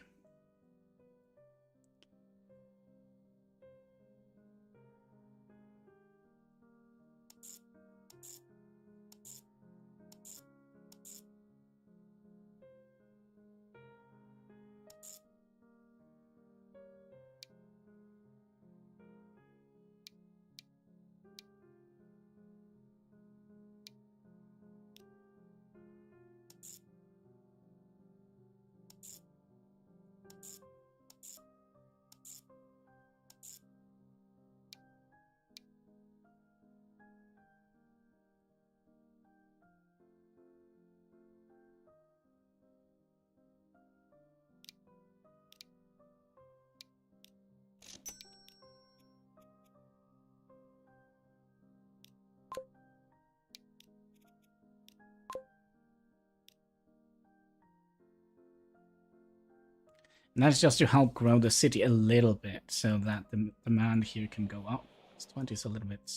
Speaker 1: And that's just to help grow the city a little bit so that the demand here can go up. It's 20 is a little bit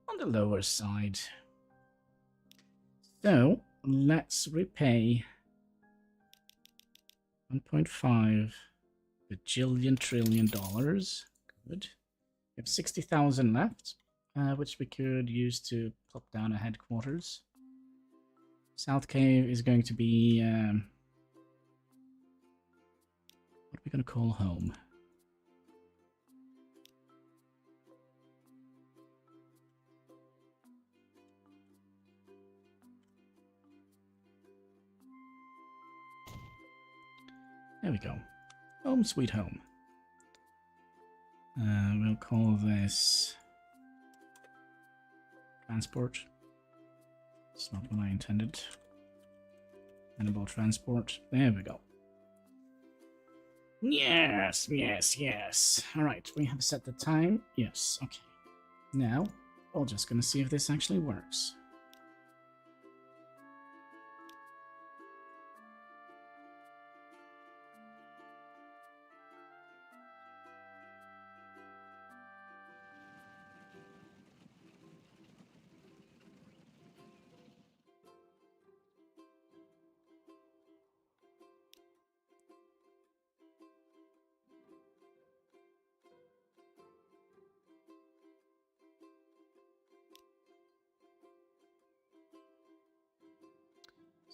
Speaker 1: on the lower side. So let's repay 1.5 bajillion trillion dollars. Good. We have 60,000 left, which we could use to plop down a headquarters. South Cave is going to be... what are we going to call home? There we go. Home sweet home. We'll call this transport. It's not what I intended. Hannibal transport. There we go. Yes, yes, yes. Alright, we have set the time. Yes, okay. Now, we're just gonna see if this actually works.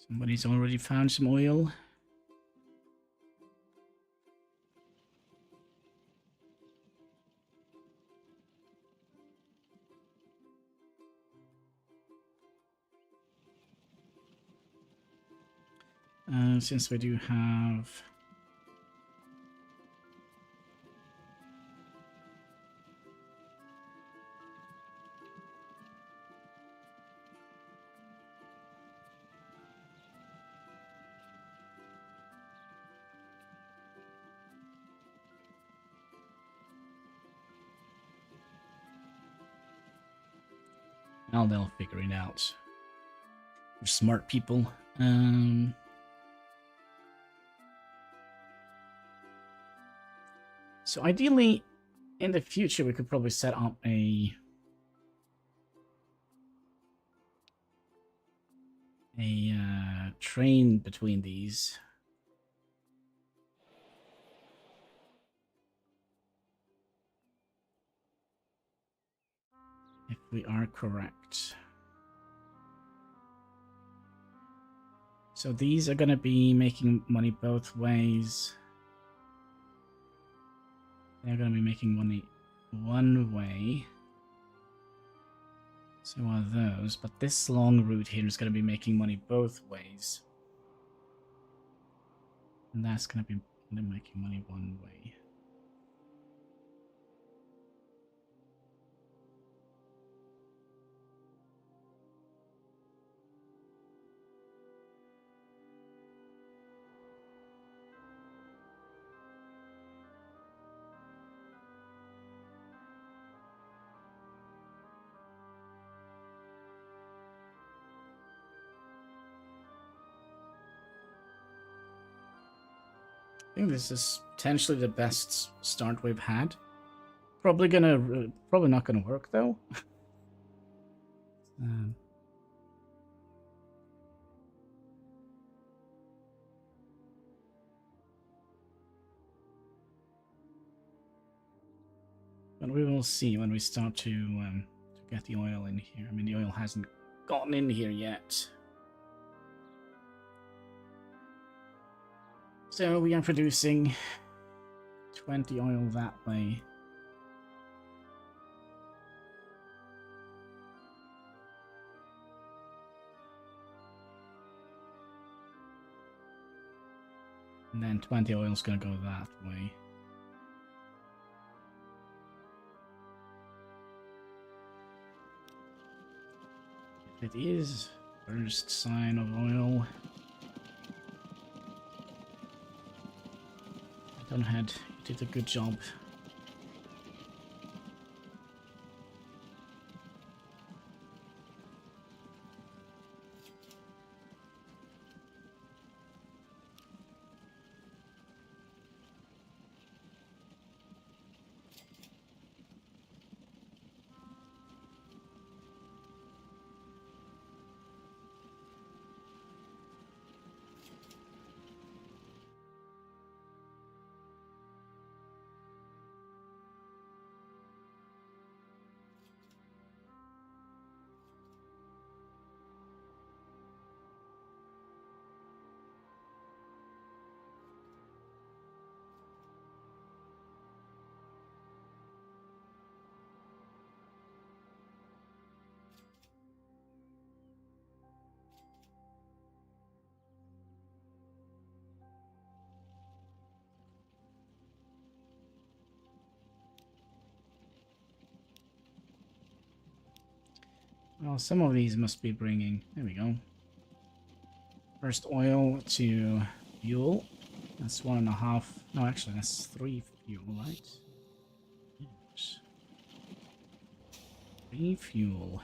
Speaker 1: Somebody's already found some oil. Since we do have... Now they'll figure it out. They're smart people. So ideally, in the future, we could probably set up a train between these. If we are correct. So these are going to be making money both ways. They're going to be making money one way. So are those. But this long route here is going to be making money both ways. And that's going to be making money one way. I think this is potentially the best start we've had. Probably not gonna work though. um, but we will see when we start to get the oil in here. I mean, the oil hasn't gotten in here yet. So we are producing 20 oil that way. And then 20 oil is going to go that way. It is first sign of oil. Gunhead, you did a good job. Well, some of these must be bringing... There we go. First oil to fuel. That's 1.5... No, actually, that's 3 fuel, right? Yes. 3 fuel.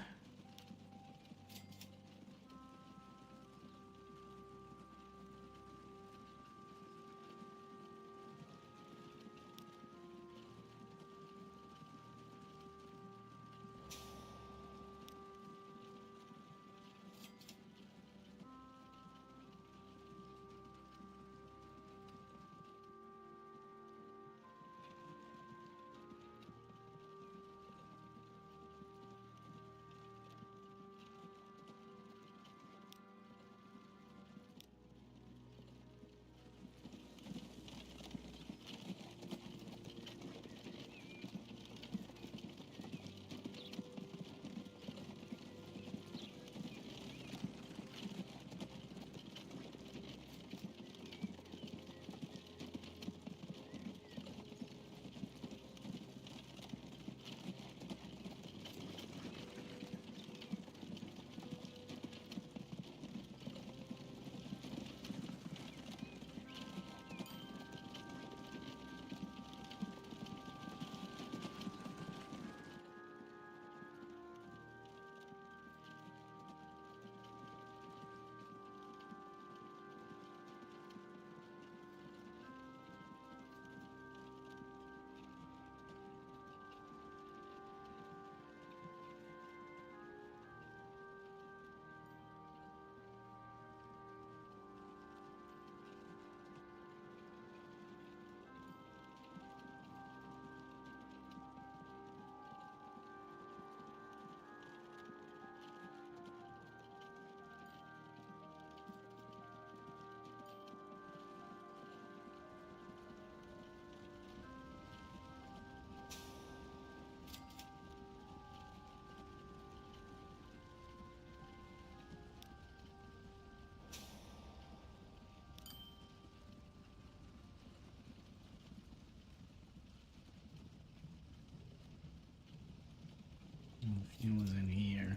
Speaker 1: Fuel is in here.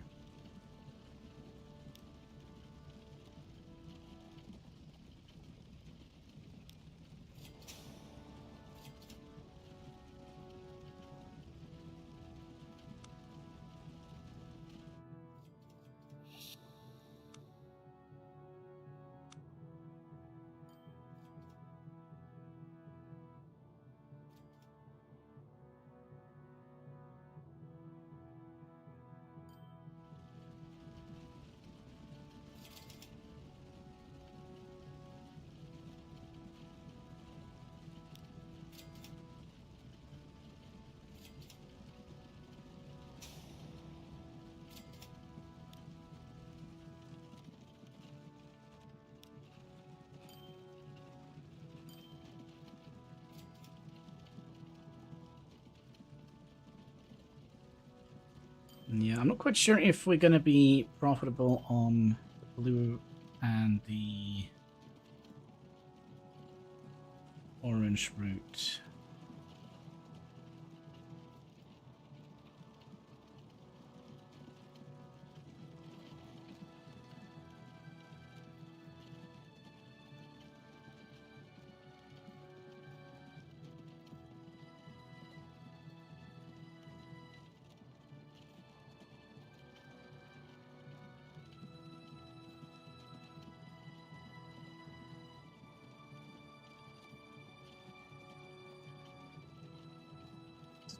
Speaker 1: Yeah, I'm not quite sure if we're going to be profitable on the blue and the orange route.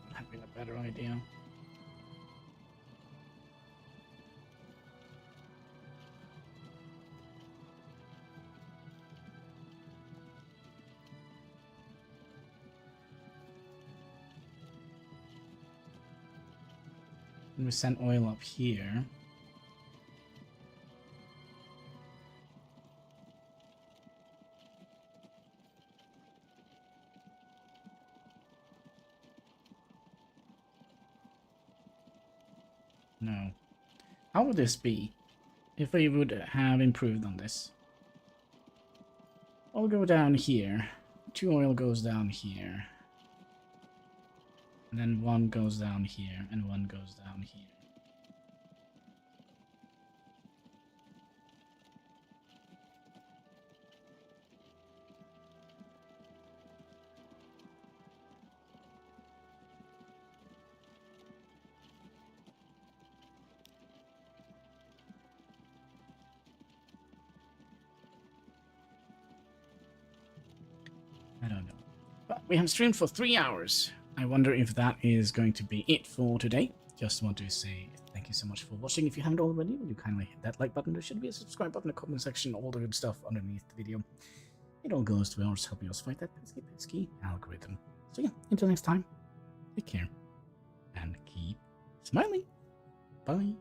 Speaker 1: Would have been a better idea. And we sent oil up here. No. How would this be if we would have improved on this? I'll go down here. 2 oil goes down here. And then 1 goes down here, and 1 goes down here. I don't know. But we have streamed for 3 hours. I wonder if that is going to be it for today. Just want to say thank you so much for watching. If you haven't already, will you kindly hit that like button? There should be a subscribe button in the comment section, all the good stuff underneath the video. It all goes to ours, helping us fight that pesky algorithm. So yeah, until next time, take care and keep smiling. Bye.